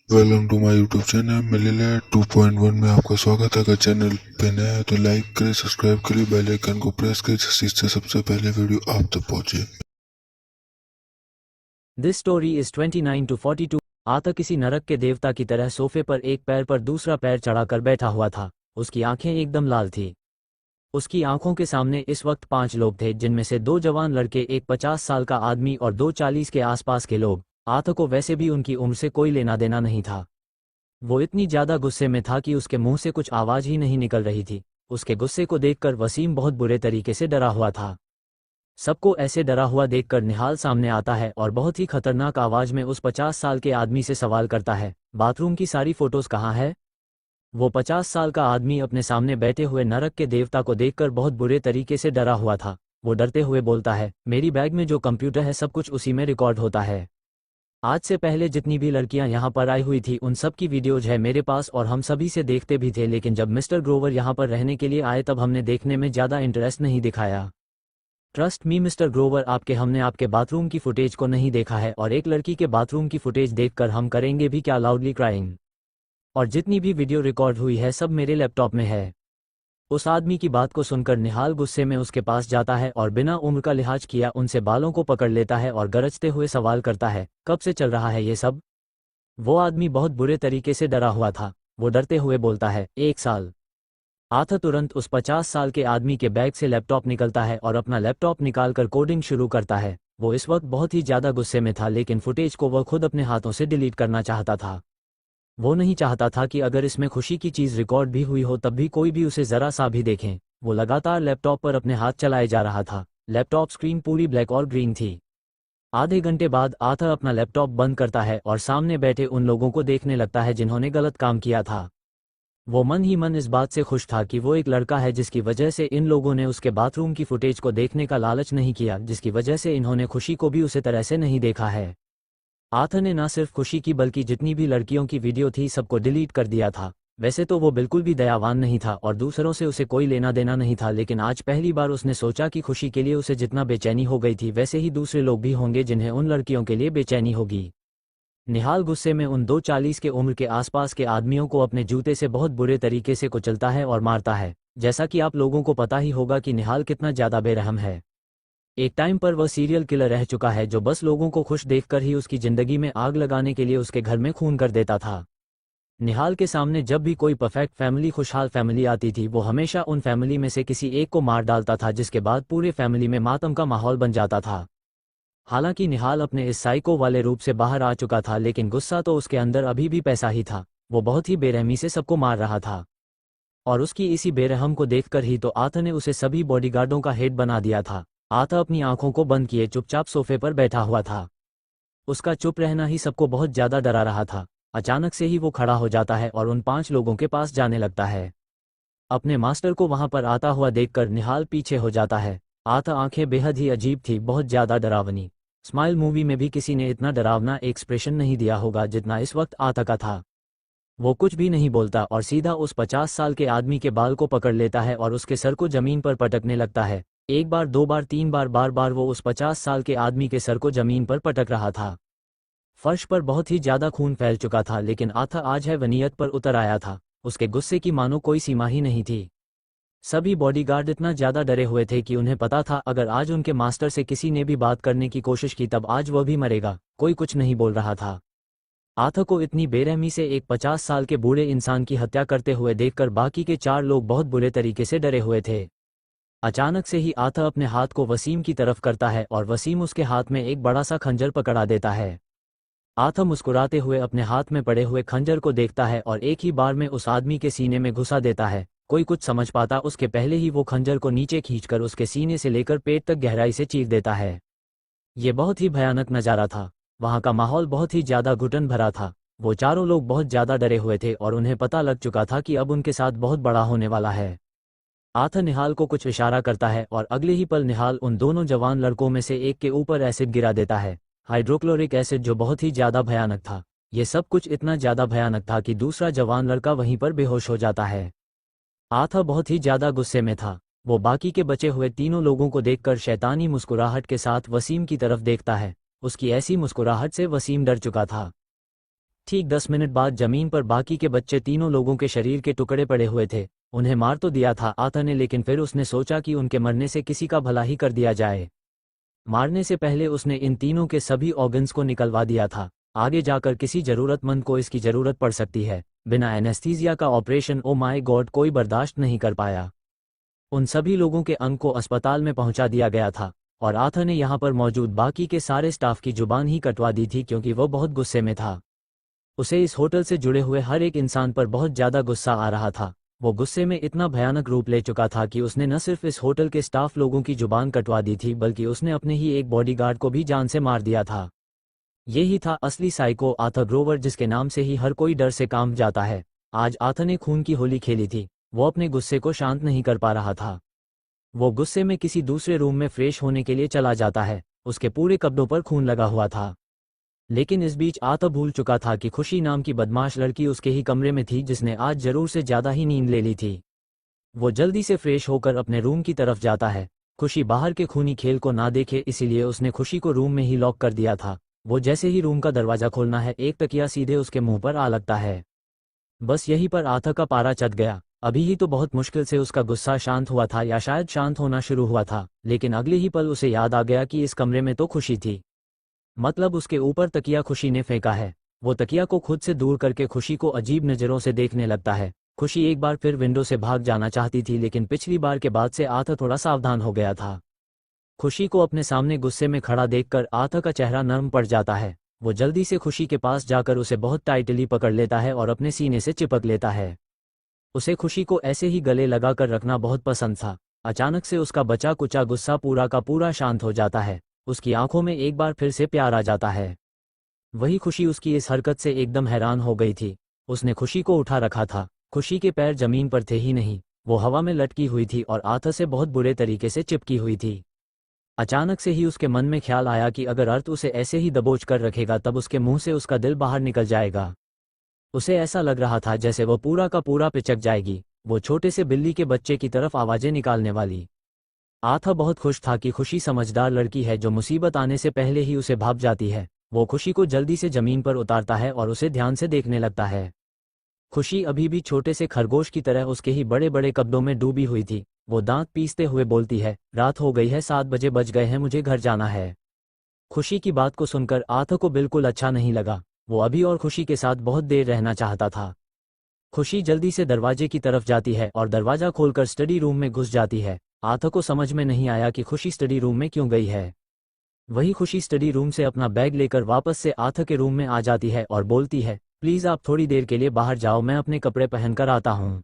Welcome to my YouTube channel मिलेला 2.1 में आपका स्वागत है। अगर चैनल पे नया है तो लाइक करें, सब्सक्राइब करें, बेल आइकन को प्रेस करें जिससे सबसे पहले वीडियो आप तक पहुंचे। This story is 29 to 42। आता किसी नरक के देवता की तरह सोफे पर एक पैर पर दूसरा पैर चढ़ाकर बैठा हुआ था। उसकी आंखें एकदम लाल थी। उसकी आंखों के सामने इस वक्त 5 लोग थे, जिनमें से 2 जवान लड़के, एक 50 साल का आदमी और 2 40 के आसपास के लोग। आता को वैसे भी उनकी उम्र से कोई लेना देना नहीं था। वो इतनी ज्यादा गुस्से में था कि उसके मुंह से कुछ आवाज ही नहीं निकल रही थी। उसके गुस्से को देखकर वसीम बहुत बुरे तरीके से डरा हुआ था। सबको ऐसे डरा हुआ देखकर निहाल सामने आता है और बहुत ही खतरनाक आवाज में उस 50 साल के आदमी से सवाल करता है, बाथरूम की सारी फोटोज कहाँ है? वो 50 साल का आदमी अपने सामने बैठे हुए नरक के देवता को देखकर बहुत बुरे तरीके से डरा हुआ था। वो डरते हुए बोलता है, मेरी बैग में जो कंप्यूटर है सब कुछ उसी में रिकॉर्ड होता है। आज से पहले जितनी भी लड़कियां यहाँ पर आई हुई थी उन सब की वीडियोज है मेरे पास और हम सभी से देखते भी थे, लेकिन जब मिस्टर ग्रोवर यहाँ पर रहने के लिए आए तब हमने देखने में ज़्यादा इंटरेस्ट नहीं दिखाया। ट्रस्ट मी मिस्टर ग्रोवर, हमने आपके बाथरूम की फुटेज को नहीं देखा है और एक लड़की के बाथरूम की फुटेज देखकर हम करेंगे भी क्या लाउडली क्राइंग। और जितनी भी वीडियो रिकॉर्ड हुई है सब मेरे लैपटॉप में है। उस आदमी की बात को सुनकर निहाल गुस्से में उसके पास जाता है और बिना उम्र का लिहाज किया उनसे बालों को पकड़ लेता है और गरजते हुए सवाल करता है, कब से चल रहा है ये सब? वो आदमी बहुत बुरे तरीके से डरा हुआ था। वो डरते हुए बोलता है, 1 साल। आथा तुरंत उस 50 साल के आदमी के बैग से लैपटॉप निकलता है और अपना लैपटॉप निकालकर कोडिंग शुरू करता है। वो इस वक्त बहुत ही ज़्यादा गुस्से में था, लेकिन फुटेज को वह खुद अपने हाथों से डिलीट करना चाहता था। वो नहीं चाहता था कि अगर इसमें खुशी की चीज़ रिकॉर्ड भी हुई हो तब भी कोई भी उसे ज़रा सा भी देखें। वो लगातार लैपटॉप पर अपने हाथ चलाए जा रहा था। लैपटॉप स्क्रीन पूरी ब्लैक और ग्रीन थी। आधे घंटे बाद आथा अपना लैपटॉप बंद करता है और सामने बैठे उन लोगों को देखने लगता है जिन्होंने गलत काम किया था। वो मन ही मन इस बात से खुश था कि वो एक लड़का है जिसकी वजह से इन लोगों ने उसके बाथरूम की फुटेज को देखने का लालच नहीं किया, जिसकी वजह से इन्होंने खुशी को भी उसे तरह से नहीं देखा है। आथा ने ना सिर्फ खुशी की बल्कि जितनी भी लड़कियों की वीडियो थी सबको डिलीट कर दिया था। वैसे तो वो बिल्कुल भी दयावान नहीं था और दूसरों से उसे कोई लेना देना नहीं था, लेकिन आज पहली बार उसने सोचा कि खुशी के लिए उसे जितना बेचैनी हो गई थी वैसे ही दूसरे लोग भी होंगे जिन्हें उन लड़कियों के लिए बेचैनी होगी। निहाल गुस्से में उन 2 40 के उम्र के आसपास के आदमियों को अपने जूते से बहुत बुरे तरीके से कुचलता है और मारता है। जैसा कि आप लोगों को पता ही होगा कि निहाल कितना ज़्यादा बेरहम है। एक टाइम पर वह सीरियल किलर रह चुका है जो बस लोगों को खुश देखकर ही उसकी ज़िंदगी में आग लगाने के लिए उसके घर में खून कर देता था। निहाल के सामने जब भी कोई परफेक्ट फैमिली, खुशहाल फैमिली आती थी वो हमेशा उन फैमिली में से किसी एक को मार डालता था, जिसके बाद पूरे फैमिली में मातम का माहौल बन जाता था। हालांकि निहाल अपने इस साइको वाले रूप से बाहर आ चुका था, लेकिन गुस्सा तो उसके अंदर अभी भी पैसा ही था। वो बहुत ही बेरहमी से सबको मार रहा था और उसकी इसी बेरहम को देखकर ही तो आथा ने उसे सभी बॉडीगार्डों का हेड बना दिया था। आथा अपनी आंखों को बंद किए चुपचाप सोफे पर बैठा हुआ था। उसका चुप रहना ही सबको बहुत ज्यादा डरा रहा था। अचानक से ही वो खड़ा हो जाता है और उन 5 लोगों के पास जाने लगता है। अपने मास्टर को वहां पर आता हुआ देखकर निहाल पीछे हो जाता है। आथा आंखें बेहद ही अजीब थी, बहुत ज्यादा डरावनी। स्माइल मूवी में भी किसी ने इतना डरावना एक्सप्रेशन नहीं दिया होगा जितना इस वक्त आथा का था। वो कुछ भी नहीं बोलता और सीधा उस 50 साल के आदमी के बाल को पकड़ लेता है और उसके सर को जमीन पर पटकने लगता है। 1 बार, 2 बार, 3 बार, बार बार वो उस 50 साल के आदमी के सर को जमीन पर पटक रहा था। फर्श पर बहुत ही ज्यादा खून फैल चुका था, लेकिन आथा आज है वनीयत पर उतर आया था। उसके गुस्से की मानो कोई सीमा ही नहीं थी। सभी बॉडीगार्ड इतना ज्यादा डरे हुए थे कि उन्हें पता था अगर आज उनके मास्टर से किसी ने भी बात करने की कोशिश की तब आज वह भी मरेगा। कोई कुछ नहीं बोल रहा था। आथा को इतनी बेरहमी से एक 50 साल के बूढ़े इंसान की हत्या करते हुए देखकर बाकी के 4 लोग बहुत बुरे तरीके से डरे हुए थे। अचानक से ही आथा अपने हाथ को वसीम की तरफ करता है और वसीम उसके हाथ में एक बड़ा सा खंजर पकड़ा देता है। आथा मुस्कुराते हुए अपने हाथ में पड़े हुए खंजर को देखता है और एक ही बार में उस आदमी के सीने में घुसा देता है। कोई कुछ समझ पाता उसके पहले ही वो खंजर को नीचे खींचकर उसके सीने से लेकर पेट तक गहराई से चीर देता है। ये बहुत ही भयानक नज़ारा था। वहाँ का माहौल बहुत ही ज़्यादा घुटन भरा था। वो चारों लोग बहुत ज़्यादा डरे हुए थे और उन्हें पता लग चुका था कि अब उनके साथ बहुत बड़ा होने वाला है। आथा निहाल को कुछ इशारा करता है और अगले ही पल निहाल उन दोनों जवान लड़कों में से एक के ऊपर एसिड गिरा देता है, हाइड्रोक्लोरिक एसिड, जो बहुत ही ज़्यादा भयानक था। ये सब कुछ इतना ज़्यादा भयानक था कि दूसरा जवान लड़का वहीं पर बेहोश हो जाता है। आथा बहुत ही ज़्यादा गुस्से में था। वो बाकी के बचे हुए तीनों लोगों को देखकर शैतानी मुस्कुराहट के साथ वसीम की तरफ देखता है। उसकी ऐसी मुस्कुराहट से वसीम डर चुका था। ठीक 10 मिनट बाद जमीन पर बाकी के बच्चे तीनों लोगों के शरीर के टुकड़े पड़े हुए थे। उन्हें मार तो दिया था आथा ने, लेकिन फिर उसने सोचा कि उनके मरने से किसी का भला ही कर दिया जाए। मारने से पहले उसने इन तीनों के सभी ऑर्गन्स को निकलवा दिया था। आगे जाकर किसी जरूरतमंद को इसकी जरूरत पड़ सकती है। बिना एनेस्थीसिया का ऑपरेशन, ओ माय गॉड, कोई बर्दाश्त नहीं कर पाया। उन सभी लोगों के अंग को अस्पताल में पहुंचा दिया गया था और आथा ने यहाँ पर मौजूद बाकी के सारे स्टाफ की जुबान ही कटवा दी थी, क्योंकि वो बहुत गुस्से में था। उसे इस होटल से जुड़े हुए हर एक इंसान पर बहुत ज़्यादा गुस्सा आ रहा था। वो गुस्से में इतना भयानक रूप ले चुका था कि उसने न सिर्फ इस होटल के स्टाफ लोगों की जुबान कटवा दी थी, बल्कि उसने अपने ही एक बॉडीगार्ड को भी जान से मार दिया था। यही था असली साइको आर्थर ग्रोवर, जिसके नाम से ही हर कोई डर से कांप जाता है। आज आर्थर ने खून की होली खेली थी। वो अपने गुस्से को शांत नहीं कर पा रहा था। वो गुस्से में किसी दूसरे रूम में फ्रेश होने के लिए चला जाता है। उसके पूरे कपड़ों पर खून लगा हुआ था। लेकिन इस बीच आर्थर भूल चुका था कि खुशी नाम की बदमाश लड़की उसके ही कमरे में थी, जिसने आज जरूर से ज्यादा ही नींद ले ली थी। वो जल्दी से फ्रेश होकर अपने रूम की तरफ जाता है। खुशी बाहर के खूनी खेल को ना देखे, इसीलिए उसने खुशी को रूम में ही लॉक कर दिया था। वो जैसे ही रूम का दरवाजा खोलना है, एक तकिया सीधे उसके मुंह पर आ लगता है। बस यहीं पर आर्थर का पारा चढ़ गया। अभी ही तो बहुत मुश्किल से उसका गुस्सा शांत हुआ था, या शायद शांत होना शुरू हुआ था, लेकिन अगले ही पल उसे याद आ गया कि इस कमरे में तो खुशी थी। मतलब उसके ऊपर तकिया खुशी ने फेंका है। वो तकिया को खुद से दूर करके खुशी को अजीब नज़रों से देखने लगता है। खुशी एक बार फिर विंडो से भाग जाना चाहती थी, लेकिन पिछली बार के बाद से आर्थर थोड़ा सावधान हो गया था। खुशी को अपने सामने गुस्से में खड़ा देखकर आर्थर का चेहरा नरम पड़ जाता है। वो जल्दी से खुशी के पास जाकर उसे बहुत टाइटली पकड़ लेता है और अपने सीने से चिपक लेता है। उसे खुशी को ऐसे ही गले लगाकर रखना बहुत पसंद था। अचानक से उसका बचा कुचा गुस्सा पूरा का पूरा शांत हो जाता है। उसकी आंखों में एक बार फिर से प्यार आ जाता है। वही खुशी उसकी इस हरकत से एकदम हैरान हो गई थी। उसने खुशी को उठा रखा था। खुशी के पैर जमीन पर थे ही नहीं, वो हवा में लटकी हुई थी और आर्थर से बहुत बुरे तरीके से चिपकी हुई थी। अचानक से ही उसके मन में ख्याल आया कि अगर अर्थ उसे ऐसे ही दबोच कर रखेगा तब उसके मुंह से उसका दिल बाहर निकल जाएगा। उसे ऐसा लग रहा था जैसे वो पूरा का पूरा पिचक जाएगी, वो छोटे से बिल्ली के बच्चे की तरफ आवाजें निकालने वाली। आर्थर बहुत खुश था कि खुशी समझदार लड़की है जो मुसीबत आने से पहले ही उसे भाप जाती है। वो खुशी को जल्दी से जमीन पर उतारता है और उसे ध्यान से देखने लगता है। खुशी अभी भी छोटे से खरगोश की तरह उसके ही बड़े बड़े कपड़ों में डूबी हुई थी। वो दांत पीसते हुए बोलती है, रात हो गई है, 7 बजे बज गए हैं, मुझे घर जाना है। खुशी की बात को सुनकर आर्थर को बिल्कुल अच्छा नहीं लगा। वो अभी और खुशी के साथ बहुत देर रहना चाहता था। खुशी जल्दी से दरवाजे की तरफ जाती है और दरवाजा खोलकर स्टडी रूम में घुस जाती है। आर्थर को समझ में नहीं आया कि खुशी स्टडी रूम में क्यों गई है। वही खुशी स्टडी रूम से अपना बैग लेकर वापस से आर्थर के रूम में आ जाती है और बोलती है, प्लीज आप थोड़ी देर के लिए बाहर जाओ, मैं अपने कपड़े पहनकर आता हूँ।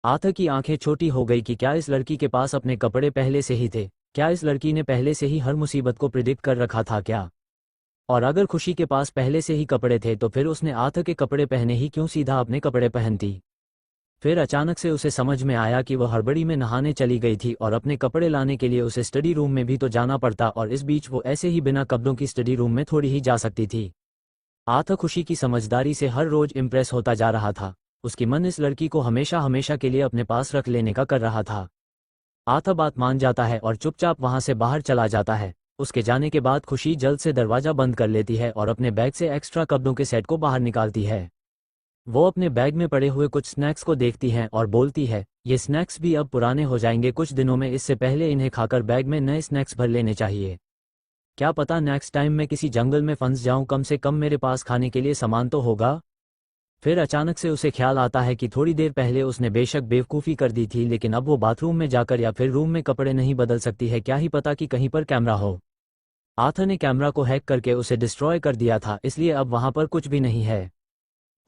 आर्थर की आंखें छोटी हो गई कि क्या इस लड़की के पास अपने कपड़े पहले से ही थे? क्या इस लड़की ने पहले से ही हर मुसीबत को प्रिडिक्ट कर रखा था क्या? और अगर खुशी के पास पहले से ही कपड़े थे तो फिर उसने आर्थर के कपड़े पहने ही क्यों सीधा अपने कपड़े पहनती? फिर अचानक से उसे समझ में आया कि वह हड़बड़ी में नहाने चली गई थी और अपने कपड़े लाने के लिए उसे स्टडी रूम में भी तो जाना पड़ता, और इस बीच वो ऐसे ही बिना कपड़ों की स्टडी रूम में थोड़ी ही जा सकती थी। आर्थर खुशी की समझदारी से हर रोज इम्प्रेस होता जा रहा था। उसकी मन इस लड़की को हमेशा हमेशा के लिए अपने पास रख लेने का कर रहा था। आर्थर बात मान जाता है और चुपचाप वहां से बाहर चला जाता है। उसके जाने के बाद खुशी जल्द से दरवाजा बंद कर लेती है और अपने बैग से एक्स्ट्रा कपड़ों के सेट को बाहर निकालती है। वो अपने बैग में पड़े हुए कुछ स्नैक्स को देखती है और बोलती है, ये स्नैक्स भी अब पुराने हो जाएंगे कुछ दिनों में, इससे पहले इन्हें खाकर बैग में नए स्नैक्स भर लेने चाहिए। क्या पता नेक्स्ट टाइम मैं किसी जंगल में फंस जाऊं, कम से कम मेरे पास खाने के लिए सामान तो होगा। फिर अचानक से उसे ख्याल आता है कि थोड़ी देर पहले उसने बेशक बेवकूफ़ी कर दी थी, लेकिन अब वो बाथरूम में जाकर या फिर रूम में कपड़े नहीं बदल सकती है। क्या ही पता कि कहीं पर कैमरा हो। आर्थर ने कैमरा को हैक करके उसे डिस्ट्रॉय कर दिया था, इसलिए अब वहां पर कुछ भी नहीं है।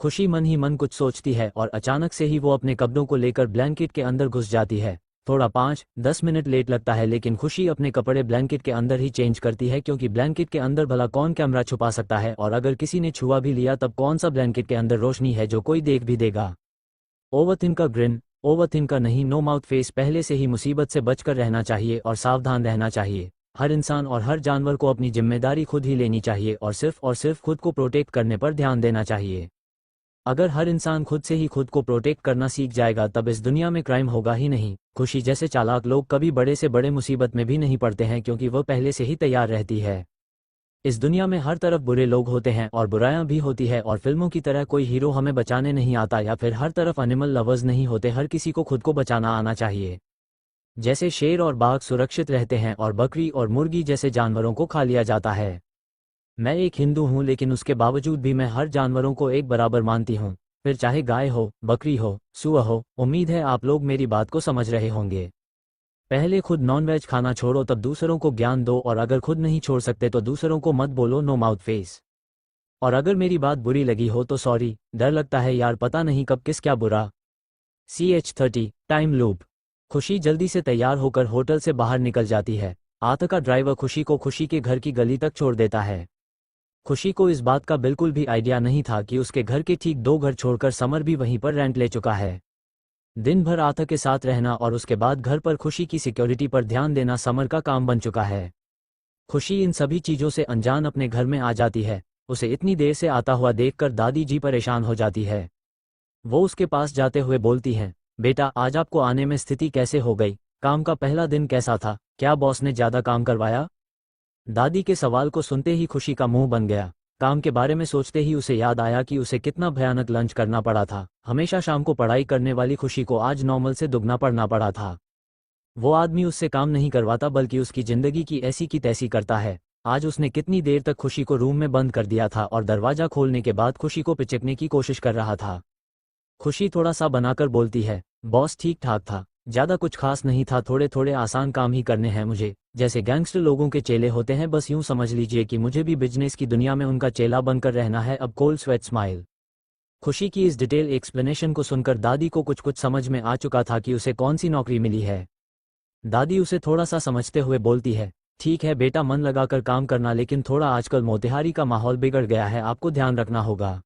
खुशी मन ही मन कुछ सोचती है और अचानक से ही वो अपने कपड़ों को लेकर ब्लैंकेट के अंदर घुस जाती है। थोड़ा 5-10 मिनट लेट लगता है, लेकिन खुशी अपने कपड़े ब्लैंकेट के अंदर ही चेंज करती है, क्योंकि ब्लैंकेट के अंदर भला कौन कैमरा छुपा सकता है, और अगर किसी ने छुआ भी लिया तब कौन सा ब्लैंकेट के अंदर रोशनी है जो कोई देख भी देगा। ओवरथिंकर ग्रिन, ओवरथिंकर नहीं, नो माउथ फेस। पहले से ही मुसीबत से बचकर रहना चाहिए और सावधान रहना चाहिए। हर इंसान और हर जानवर को अपनी जिम्मेदारी खुद ही लेनी चाहिए और सिर्फ खुद को प्रोटेक्ट करने पर ध्यान देना चाहिए। अगर हर इंसान खुद से ही खुद को प्रोटेक्ट करना सीख जाएगा तब इस दुनिया में क्राइम होगा ही नहीं। खुशी जैसे चालाक लोग कभी बड़े से बड़े मुसीबत में भी नहीं पड़ते हैं, क्योंकि वह पहले से ही तैयार रहती है। इस दुनिया में हर तरफ बुरे लोग होते हैं और बुराइयां भी होती है, और फिल्मों की तरह कोई हीरो हमें बचाने नहीं आता, या फिर हर तरफ एनिमल लवर्स नहीं होते। हर किसी को खुद को बचाना आना चाहिए। जैसे शेर और बाघ सुरक्षित रहते हैं और बकरी और मुर्गी जैसे जानवरों को खा लिया जाता है। मैं एक हिंदू हूँ, लेकिन उसके बावजूद भी मैं हर जानवरों को एक बराबर मानती हूँ, फिर चाहे गाय हो, बकरी हो, सुअर हो। उम्मीद है आप लोग मेरी बात को समझ रहे होंगे। पहले खुद नॉनवेज खाना छोड़ो, तब दूसरों को ज्ञान दो, और अगर खुद नहीं छोड़ सकते तो दूसरों को मत बोलो नो माउथ फेस। और अगर मेरी बात बुरी लगी हो तो सॉरी। डर लगता है यार, पता नहीं कब किस क्या बुरा। CH30 time loop. खुशी जल्दी से तैयार होकर होटल से बाहर निकल जाती है। आत का ड्राइवर खुशी को खुशी के घर की गली तक छोड़ देता है। खुशी को इस बात का बिल्कुल भी आइडिया नहीं था कि उसके घर के ठीक 2 घर छोड़कर समर भी वहीं पर रेंट ले चुका है। दिन भर आत के साथ रहना और उसके बाद घर पर खुशी की सिक्योरिटी पर ध्यान देना समर का काम बन चुका है। खुशी इन सभी चीजों से अनजान अपने घर में आ जाती है। उसे इतनी देर से आता हुआ देखकर दादी जी परेशान हो जाती है। वो उसके पास जाते हुए बोलती हैं, बेटा आज आपको आने में स्थिति कैसे हो गई? काम का पहला दिन कैसा था? क्या बॉस ने ज्यादा काम करवाया? दादी के सवाल को सुनते ही खुशी का मुंह बन गया। काम के बारे में सोचते ही उसे याद आया कि उसे कितना भयानक लंच करना पड़ा था। हमेशा शाम को पढ़ाई करने वाली खुशी को आज नॉर्मल से दुगना पढ़ना पड़ा था। वो आदमी उससे काम नहीं करवाता बल्कि उसकी जिंदगी की ऐसी की तैसी करता है। आज उसने कितनी देर तक खुशी को रूम में बंद कर दिया था और दरवाजा खोलने के बाद खुशी को पिचकने की कोशिश कर रहा था। खुशी थोड़ा सा बनाकर बोलती है, बॉस ठीक ठाक था, ज्यादा कुछ खास नहीं था, थोड़े थोड़े आसान काम ही करने हैं मुझे, जैसे गैंगस्टर लोगों के चेले होते हैं, बस यूं समझ लीजिए कि मुझे भी बिजनेस की दुनिया में उनका चेला बनकर रहना है। अब कोल्ड स्वेट स्माइल। खुशी की इस डिटेल एक्सप्लेनेशन को सुनकर दादी को कुछ कुछ समझ में आ चुका था कि उसे कौन सी नौकरी मिली है। दादी उसे थोड़ा सा समझते हुए बोलती है, ठीक है बेटा, मन लगाकर काम करना, लेकिन थोड़ा आजकल मोतिहारी का माहौल बिगड़ गया है, आपको ध्यान रखना होगा।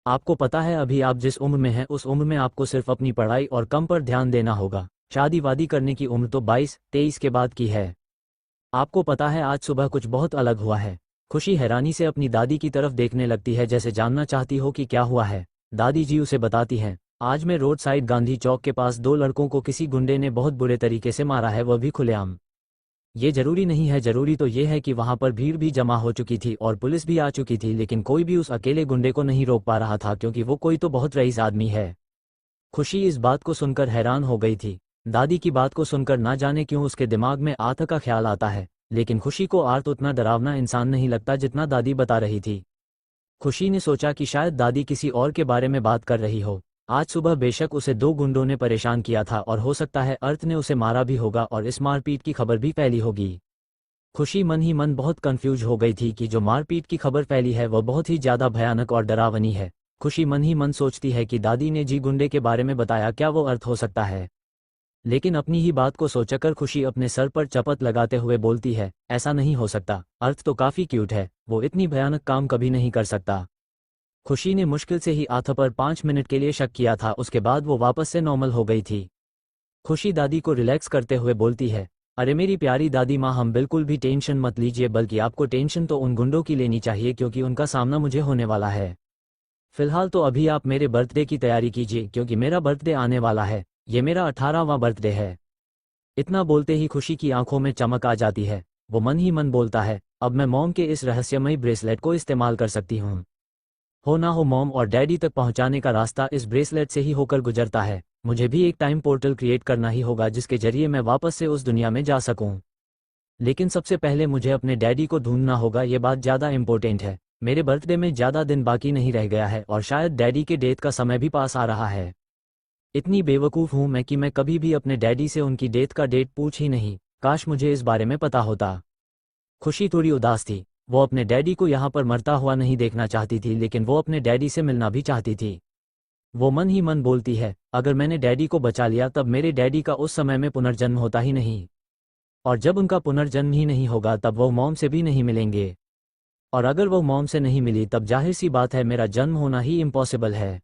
आपको पता है अभी आप जिस उम्र में हैं उस उम्र में आपको सिर्फ अपनी पढ़ाई और कम पर ध्यान देना होगा। शादी वादी करने की उम्र तो 22-23 के बाद की है। आपको पता है आज सुबह कुछ बहुत अलग हुआ है। खुशी हैरानी से अपनी दादी की तरफ देखने लगती है, जैसे जानना चाहती हो कि क्या हुआ है। दादी जी उसे बताती हैं, आज मैं रोड साइड गांधी चौक के पास 2 लड़कों को किसी गुंडे ने बहुत बुरे तरीके से मारा है, वह भी खुलेआम। ये जरूरी नहीं है, जरूरी तो ये है कि वहां पर भीड़ भी जमा हो चुकी थी और पुलिस भी आ चुकी थी, लेकिन कोई भी उस अकेले गुंडे को नहीं रोक पा रहा था, क्योंकि वो कोई तो बहुत रईस आदमी है। खुशी इस बात को सुनकर हैरान हो गई थी। दादी की बात को सुनकर ना जाने क्यों उसके दिमाग में आर्त का ख्याल आता है, लेकिन खुशी को आर्त उतना डरावना इंसान नहीं लगता जितना दादी बता रही थी। खुशी ने सोचा कि शायद दादी किसी और के बारे में बात कर रही हो। आज सुबह बेशक उसे 2 गुंडों ने परेशान किया था और हो सकता है अर्थ ने उसे मारा भी होगा और इस मारपीट की खबर भी फैली होगी। खुशी मन ही मन बहुत कंफ्यूज हो गई थी कि जो मारपीट की खबर फैली है वह बहुत ही ज्यादा भयानक और डरावनी है। खुशी मन ही मन सोचती है कि दादी ने जी गुंडे के बारे में बताया, क्या वो अर्थ हो सकता है? लेकिन अपनी ही बात को सोचकर खुशी अपने सर पर चपत लगाते हुए बोलती है, ऐसा नहीं हो सकता, अर्थ तो काफी क्यूट है, वो इतनी भयानक काम कभी नहीं कर सकता। खुशी ने मुश्किल से ही आथ पर 5 मिनट के लिए शक किया था, उसके बाद वो वापस से नॉर्मल हो गई थी। खुशी दादी को रिलैक्स करते हुए बोलती है, अरे मेरी प्यारी दादी माँ, हम बिल्कुल भी टेंशन मत लीजिए, बल्कि आपको टेंशन तो उन गुंडों की लेनी चाहिए क्योंकि उनका सामना मुझे होने वाला है। फिलहाल तो अभी आप मेरे बर्थडे की तैयारी कीजिए, क्योंकि मेरा बर्थडे आने वाला है, ये मेरा 18वां बर्थडे है। इतना बोलते ही खुशी की आंखों में चमक आ जाती है। वो मन ही मन बोलता है, अब मैं मॉम के इस रहस्यमयी ब्रेसलेट को इस्तेमाल कर सकती हूँ। हो ना हो मॉम और डैडी तक पहुंचाने का रास्ता इस ब्रेसलेट से ही होकर गुजरता है। मुझे भी एक टाइम पोर्टल क्रिएट करना ही होगा जिसके जरिए मैं वापस से उस दुनिया में जा सकूं। लेकिन सबसे पहले मुझे अपने डैडी को ढूंढना होगा, ये बात ज़्यादा इम्पोर्टेंट है। मेरे बर्थडे में ज़्यादा दिन बाकी नहीं रह गया है और शायद डैडी के डेथ का समय भी पास आ रहा है। इतनी बेवकूफ़ हूँ मैं कि मैं कभी भी अपने डैडी से उनकी डेथ का डेट पूछ ही नहीं। काश मुझे इस बारे में पता होता। खुशी थोड़ी उदास थी। वो अपने डैडी को यहाँ पर मरता हुआ नहीं देखना चाहती थी, लेकिन वो अपने डैडी से मिलना भी चाहती थी। वो मन ही मन बोलती है, अगर मैंने डैडी को बचा लिया तब मेरे डैडी का उस समय में पुनर्जन्म होता ही नहीं, और जब उनका पुनर्जन्म ही नहीं होगा तब वो मॉम से भी नहीं मिलेंगे, और अगर वो मॉम से नहीं मिली तब जाहिर सी बात है मेरा जन्म होना ही इम्पॉसिबल है।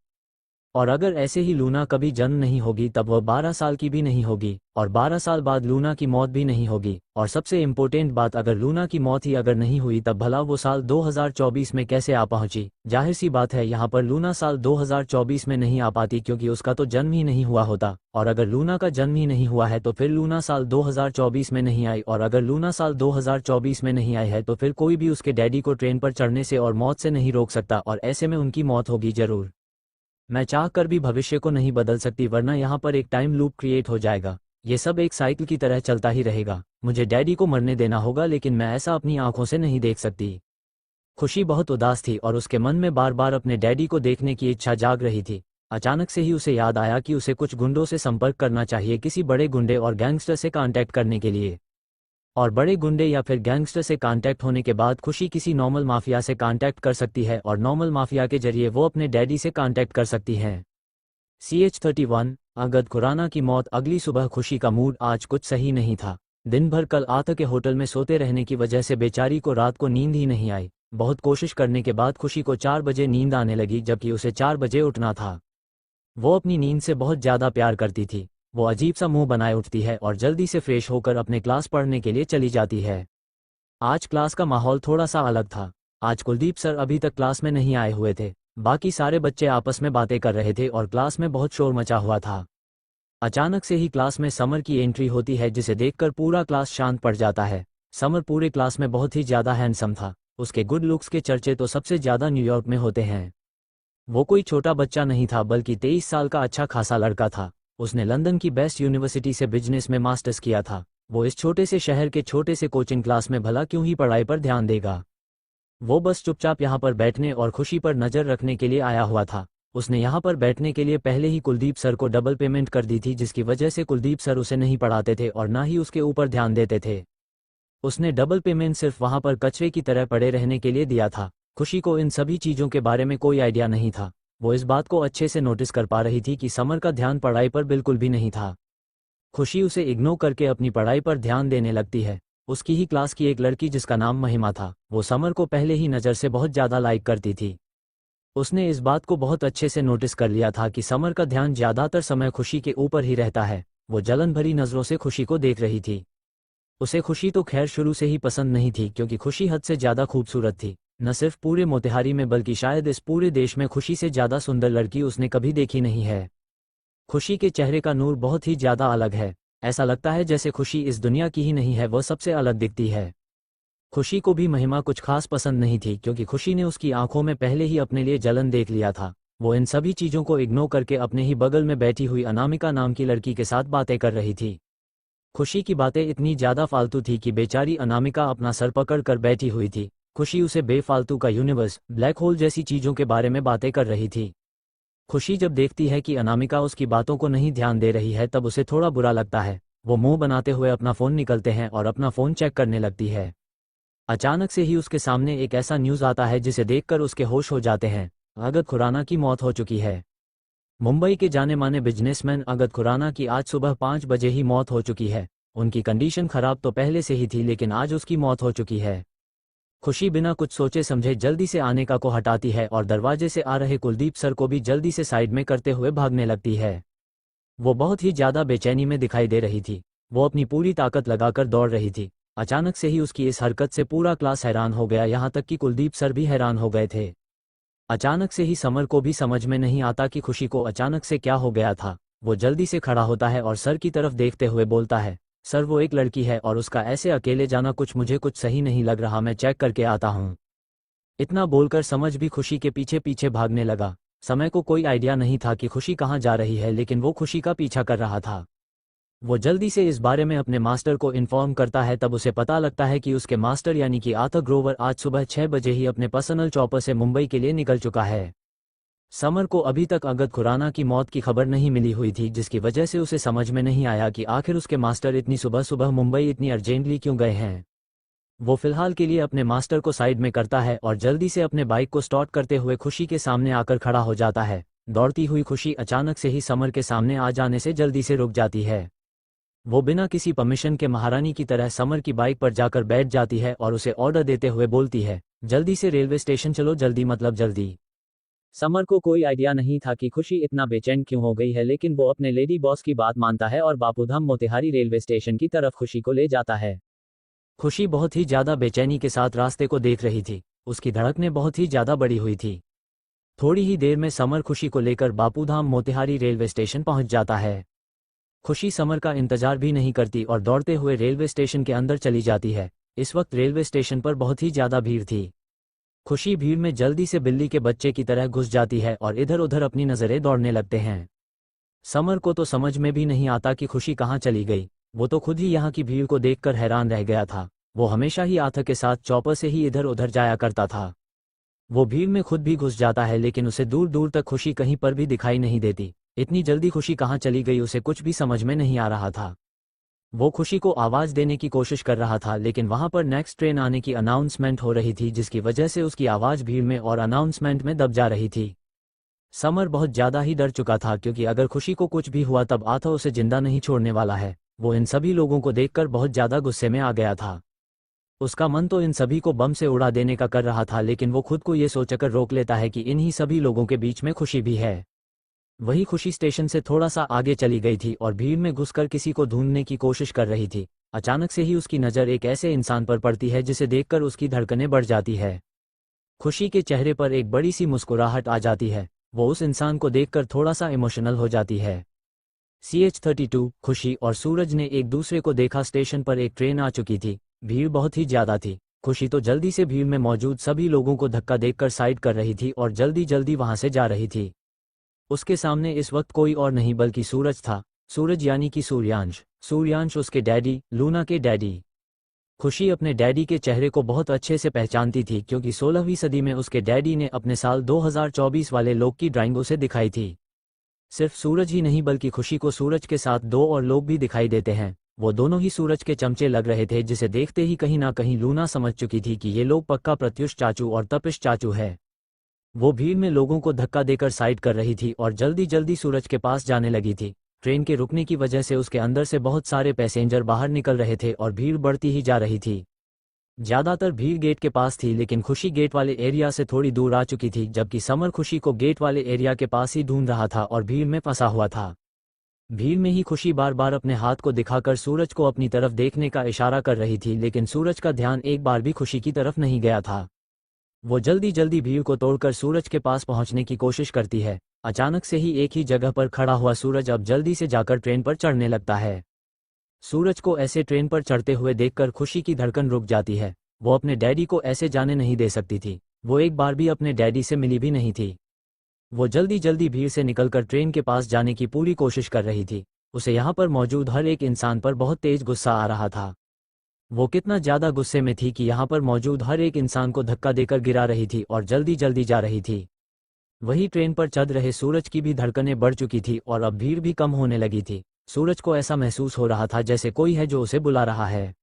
और अगर ऐसे ही लूना कभी जन्म नहीं होगी तब वह 12 साल की भी नहीं होगी, और 12 साल बाद लूना की मौत भी नहीं होगी। और सबसे इम्पोर्टेंट बात, अगर लूना की मौत ही अगर नहीं हुई तब भला वो साल 2024 में कैसे आ पहुंची। जाहिर सी बात है यहाँ पर लूना साल 2024 में नहीं आ पाती, क्योंकि उसका तो जन्म ही नहीं हुआ होता। और अगर लूना का जन्म ही नहीं हुआ है तो फिर लूना साल 2024 में नहीं आई, और अगर लूना साल 2024 में नहीं आई है तो फिर कोई भी उसके डैडी को ट्रेन पर चढ़ने से और मौत से नहीं रोक सकता, और ऐसे में उनकी मौत होगी जरूर। मैं चाह कर भी भविष्य को नहीं बदल सकती, वरना यहाँ पर एक टाइम लूप क्रिएट हो जाएगा। ये सब एक साइकिल की तरह चलता ही रहेगा। मुझे डैडी को मरने देना होगा, लेकिन मैं ऐसा अपनी आंखों से नहीं देख सकती। खुशी बहुत उदास थी और उसके मन में बार बार अपने डैडी को देखने की इच्छा जाग रही थी। अचानक से ही उसे याद आया कि उसे कुछ गुंडों से संपर्क करना चाहिए, किसी बड़े गुंडे और गैंगस्टर से कांटेक्ट करने के लिए। और बड़े गुंडे या फिर गैंगस्टर से कांटेक्ट होने के बाद खुशी किसी नॉर्मल माफिया से कांटेक्ट कर सकती है, और नॉर्मल माफिया के जरिए वो अपने डैडी से कांटेक्ट कर सकती है। CH-31 अगद खुराना की मौत। अगली सुबह खुशी का मूड आज कुछ सही नहीं था। दिन भर कल आत के होटल में सोते रहने की वजह से बेचारी को रात को नींद ही नहीं आई। बहुत कोशिश करने के बाद खुशी को 4 बजे नींद आने लगी, जबकि उसे 4 बजे उठना था। वो अपनी नींद से बहुत ज़्यादा प्यार करती थी। वो अजीब सा मुंह बनाए उठती है और जल्दी से फ्रेश होकर अपने क्लास पढ़ने के लिए चली जाती है। आज क्लास का माहौल थोड़ा सा अलग था। आज कुलदीप सर अभी तक क्लास में नहीं आए हुए थे। बाकी सारे बच्चे आपस में बातें कर रहे थे और क्लास में बहुत शोर मचा हुआ था। अचानक से ही क्लास में समर की एंट्री होती है, जिसे देखकर पूरा क्लास शांत पड़ जाता है। समर पूरे क्लास में बहुत ही ज़्यादा हैंडसम था। उसके गुड लुक्स के चर्चे तो सबसे ज़्यादा न्यूयॉर्क में होते हैं। वो कोई छोटा बच्चा नहीं था, बल्कि 23 साल का अच्छा खासा लड़का था। उसने लंदन की बेस्ट यूनिवर्सिटी से बिजनेस में मास्टर्स किया था। वो इस छोटे से शहर के छोटे से कोचिंग क्लास में भला क्यों ही पढ़ाई पर ध्यान देगा। वो बस चुपचाप यहाँ पर बैठने और खुशी पर नज़र रखने के लिए आया हुआ था। उसने यहाँ पर बैठने के लिए पहले ही कुलदीप सर को डबल पेमेंट कर दी थी, जिसकी वजह से कुलदीप सर उसे नहीं पढ़ाते थे और ना ही उसके ऊपर ध्यान देते थे। उसने डबल पेमेंट सिर्फ वहाँ पर कचरे की तरह पड़े रहने के लिए दिया था। खुशी को इन सभी चीज़ों के बारे में कोई आइडिया नहीं था। वो इस बात को अच्छे से नोटिस कर पा रही थी कि समर का ध्यान पढ़ाई पर बिल्कुल भी नहीं था। खुशी उसे इग्नोर करके अपनी पढ़ाई पर ध्यान देने लगती है। उसकी ही क्लास की एक लड़की जिसका नाम महिमा था, वो समर को पहले ही नज़र से बहुत ज़्यादा लाइक करती थी। उसने इस बात को बहुत अच्छे से नोटिस कर लिया था कि समर का ध्यान ज़्यादातर समय खुशी के ऊपर ही रहता है। वो जलन भरी नज़रों से खुशी को देख रही थी। उसे खुशी तो खैर शुरू से ही पसंद नहीं थी, क्योंकि खुशी हद से ज़्यादा खूबसूरत थी। न सिर्फ पूरे मोतिहारी में बल्कि शायद इस पूरे देश में खुशी से ज़्यादा सुंदर लड़की उसने कभी देखी नहीं है। खुशी के चेहरे का नूर बहुत ही ज़्यादा अलग है। ऐसा लगता है जैसे खुशी इस दुनिया की ही नहीं है, वह सबसे अलग दिखती है। खुशी को भी महिमा कुछ खास पसंद नहीं थी, क्योंकि खुशी ने उसकी आंखों में पहले ही अपने लिए जलन देख लिया था। वो इन सभी चीज़ों को इग्नोर करके अपने ही बगल में बैठी हुई अनामिका नाम की लड़की के साथ बातें कर रही थी। खुशी की बातें इतनी ज़्यादा फालतू थी कि बेचारी अनामिका अपना सर पकड़ कर बैठी हुई थी। खुशी उसे बेफालतू का यूनिवर्स, ब्लैक होल जैसी चीज़ों के बारे में बातें कर रही थी। खुशी जब देखती है कि अनामिका उसकी बातों को नहीं ध्यान दे रही है, तब उसे थोड़ा बुरा लगता है। वो मुंह बनाते हुए अपना फ़ोन निकलते हैं और अपना फ़ोन चेक करने लगती है। अचानक से ही उसके सामने एक ऐसा न्यूज़ आता है जिसे देखकर उसके होश हो जाते हैं। अगद खुराना की मौत हो चुकी है। मुंबई के जाने माने बिजनेसमैन अगद खुराना की आज सुबह 5 बजे ही मौत हो चुकी है। उनकी कंडीशन खराब तो पहले से ही थी, लेकिन आज उसकी मौत हो चुकी है। खुशी बिना कुछ सोचे समझे जल्दी से आनेका को हटाती है और दरवाजे से आ रहे कुलदीप सर को भी जल्दी से साइड में करते हुए भागने लगती है। वो बहुत ही ज़्यादा बेचैनी में दिखाई दे रही थी। वो अपनी पूरी ताकत लगाकर दौड़ रही थी। अचानक से ही उसकी इस हरकत से पूरा क्लास हैरान हो गया, यहाँ तक कि कुलदीप सर भी हैरान हो गए थे। अचानक से ही समर को भी समझ में नहीं आता कि खुशी को अचानक से क्या हो गया था। वो जल्दी से खड़ा होता है और सर की तरफ देखते हुए बोलता है, सर वो एक लड़की है और उसका ऐसे अकेले जाना मुझे कुछ सही नहीं लग रहा, मैं चेक करके आता हूँ। इतना बोलकर समझ भी खुशी के पीछे पीछे भागने लगा। समय को कोई आइडिया नहीं था कि खुशी कहाँ जा रही है, लेकिन वो खुशी का पीछा कर रहा था। वो जल्दी से इस बारे में अपने मास्टर को इन्फॉर्म करता है। तब उसे पता लगता है कि उसके मास्टर यानी कि आर्थर ग्रोवर आज सुबह 6 बजे ही अपने पर्सनल चॉपर से मुंबई के लिए निकल चुका है। समर को अभी तक अगद खुराना की मौत की खबर नहीं मिली हुई थी, जिसकी वजह से उसे समझ में नहीं आया कि आखिर उसके मास्टर इतनी सुबह सुबह मुंबई इतनी अर्जेंटली क्यों गए हैं। वो फिलहाल के लिए अपने मास्टर को साइड में करता है और जल्दी से अपने बाइक को स्टार्ट करते हुए खुशी के सामने आकर खड़ा हो जाता है। दौड़ती हुई खुशी अचानक से ही समर के सामने आ जाने से जल्दी से रुक जाती है। वो बिना किसी परमिशन के महारानी की तरह समर की बाइक पर जाकर बैठ जाती है और उसे ऑर्डर देते हुए बोलती है, जल्दी से रेलवे स्टेशन चलो, जल्दी मतलब जल्दी। समर को कोई आइडिया नहीं था कि खुशी इतना बेचैन क्यों हो गई है, लेकिन वो अपने लेडी बॉस की बात मानता है और बापूधाम मोतिहारी रेलवे स्टेशन की तरफ खुशी को ले जाता है। खुशी बहुत ही ज्यादा बेचैनी के साथ रास्ते को देख रही थी। उसकी धड़कनें बहुत ही ज्यादा बड़ी हुई थी। थोड़ी ही देर में समर खुशी को लेकर बापूधाम मोतिहारी रेलवे स्टेशन पहुंच जाता है। खुशी समर का इंतजार भी नहीं करती और दौड़ते हुए रेलवे स्टेशन के अंदर चली जाती है। इस वक्त रेलवे स्टेशन पर बहुत ही ज्यादा भीड़ थी। खुशी भीड़ में जल्दी से बिल्ली के बच्चे की तरह घुस जाती है और इधर उधर अपनी नजरें दौड़ने लगते हैं। समर को तो समझ में भी नहीं आता कि खुशी कहाँ चली गई। वो तो खुद ही यहाँ की भीड़ को देखकर हैरान रह गया था। वो हमेशा ही आथर के साथ चॉपर से ही इधर उधर जाया करता था। वो भीड़ में खुद भी घुस जाता है, लेकिन उसे दूर दूर तक खुशी कहीं पर भी दिखाई नहीं देती। इतनी जल्दी खुशी कहाँ चली गई उसे कुछ भी समझ में नहीं आ रहा था। वो खुशी को आवाज देने की कोशिश कर रहा था, लेकिन वहां पर नेक्स्ट ट्रेन आने की अनाउंसमेंट हो रही थी, जिसकी वजह से उसकी आवाज भीड़ में और अनाउंसमेंट में दब जा रही थी। समर बहुत ज्यादा ही डर चुका था, क्योंकि अगर खुशी को कुछ भी हुआ तब आथा उसे जिंदा नहीं छोड़ने वाला है। वो इन सभी लोगों को देखकर बहुत ज्यादा गुस्से में आ गया था। उसका मन तो इन सभी को बम से उड़ा देने का कर रहा था, लेकिन वो खुद को ये सोचकर रोक लेता है कि इन्हीं सभी लोगों के बीच में खुशी भी है। वही खुशी स्टेशन से थोड़ा सा आगे चली गई थी और भीड़ में घुसकर किसी को ढूंढने की कोशिश कर रही थी। अचानक से ही उसकी नज़र एक ऐसे इंसान पर पड़ती है जिसे देखकर उसकी धड़कनें बढ़ जाती है। खुशी के चेहरे पर एक बड़ी सी मुस्कुराहट आ जाती है। वो उस इंसान को देखकर थोड़ा सा इमोशनल हो जाती है। CH-32 खुशी और सूरज ने एक दूसरे को देखा। स्टेशन पर एक ट्रेन आ चुकी थी। भीड़ बहुत ही ज्यादा थी। खुशी तो जल्दी से भीड़ में मौजूद सभी लोगों को धक्का देकर साइड कर रही थी और जल्दी जल्दी वहां से जा रही थी। उसके सामने इस वक्त कोई और नहीं बल्कि सूरज था। सूरज यानी कि सूर्यांश। सूर्यांश उसके डैडी लूना के डैडी। खुशी अपने डैडी के चेहरे को बहुत अच्छे से पहचानती थी, क्योंकि 16वीं सदी में उसके डैडी ने अपने साल 2024 वाले लोग की ड्राइंग उसे दिखाई थी। सिर्फ सूरज ही नहीं बल्कि खुशी को सूरज के साथ दो और लोग भी दिखाई देते हैं। वो दोनों ही सूरज के चमचे लग रहे थे, जिसे देखते ही कहीं ना कहीं लूना समझ चुकी थी कि ये लोग पक्का प्रत्युष चाचू और तपिश चाचू है। वो भीड़ में लोगों को धक्का देकर साइड कर रही थी और जल्दी जल्दी सूरज के पास जाने लगी थी। ट्रेन के रुकने की वजह से उसके अंदर से बहुत सारे पैसेंजर बाहर निकल रहे थे और भीड़ बढ़ती ही जा रही थी। ज्यादातर भीड़ गेट के पास थी, लेकिन खुशी गेट वाले एरिया से थोड़ी दूर आ चुकी थी, जबकि समर खुशी को गेट वाले एरिया के पास ही ढूंढ रहा था और भीड़ में फंसा हुआ था। भीड़ में ही खुशी बार बार अपने हाथ को दिखाकर सूरज को अपनी तरफ देखने का इशारा कर रही थी, लेकिन सूरज का ध्यान एक बार भी खुशी की तरफ नहीं गया था। वो जल्दी जल्दी भीड़ को तोड़कर सूरज के पास पहुंचने की कोशिश करती है। अचानक से ही एक ही जगह पर खड़ा हुआ सूरज अब जल्दी से जाकर ट्रेन पर चढ़ने लगता है। सूरज को ऐसे ट्रेन पर चढ़ते हुए देखकर खुशी की धड़कन रुक जाती है। वो अपने डैडी को ऐसे जाने नहीं दे सकती थी। वो एक बार भी अपने डैडी से मिली भी नहीं थी। वो जल्दी जल्दी भीड़ से निकलकर ट्रेन के पास जाने की पूरी कोशिश कर रही थी। उसे यहाँ पर मौजूद हर एक इंसान पर बहुत तेज गुस्सा आ रहा था। वो कितना ज्यादा गुस्से में थी कि यहाँ पर मौजूद हर एक इंसान को धक्का देकर गिरा रही थी और जल्दी जल्दी जा रही थी। वही ट्रेन पर चढ़ रहे सूरज की भी धड़कनें बढ़ चुकी थी और अब भीड़ भी कम होने लगी थी। सूरज को ऐसा महसूस हो रहा था जैसे कोई है जो उसे बुला रहा है,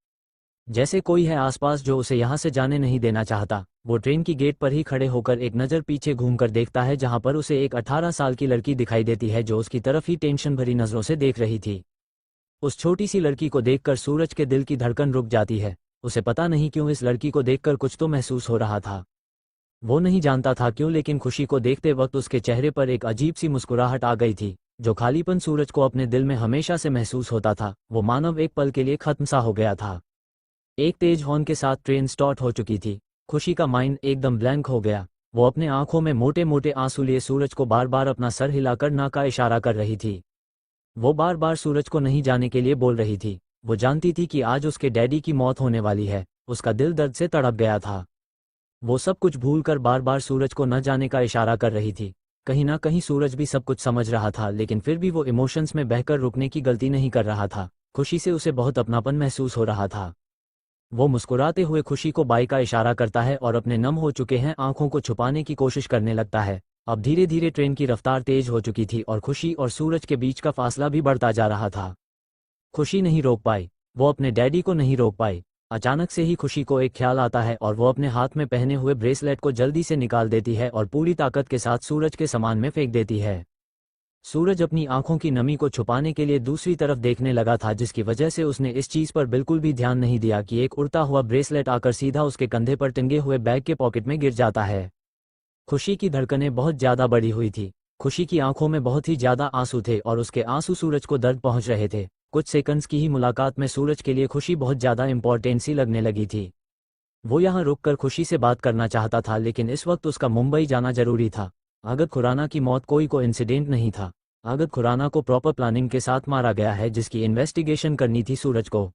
जैसे कोई है आसपास जो उसे यहाँ से जाने नहीं देना चाहता। वो ट्रेन की गेट पर ही खड़े होकर एक नज़र पीछे घूमकर देखता है, जहाँ पर उसे एक 18 साल की लड़की दिखाई देती है जो उसकी तरफ ही टेंशन भरी नज़रों से देख रही थी। उस छोटी सी लड़की को देखकर सूरज के दिल की धड़कन रुक जाती है। उसे पता नहीं क्यों इस लड़की को देखकर कुछ तो महसूस हो रहा था। वो नहीं जानता था क्यों, लेकिन खुशी को देखते वक्त उसके चेहरे पर एक अजीब सी मुस्कुराहट आ गई थी। जो खालीपन सूरज को अपने दिल में हमेशा से महसूस होता था, वो मानव एक पल के लिए खत्म सा हो गया था। एक तेज हॉर्न के साथ ट्रेन स्टार्ट हो चुकी थी। खुशी का माइंड एकदम ब्लैंक हो गया। वो अपने आंखों में मोटे मोटे आंसू लिए सूरज को बार बार अपना सर हिलाकर ना का इशारा कर रही थी। वो बार बार सूरज को नहीं जाने के लिए बोल रही थी। वो जानती थी कि आज उसके डैडी की मौत होने वाली है। उसका दिल दर्द से तड़प गया था। वो सब कुछ भूलकर बार बार सूरज को न जाने का इशारा कर रही थी। कहीं ना कहीं सूरज भी सब कुछ समझ रहा था, लेकिन फिर भी वो इमोशंस में बहकर रुकने की गलती नहीं कर रहा था। खुशी से उसे बहुत अपनापन महसूस हो रहा था। वो मुस्कुराते हुए खुशी को बाई का इशारा करता है और अपने नम हो चुके हैं आंखों को छुपाने की कोशिश करने लगता है। अब धीरे धीरे ट्रेन की रफ्तार तेज हो चुकी थी और खुशी और सूरज के बीच का फासला भी बढ़ता जा रहा था। खुशी नहीं रोक पाई, वो अपने डैडी को नहीं रोक पाई। अचानक से ही खुशी को एक ख्याल आता है और वो अपने हाथ में पहने हुए ब्रेसलेट को जल्दी से निकाल देती है और पूरी ताकत के साथ सूरज के सामान में फेंक देती है। सूरज अपनी आंखों की नमी को छुपाने के लिए दूसरी तरफ देखने लगा था, जिसकी वजह से उसने इस चीज पर बिल्कुल भी ध्यान नहीं दिया कि एक उड़ता हुआ ब्रेसलेट आकर सीधा उसके कंधे पर टंगे हुए बैग के पॉकेट में गिर जाता है। खुशी की धड़कनें बहुत ज़्यादा बढ़ी हुई थी। खुशी की आंखों में बहुत ही ज़्यादा आंसू थे और उसके आंसू सूरज को दर्द पहुंच रहे थे। कुछ सेकंड्स की ही मुलाकात में सूरज के लिए खुशी बहुत ज़्यादा इंपॉर्टेंट सी लगने लगी थी। वो यहाँ रुककर खुशी से बात करना चाहता था, लेकिन इस वक्त उसका मुंबई जाना जरूरी था। आगत खुराना की मौत कोई कोइंसिडेंट नहीं था। आगत खुराना को प्रॉपर प्लानिंग के साथ मारा गया है, जिसकी इन्वेस्टिगेशन करनी थी सूरज को।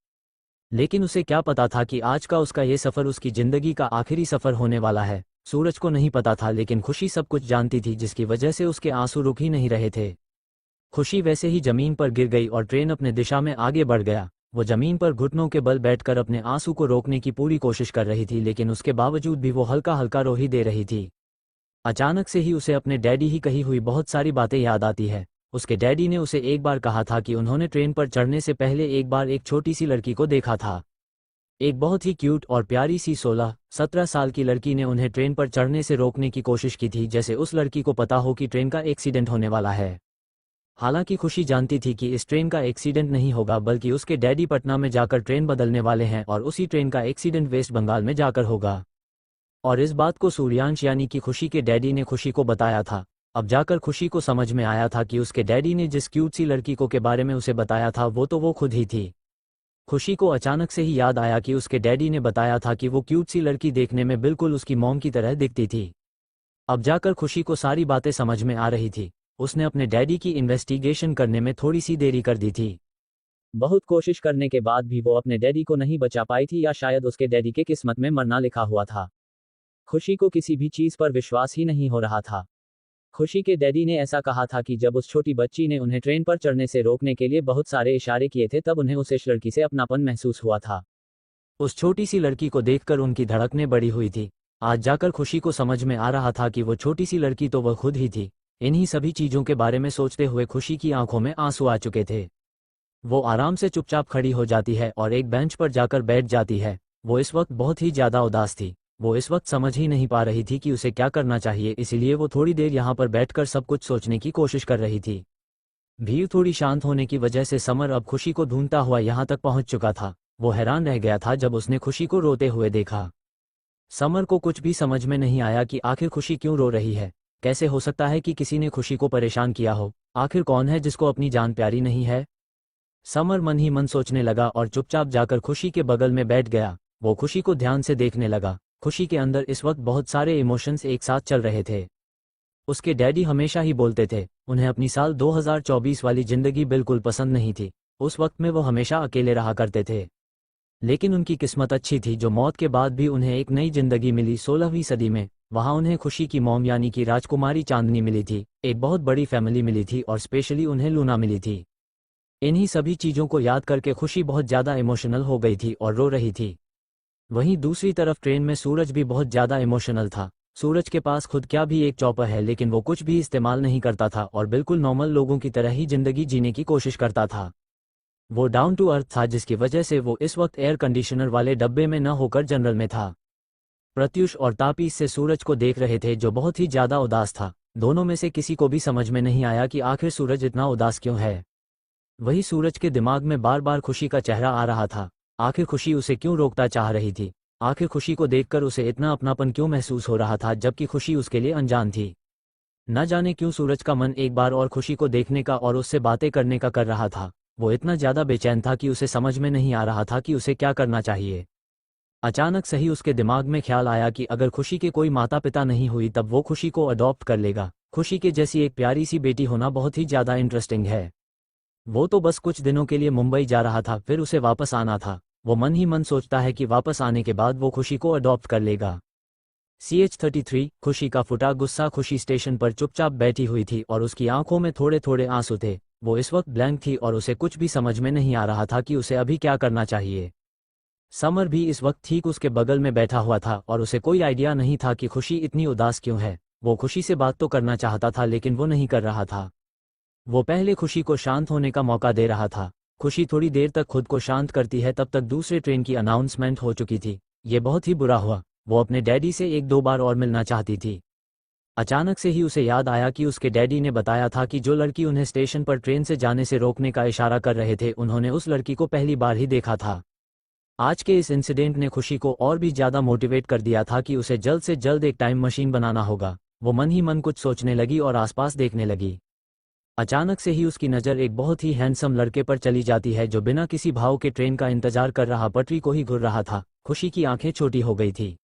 लेकिन उसे क्या पता था कि आज का उसका ये सफ़र उसकी ज़िंदगी का आखिरी सफ़र होने वाला है। सूरज को नहीं पता था, लेकिन खुशी सब कुछ जानती थी, जिसकी वजह से उसके आंसू रुक ही नहीं रहे थे। खुशी वैसे ही ज़मीन पर गिर गई और ट्रेन अपने दिशा में आगे बढ़ गया। वो ज़मीन पर घुटनों के बल बैठकर अपने आंसू को रोकने की पूरी कोशिश कर रही थी, लेकिन उसके बावजूद भी वो हल्का हल्का रो ही दे रही थी। अचानक से ही उसे अपने डैडी ही कही हुई बहुत सारी बातें याद आती है। उसके डैडी ने उसे एक बार कहा था कि उन्होंने ट्रेन पर चढ़ने से पहले एक बार एक छोटी सी लड़की को देखा था। एक बहुत ही क्यूट और प्यारी सी 16-17 साल की लड़की ने उन्हें ट्रेन पर चढ़ने से रोकने की कोशिश की थी, जैसे उस लड़की को पता हो कि ट्रेन का एक्सीडेंट होने वाला है। हालांकि खुशी जानती थी कि इस ट्रेन का एक्सीडेंट नहीं होगा, बल्कि उसके डैडी पटना में जाकर ट्रेन बदलने वाले हैं और उसी ट्रेन का एक्सीडेंट वेस्ट बंगाल में जाकर होगा। और इस बात को सूर्यांश यानी कि खुशी के डैडी ने खुशी को बताया था। अब जाकर खुशी को समझ में आया था कि उसके डैडी ने जिस क्यूट सी लड़की को के बारे में उसे बताया था वो खुद ही थी। खुशी को अचानक से ही याद आया कि उसके डैडी ने बताया था कि वो क्यूट सी लड़की देखने में बिल्कुल उसकी मॉम की तरह दिखती थी। अब जाकर खुशी को सारी बातें समझ में आ रही थी। उसने अपने डैडी की इन्वेस्टिगेशन करने में थोड़ी सी देरी कर दी थी। बहुत कोशिश करने के बाद भी वो अपने डैडी को नहीं बचा पाई थी, या शायद उसके डैडी के किस्मत में मरना लिखा हुआ था। खुशी को किसी भी चीज़ पर विश्वास ही नहीं हो रहा था। खुशी के डैडी ने ऐसा कहा था कि जब उस छोटी बच्ची ने उन्हें ट्रेन पर चढ़ने से रोकने के लिए बहुत सारे इशारे किए थे, तब उन्हें उस लड़की से अपनापन महसूस हुआ था। उस छोटी सी लड़की को देखकर उनकी धड़कनें बढ़ी हुई थी। आज जाकर खुशी को समझ में आ रहा था कि वो छोटी सी लड़की तो वह खुद ही थी। इन्हीं सभी चीज़ों के बारे में सोचते हुए खुशी की आंखों में आंसू आ चुके थे। वो आराम से चुपचाप खड़ी हो जाती है और एक बेंच पर जाकर बैठ जाती है। वो इस वक्त बहुत ही ज़्यादा उदास थी। वो इस वक्त समझ ही नहीं पा रही थी कि उसे क्या करना चाहिए, इसीलिए वो थोड़ी देर यहाँ पर बैठकर सब कुछ सोचने की कोशिश कर रही थी। भीड़ थोड़ी शांत होने की वजह से समर अब खुशी को ढूंढता हुआ यहाँ तक पहुँच चुका था। वो हैरान रह गया था जब उसने खुशी को रोते हुए देखा। समर को कुछ भी समझ में नहीं आया कि आखिर खुशी क्यों रो रही है। कैसे हो सकता है कि किसी ने खुशी को परेशान किया हो? आखिर कौन है जिसको अपनी जान प्यारी नहीं है? समर मन ही मन सोचने लगा और चुपचाप जाकर खुशी के बगल में बैठ गया। वो खुशी को ध्यान से देखने लगा। खुशी के अंदर इस वक्त बहुत सारे इमोशंस एक साथ चल रहे थे। उसके डैडी हमेशा ही बोलते थे उन्हें अपनी साल 2024 वाली जिंदगी बिल्कुल पसंद नहीं थी। उस वक्त में वो हमेशा अकेले रहा करते थे। लेकिन उनकी किस्मत अच्छी थी जो मौत के बाद भी उन्हें एक नई जिंदगी मिली 16वीं सदी में। वहाँ उन्हें खुशी की मॉम यानी कि राजकुमारी चांदनी मिली थी, एक बहुत बड़ी फैमिली मिली थी और स्पेशली उन्हें लूना मिली थी। इन्हीं सभी चीज़ों को याद करके खुशी बहुत ज़्यादा इमोशनल हो गई थी और रो रही थी। वहीं दूसरी तरफ ट्रेन में सूरज भी बहुत ज़्यादा इमोशनल था। सूरज के पास खुद क्या भी एक चॉपर है, लेकिन वो कुछ भी इस्तेमाल नहीं करता था और बिल्कुल नॉर्मल लोगों की तरह ही ज़िंदगी जीने की कोशिश करता था। वो डाउन टू अर्थ था, जिसकी वजह से वो इस वक्त एयर कंडीशनर वाले डब्बे में न होकर जनरल में था। प्रत्युष और तापी से सूरज को देख रहे थे जो बहुत ही ज़्यादा उदास था। दोनों में से किसी को भी समझ में नहीं आया कि आखिर सूरज इतना उदास क्यों है। वही सूरज के दिमाग में बार बार खुशी का चेहरा आ रहा था। आखिर खुशी उसे क्यों रोकता चाह रही थी? आखिर खुशी को देखकर उसे इतना अपनापन क्यों महसूस हो रहा था, जबकि खुशी उसके लिए अनजान थी। न जाने क्यों सूरज का मन एक बार और खुशी को देखने का और उससे बातें करने का कर रहा था। वो इतना ज़्यादा बेचैन था कि उसे समझ में नहीं आ रहा था कि उसे क्या करना चाहिए। अचानक से ही उसके दिमाग में ख्याल आया कि अगर खुशी के कोई माता पिता नहीं हुई तब वो खुशी को अडॉप्ट कर लेगा। खुशी के जैसी एक प्यारी सी बेटी होना बहुत ही ज़्यादा इंटरेस्टिंग है। वो तो बस कुछ दिनों के लिए मुंबई जा रहा था, फिर उसे वापस आना था। वो मन ही मन सोचता है कि वापस आने के बाद वो खुशी को अडॉप्ट कर लेगा। CH-33 खुशी का फुटा गुस्सा। खुशी स्टेशन पर चुपचाप बैठी हुई थी और उसकी आंखों में थोड़े थोड़े आंसू थे। वो इस वक्त ब्लैंक थी और उसे कुछ भी समझ में नहीं आ रहा था कि उसे अभी क्या करना चाहिए। समर भी इस वक्त ठीक उसके बगल में बैठा हुआ था और उसे कोई आइडिया नहीं था कि खुशी इतनी उदास क्यों है। वो खुशी से बात तो करना चाहता था, लेकिन वो नहीं कर रहा था। वो पहले खुशी को शांत होने का मौका दे रहा था। खुशी थोड़ी देर तक खुद को शांत करती है, तब तक दूसरे ट्रेन की अनाउंसमेंट हो चुकी थी। ये बहुत ही बुरा हुआ। वो अपने डैडी से एक दो बार और मिलना चाहती थी। अचानक से ही उसे याद आया कि उसके डैडी ने बताया था कि जो लड़की उन्हें स्टेशन पर ट्रेन से जाने से रोकने का इशारा कर रहे थे, उन्होंने उस लड़की को पहली बार ही देखा था। आज के इस इंसिडेंट ने खुशी को और भी ज़्यादा मोटिवेट कर दिया था कि उसे जल्द से जल्द एक टाइम मशीन बनाना होगा। वो मन ही मन कुछ सोचने लगी और आसपास देखने लगी। अचानक से ही उसकी नज़र एक बहुत ही हैंडसम लड़के पर चली जाती है जो बिना किसी भाव के ट्रेन का इंतजार कर रहा पटरी को ही घूर रहा था। खुशी की आंखें छोटी हो गई थी।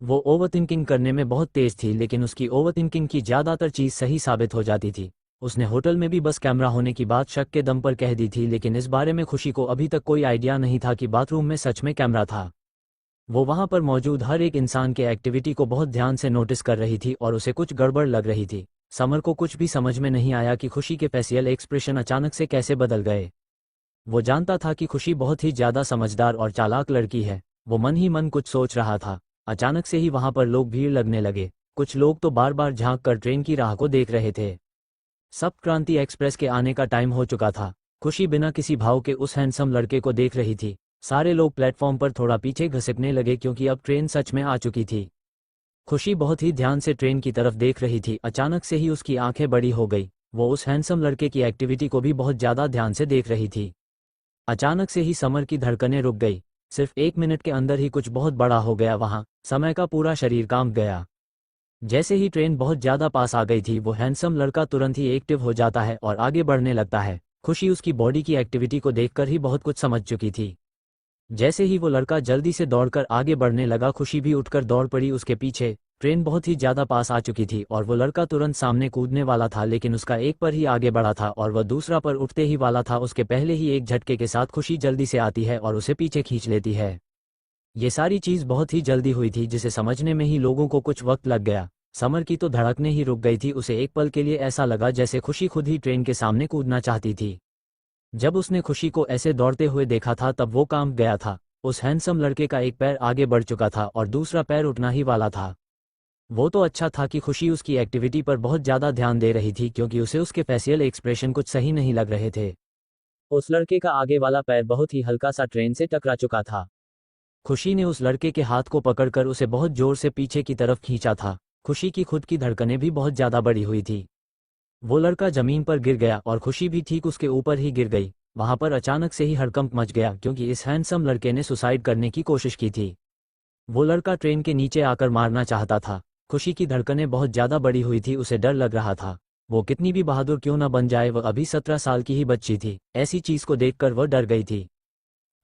वो ओवरथिंकिंग करने में बहुत तेज थी, लेकिन उसकी ओवरथिंकिंग की ज़्यादातर चीज़ सही साबित हो जाती थी। उसने होटल में भी बस कैमरा होने की बात शक के दम पर कह दी थी, लेकिन इस बारे में खुशी को अभी तक कोई आइडिया नहीं था कि बाथरूम में सच में कैमरा था। वो वहां पर मौजूद हर एक इंसान के एक्टिविटी को बहुत ध्यान से नोटिस कर रही थी और उसे कुछ गड़बड़ लग रही थी। समर को कुछ भी समझ में नहीं आया कि खुशी के फेशियल एक्सप्रेशन अचानक से कैसे बदल गए। वो जानता था कि खुशी बहुत ही ज़्यादा समझदार और चालाक लड़की है। वो मन ही मन कुछ सोच रहा था। अचानक से ही वहां पर लोग भीड़ लगने लगे। कुछ लोग तो बार बार झांक कर ट्रेन की राह को देख रहे थे। सब क्रांति एक्सप्रेस के आने का टाइम हो चुका था। खुशी बिना किसी भाव के उस हैंडसम लड़के को देख रही थी। सारे लोग प्लेटफॉर्म पर थोड़ा पीछे घसकने लगे क्योंकि अब ट्रेन सच में आ चुकी थी। खुशी बहुत ही ध्यान से ट्रेन की तरफ देख रही थी। अचानक से ही उसकी आंखें बड़ी हो गई। वो उस हैंडसम लड़के की एक्टिविटी को भी बहुत ज़्यादा ध्यान से देख रही थी। अचानक से ही समर की धड़कनें रुक गई। सिर्फ 1 मिनट के अंदर ही कुछ बहुत बड़ा हो गया वहां। समय का पूरा शरीर कांप गया। जैसे ही ट्रेन बहुत ज़्यादा पास आ गई थी, वो हैंडसम लड़का तुरंत ही एक्टिव हो जाता है और आगे बढ़ने लगता है। खुशी उसकी बॉडी की एक्टिविटी को देखकर ही बहुत कुछ समझ चुकी थी। जैसे ही वो लड़का जल्दी से दौड़कर आगे बढ़ने लगा, खुशी भी उठकर दौड़ पड़ी उसके पीछे। ट्रेन बहुत ही ज़्यादा पास आ चुकी थी और वो लड़का तुरंत सामने कूदने वाला था, लेकिन उसका एक पर ही आगे बढ़ा था और वह दूसरा पर उठते ही वाला था। उसके पहले ही एक झटके के साथ खुशी जल्दी से आती है और उसे पीछे खींच लेती है। ये सारी चीज़ बहुत ही जल्दी हुई थी, जिसे समझने में ही लोगों को कुछ वक्त लग गया। समर की तो धड़कने ही रुक गई थी। उसे एक पल के लिए ऐसा लगा जैसे खुशी खुद ही ट्रेन के सामने कूदना चाहती थी। जब उसने खुशी को ऐसे दौड़ते हुए देखा था तब वो कांप गया था। उस हैंडसम लड़के का एक पैर आगे बढ़ चुका था और दूसरा पैर उठना ही वाला था। वो तो अच्छा था कि खुशी उसकी एक्टिविटी पर बहुत ज़्यादा ध्यान दे रही थी, क्योंकि उसे उसके फेशियल एक्सप्रेशन कुछ सही नहीं लग रहे थे। उस लड़के का आगे वाला पैर बहुत ही हल्का सा ट्रेन से टकरा चुका था। खुशी ने उस लड़के के हाथ को पकड़कर उसे बहुत जोर से पीछे की तरफ खींचा था। खुशी की खुद की धड़कनें भी बहुत ज़्यादा बड़ी हुई थी। वो लड़का जमीन पर गिर गया और खुशी भी ठीक उसके ऊपर ही गिर गई। वहां पर अचानक से ही हड़कंप मच गया, क्योंकि इस हैंडसम लड़के ने सुसाइड करने की कोशिश की थी। वो लड़का ट्रेन के नीचे आकर मारना चाहता था। खुशी की धड़कनें बहुत ज़्यादा बड़ी हुई थी। उसे डर लग रहा था। वो कितनी भी बहादुर क्यों न बन जाए, वह अभी 17 साल की ही बच्ची थी। ऐसी चीज़ को देखकर वह डर गई थी।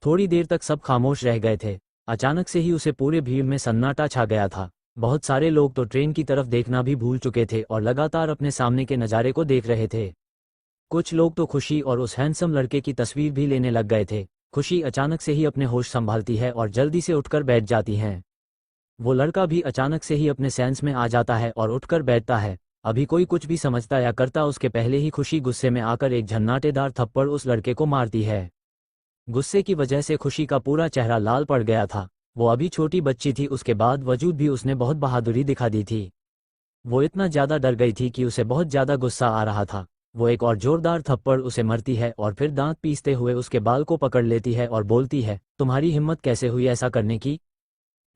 थोड़ी देर तक सब खामोश रह गए थे। अचानक से ही उसे पूरे भीड़ में सन्नाटा छा गया था। बहुत सारे लोग तो ट्रेन की तरफ देखना भी भूल चुके थे और लगातार अपने सामने के नज़ारे को देख रहे थे। कुछ लोग तो खुशी और उस हैंडसम लड़के की तस्वीर भी लेने लग गए थे। खुशी अचानक से ही अपने होश संभालती है और जल्दी से उठकर बैठ जाती हैं। वो लड़का भी अचानक से ही अपने सेंस में आ जाता है और उठकर बैठता है। अभी कोई कुछ भी समझता या करता उसके पहले ही खुशी गुस्से में आकर एक झन्नाटेदार थप्पड़ उस लड़के को मारती है। गुस्से की वजह से खुशी का पूरा चेहरा लाल पड़ गया था। वो अभी छोटी बच्ची थी, उसके बाद वजूद भी उसने बहुत बहादुरी दिखा दी थी। वो इतना ज़्यादा डर गई थी कि उसे बहुत ज़्यादा गुस्सा आ रहा था। वो एक और जोरदार थप्पड़ उसे मरती है और फिर दांत पीसते हुए उसके बाल को पकड़ लेती है और बोलती है, तुम्हारी हिम्मत कैसे हुई ऐसा करने की।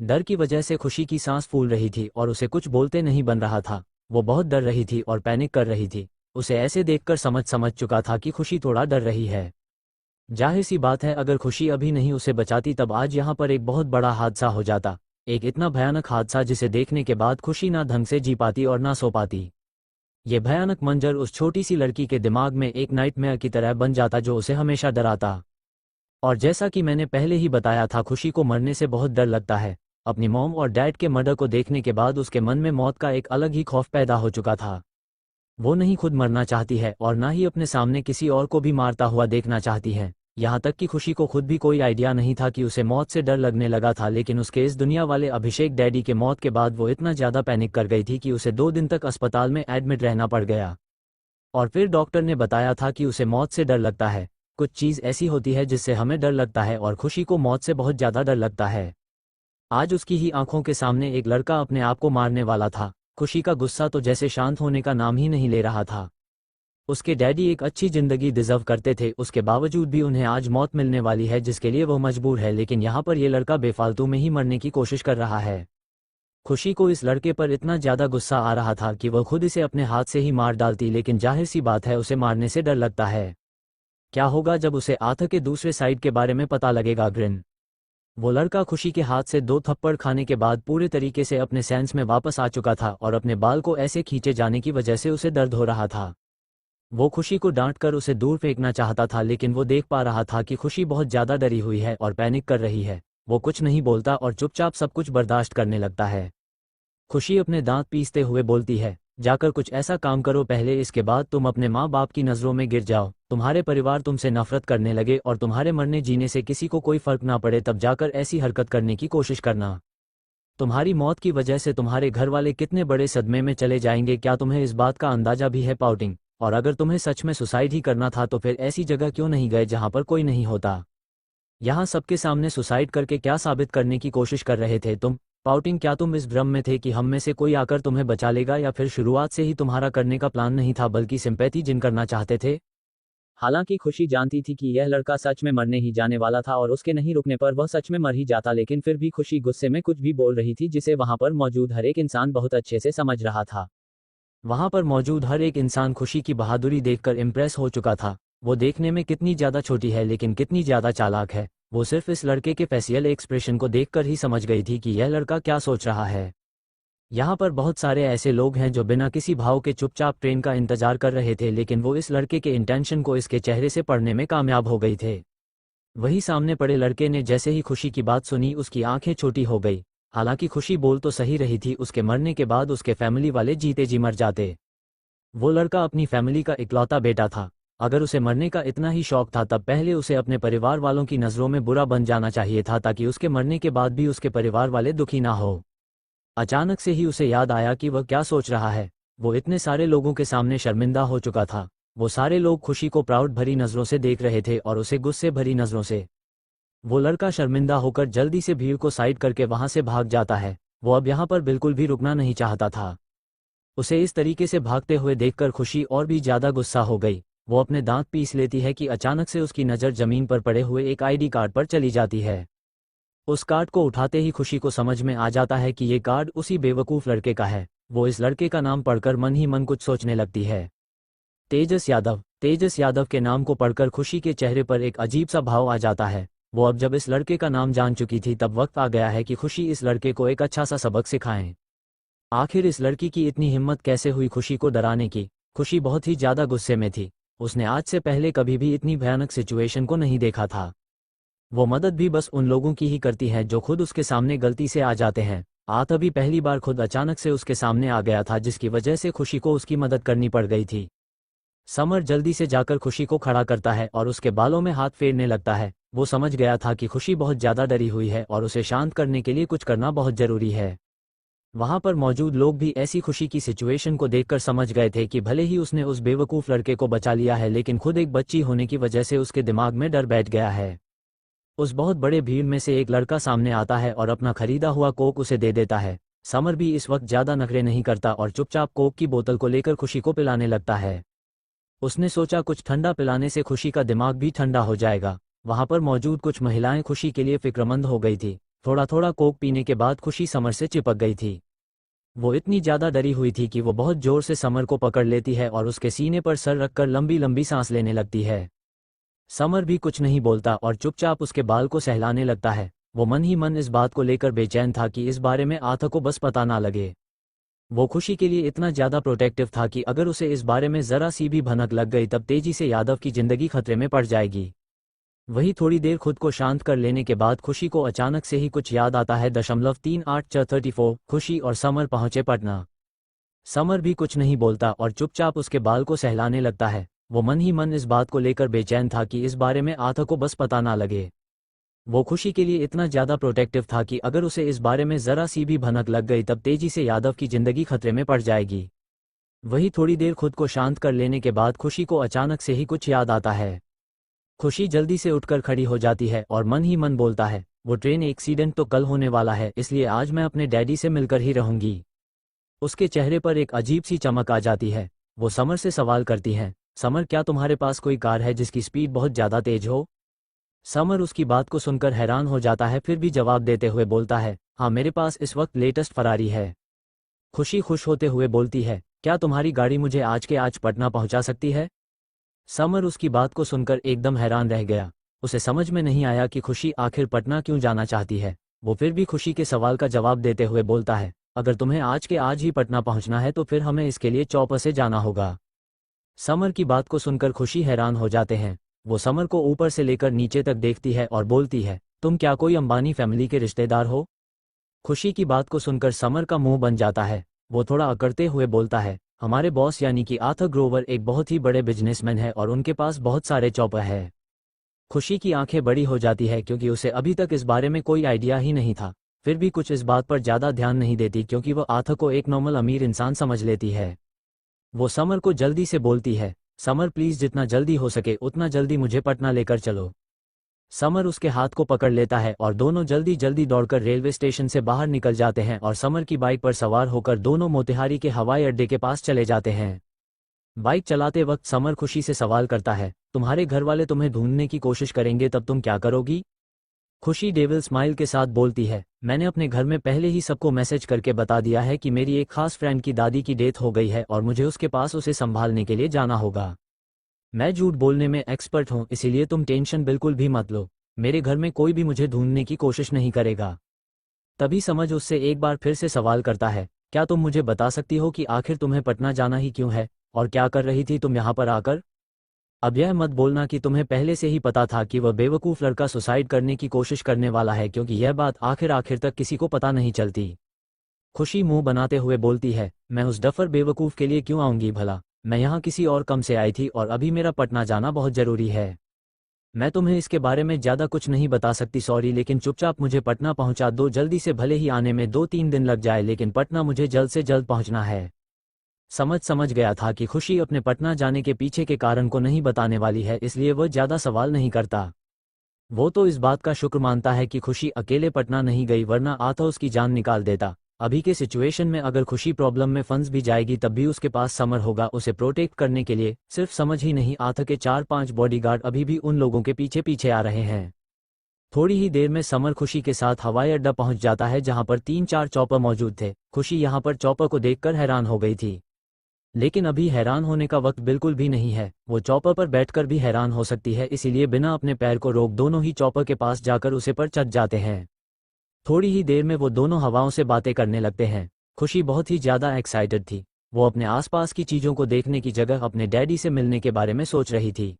डर की वजह से खुशी की सांस फूल रही थी और उसे कुछ बोलते नहीं बन रहा था। वो बहुत डर रही थी और पैनिक कर रही थी। उसे ऐसे देखकर समझ चुका था कि खुशी थोड़ा डर रही है। जाहिर सी बात है, अगर खुशी अभी नहीं उसे बचाती तब आज यहाँ पर एक बहुत बड़ा हादसा हो जाता। एक इतना भयानक हादसा जिसे देखने के बाद खुशी ना ढंग से जी पाती और ना सो पाती। ये भयानक मंजर उस छोटी सी लड़की के दिमाग में एक नाइटमेयर की तरह बन जाता जो उसे हमेशा डराता। और जैसा कि मैंने पहले ही बताया था, खुशी को मरने से बहुत डर लगता है। अपनी मॉम और डैड के मर्डर को देखने के बाद उसके मन में मौत का एक अलग ही खौफ पैदा हो चुका था। वो नहीं खुद मरना चाहती है और ना ही अपने सामने किसी और को भी मारता हुआ देखना चाहती है। यहाँ तक कि खुशी को खुद भी कोई आइडिया नहीं था कि उसे मौत से डर लगने लगा था, लेकिन उसके इस दुनिया वाले अभिषेक डैडी के मौत के बाद वो इतना ज़्यादा पैनिक कर गई थी कि उसे 2 दिन तक अस्पताल में एडमिट रहना पड़ गया। और फिर डॉक्टर ने बताया था कि उसे मौत से डर लगता है। कुछ चीज़ ऐसी होती है जिससे हमें डर लगता है और खुशी को मौत से बहुत ज़्यादा डर लगता है। आज उसकी ही आंखों के सामने एक लड़का अपने आप को मारने वाला था। खुशी का गुस्सा तो जैसे शांत होने का नाम ही नहीं ले रहा था। उसके डैडी एक अच्छी जिंदगी डिजर्व करते थे, उसके बावजूद भी उन्हें आज मौत मिलने वाली है जिसके लिए वो मजबूर है। लेकिन यहाँ पर ये लड़का बेफालतू में ही मरने की कोशिश कर रहा है। खुशी को इस लड़के पर इतना ज़्यादा गुस्सा आ रहा था कि वह खुद इसे अपने हाथ से ही मार डालती, लेकिन जाहिर सी बात है उसे मारने से डर लगता है। क्या होगा जब उसे आर्थ के दूसरे साइड के बारे में पता लगेगा। ग्रिन वो लड़का खुशी के हाथ से 2 थप्पड़ खाने के बाद पूरे तरीके से अपने सेंस में वापस आ चुका था और अपने बाल को ऐसे खींचे जाने की वजह से उसे दर्द हो रहा था। वो खुशी को डांट कर उसे दूर फेंकना चाहता था, लेकिन वो देख पा रहा था कि खुशी बहुत ज़्यादा डरी हुई है और पैनिक कर रही है। वो कुछ नहीं बोलता और चुपचाप सब कुछ बर्दाश्त करने लगता है। खुशी अपने दांत पीसते हुए बोलती है, जाकर कुछ ऐसा काम करो पहले, इसके बाद तुम अपने माँ बाप की नज़रों में गिर जाओ, तुम्हारे परिवार तुमसे नफरत करने लगे और तुम्हारे मरने जीने से किसी को कोई फर्क ना पड़े, तब जाकर ऐसी हरकत करने की कोशिश करना। तुम्हारी मौत की वजह से तुम्हारे घर वाले कितने बड़े सदमे में चले जाएंगे, क्या तुम्हें इस बात का अंदाजा भी है? पाउटिंग। और अगर तुम्हें सच में सुसाइड ही करना था तो फिर ऐसी जगह क्यों नहीं गए जहां पर कोई नहीं होता? यहाँ सबके सामने सुसाइड करके क्या साबित करने की कोशिश कर रहे थे तुम? पाउटिंग। क्या तुम इस भ्रम में थे कि हम में से कोई आकर तुम्हें बचा लेगा, या फिर शुरुआत से ही तुम्हारा करने का प्लान नहीं था बल्कि सिंपैथी जिन करना चाहते थे? हालांकि खुशी जानती थी कि यह लड़का सच में मरने ही जाने वाला था और उसके नहीं रुकने पर वह सच में मर ही जाता, लेकिन फिर भी खुशी गुस्से में कुछ भी बोल रही थी जिसे वहां पर मौजूद हर एक इंसान बहुत अच्छे से समझ रहा था। वहां पर मौजूद हर एक इंसान खुशी की बहादुरी देखकर इम्प्रेस हो चुका था। वो देखने में कितनी ज़्यादा छोटी है लेकिन कितनी ज़्यादा चालाक है। वो सिर्फ इस लड़के के फेशियल एक्सप्रेशन को देखकर ही समझ गई थी कि यह लड़का क्या सोच रहा है। यहाँ पर बहुत सारे ऐसे लोग हैं जो बिना किसी भाव के चुपचाप ट्रेन का इंतजार कर रहे थे, लेकिन वो इस लड़के के इंटेंशन को इसके चेहरे से पढ़ने में कामयाब हो गई थे। वही सामने पड़े लड़के ने जैसे ही खुशी की बात सुनी उसकी आंखें छोटी हो गई। हालांकि खुशी बोल तो सही रही थी, उसके मरने के बाद उसके फैमिली वाले जीते जी मर जाते। वो लड़का अपनी फैमिली का इकलौता बेटा था। अगर उसे मरने का इतना ही शौक था तब पहले उसे अपने परिवार वालों की नज़रों में बुरा बन जाना चाहिए था, ताकि उसके मरने के बाद भी उसके परिवार वाले दुखी ना हो। अचानक से ही उसे याद आया कि वह क्या सोच रहा है। वो इतने सारे लोगों के सामने शर्मिंदा हो चुका था। वो सारे लोग खुशी को प्राउड भरी नज़रों से देख रहे थे और उसे गुस्से भरी नज़रों से। वो लड़का शर्मिंदा होकर जल्दी से भीड़ को साइड करके वहां से भाग जाता है। वो अब यहाँ पर बिल्कुल भी रुकना नहीं चाहता था। उसे इस तरीके से भागते हुए देखकर खुशी और भी ज़्यादा गुस्सा हो गई। वो अपने दांत पीस लेती है कि अचानक से उसकी नज़र जमीन पर पड़े हुए एक आईडी कार्ड पर चली जाती है। उस कार्ड को उठाते ही खुशी को समझ में आ जाता है कि ये कार्ड उसी बेवकूफ़ लड़के का है। वो इस लड़के का नाम पढ़कर मन ही मन कुछ सोचने लगती है। तेजस यादव। तेजस यादव के नाम को पढ़कर खुशी के चेहरे पर एक अजीब सा भाव आ जाता है। वो अब जब इस लड़के का नाम जान चुकी थी तब वक्त आ गया है कि खुशी इस लड़के को एक अच्छा सा सबक सिखाएं। आखिर इस लड़की की इतनी हिम्मत कैसे हुई खुशी को डराने की? खुशी बहुत ही ज़्यादा गुस्से में थी। उसने आज से पहले कभी भी इतनी भयानक सिचुएशन को नहीं देखा था। वो मदद भी बस उन लोगों की ही करती है जो खुद उसके सामने गलती से आ जाते हैं। आज अभी पहली बार खुद अचानक से उसके सामने आ गया था, जिसकी वजह से खुशी को उसकी मदद करनी पड़ गई थी। समर जल्दी से जाकर खुशी को खड़ा करता है और उसके बालों में हाथ फेरने लगता है। वो समझ गया था कि खुशी बहुत ज़्यादा डरी हुई है और उसे शांत करने के लिए कुछ करना बहुत ज़रूरी है। वहां पर मौजूद लोग भी ऐसी खुशी की सिचुएशन को देखकर समझ गए थे कि भले ही उसने उस बेवकूफ़ लड़के को बचा लिया है, लेकिन खुद एक बच्ची होने की वजह से उसके दिमाग में डर बैठ गया है। उस बहुत बड़े भीड़ में से एक लड़का सामने आता है और अपना खरीदा हुआ कोक उसे दे देता है। समर भी इस वक्त ज़्यादा नखरे नहीं करता और चुपचाप कोक की बोतल को लेकर खुशी को पिलाने लगता है। उसने सोचा कुछ ठंडा पिलाने से खुशी का दिमाग भी ठंडा हो जाएगा। वहां पर मौजूद कुछ महिलाएं खुशी के लिए फिक्रमंद हो गई थी। थोड़ा थोड़ा कोक पीने के बाद खुशी समर से चिपक गई थी। वो इतनी ज़्यादा डरी हुई थी कि वो बहुत जोर से समर को पकड़ लेती है और उसके सीने पर सर रखकर लंबी लंबी सांस लेने लगती है। समर भी कुछ नहीं बोलता और चुपचाप उसके बाल को सहलाने लगता है। वो मन ही मन इस बात को लेकर बेचैन था कि इस बारे में आथा को बस पता ना लगे। वो खुशी के लिए इतना ज़्यादा प्रोटेक्टिव था कि अगर उसे इस बारे में ज़रा सी भी भनक लग गई तब तेजी से यादव की ज़िंदगी खतरे में पड़ जाएगी। वही थोड़ी देर खुद को शांत कर लेने के बाद खुशी को अचानक से ही कुछ याद आता है। 38 खुशी और समर पहुंचे पटना। समर भी कुछ नहीं बोलता और चुपचाप उसके बाल को सहलाने लगता है। वो मन ही मन इस बात को लेकर बेचैन था कि इस बारे में आथा को बस पता ना लगे। वो खुशी के लिए इतना ज़्यादा प्रोटेक्टिव था कि अगर उसे इस बारे में ज़रा सी भी भनक लग गई तब तेजी से यादव की ज़िंदगी खतरे में पड़ जाएगी। वही थोड़ी देर खुद को शांत कर लेने के बाद खुशी को अचानक से ही कुछ याद आता है। खुशी जल्दी से उठकर खड़ी हो जाती है और मन ही मन बोलता है, वो ट्रेन एक्सीडेंट तो कल होने वाला है, इसलिए आज मैं अपने डैडी से मिलकर ही रहूंगी। उसके चेहरे पर एक अजीब सी चमक आ जाती है। वो समर से सवाल करती हैं, समर क्या तुम्हारे पास कोई कार है जिसकी स्पीड बहुत ज़्यादा तेज हो? समर उसकी बात को सुनकर हैरान हो जाता है, फिर भी जवाब देते हुए बोलता है, हाँ मेरे पास इस वक्त लेटेस्ट फरारी है। खुशी खुश होते हुए बोलती है, क्या तुम्हारी गाड़ी मुझे आज के आज पटना पहुंचा सकती है? समर उसकी बात को सुनकर एकदम हैरान रह गया। उसे समझ में नहीं आया कि खुशी आखिर पटना क्यों जाना चाहती है। वो फिर भी खुशी के सवाल का जवाब देते हुए बोलता है, अगर तुम्हें आज के आज ही पटना पहुंचना है तो फिर हमें इसके लिए चौपर से जाना होगा। समर की बात को सुनकर खुशी हैरान हो जाते हैं। वो समर को ऊपर से लेकर नीचे तक देखती है और बोलती है, तुम क्या कोई अंबानी फैमिली के रिश्तेदार हो? खुशी की बात को सुनकर समर का मुंह बन जाता है। वो थोड़ा अकड़ते हुए बोलता है, हमारे बॉस यानी कि आर्थर ग्रोवर एक बहुत ही बड़े बिजनेसमैन है और उनके पास बहुत सारे चौपर हैं। खुशी की आंखें बड़ी हो जाती है क्योंकि उसे अभी तक इस बारे में कोई आइडिया ही नहीं था। फिर भी कुछ इस बात पर ज़्यादा ध्यान नहीं देती क्योंकि वह आर्थर को एक नॉर्मल अमीर इंसान समझ लेती है। वो समर को जल्दी से बोलती है, समर प्लीज़ जितना जल्दी हो सके उतना जल्दी मुझे पटना लेकर चलो। समर उसके हाथ को पकड़ लेता है और दोनों जल्दी जल्दी दौड़कर रेलवे स्टेशन से बाहर निकल जाते हैं और समर की बाइक पर सवार होकर दोनों मोतिहारी के हवाई अड्डे के पास चले जाते हैं। बाइक चलाते वक्त समर खुशी से सवाल करता है, तुम्हारे घर वाले तुम्हें ढूंढने की कोशिश करेंगे तब तुम क्या करोगी? खुशी डेविल स्माइल के साथ बोलती है, मैंने अपने घर में पहले ही सबको मैसेज करके बता दिया है कि मेरी एक खास फ्रेंड की दादी की डेथ हो गई है और मुझे उसके पास उसे संभालने के लिए जाना होगा। मैं झूठ बोलने में एक्सपर्ट हूँ, इसीलिए तुम टेंशन बिल्कुल भी मत लो। मेरे घर में कोई भी मुझे ढूंढने की कोशिश नहीं करेगा। तभी समझ उससे एक बार फिर से सवाल करता है, क्या तुम मुझे बता सकती हो कि आखिर तुम्हें पटना जाना ही क्यों है और क्या कर रही थी तुम यहाँ पर आकर? अब यह मत बोलना कि तुम्हें पहले से ही पता था कि वह बेवकूफ़ लड़का सुसाइड करने की कोशिश करने वाला है, क्योंकि यह बात आखिर तक किसी को पता नहीं चलती। खुशी मुंह बनाते हुए बोलती है, मैं उस डफर बेवकूफ़ के लिए क्यों आऊँगी भला? मैं यहाँ किसी और काम से आई थी और अभी मेरा पटना जाना बहुत ज़रूरी है। मैं तुम्हें इसके बारे में ज़्यादा कुछ नहीं बता सकती, सॉरी, लेकिन चुपचाप मुझे पटना पहुँचा दो जल्दी से, भले ही आने में 2-3 दिन लग जाए, लेकिन पटना मुझे जल्द से जल्द पहुँचना है। समझ गया था कि खुशी अपने पटना जाने के पीछे के कारण को नहीं बताने वाली है, इसलिए वह ज़्यादा सवाल नहीं करता। वो तो इस बात का शुक्र मानता है कि खुशी अकेले पटना नहीं गई, वरना आथा उसकी जान निकाल देता। अभी के सिचुएशन में अगर खुशी प्रॉब्लम में फंस भी जाएगी तब भी उसके पास समर होगा उसे प्रोटेक्ट करने के लिए। सिर्फ समझ ही नहीं, आथा के 4-5 बॉडीगार्ड अभी भी उन लोगों के पीछे पीछे आ रहे हैं। थोड़ी ही देर में समर खुशी के साथ हवाई अड्डा पहुंच जाता है जहां पर 3-4 चॉपर मौजूद थे। खुशी यहां पर चॉपर को देखकर हैरान हो गई थी, लेकिन अभी हैरान होने का वक्त बिल्कुल भी नहीं है। वो चॉपर पर बैठकर भी हैरान हो सकती है, इसीलिए बिना अपने पैर को रोक दोनों ही चॉपर के पास जाकर उसे पर चढ़ जाते हैं। थोड़ी ही देर में वो दोनों हवाओं से बातें करने लगते हैं। खुशी बहुत ही ज़्यादा एक्साइटेड थी। वो अपने आसपास की चीज़ों को देखने की जगह अपने डैडी से मिलने के बारे में सोच रही थी।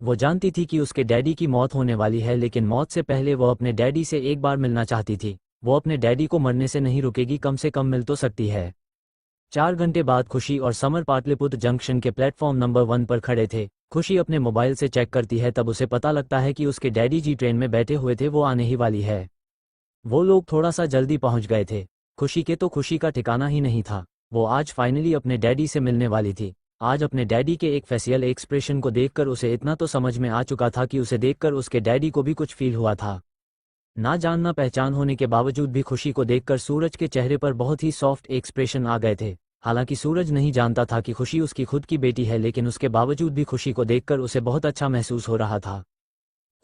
वो जानती थी कि उसके डैडी की मौत होने वाली है, लेकिन मौत से पहले वो अपने डैडी से एक बार मिलना चाहती थी। वो अपने डैडी को मरने से नहीं रुकेगी, कम से कम मिल तो सकती है। 4 घंटे बाद खुशी और समर पाटलिपुत्र जंक्शन के प्लेटफॉर्म नंबर 1 पर खड़े थे। खुशी अपने मोबाइल से चेक करती है, तब उसे पता लगता है कि उसके डैडी जी ट्रेन में बैठे हुए थे, वो आने ही वाली है। वो लोग थोड़ा सा जल्दी पहुंच गए थे। खुशी के तो खुशी का ठिकाना ही नहीं था। वो आज फाइनली अपने डैडी से मिलने वाली थी। आज अपने डैडी के एक फेशियल एक्सप्रेशन को देखकर उसे इतना तो समझ में आ चुका था कि उसे देखकर उसके डैडी को भी कुछ फील हुआ था। ना जानना पहचान होने के बावजूद भी खुशी को देखकर सूरज के चेहरे पर बहुत ही सॉफ्ट एक्सप्रेशन आ गए थे। हालांकि सूरज नहीं जानता था कि खुशी उसकी खुद की बेटी है, लेकिन उसके बावजूद भी खुशी को देखकर उसे बहुत अच्छा महसूस हो रहा था।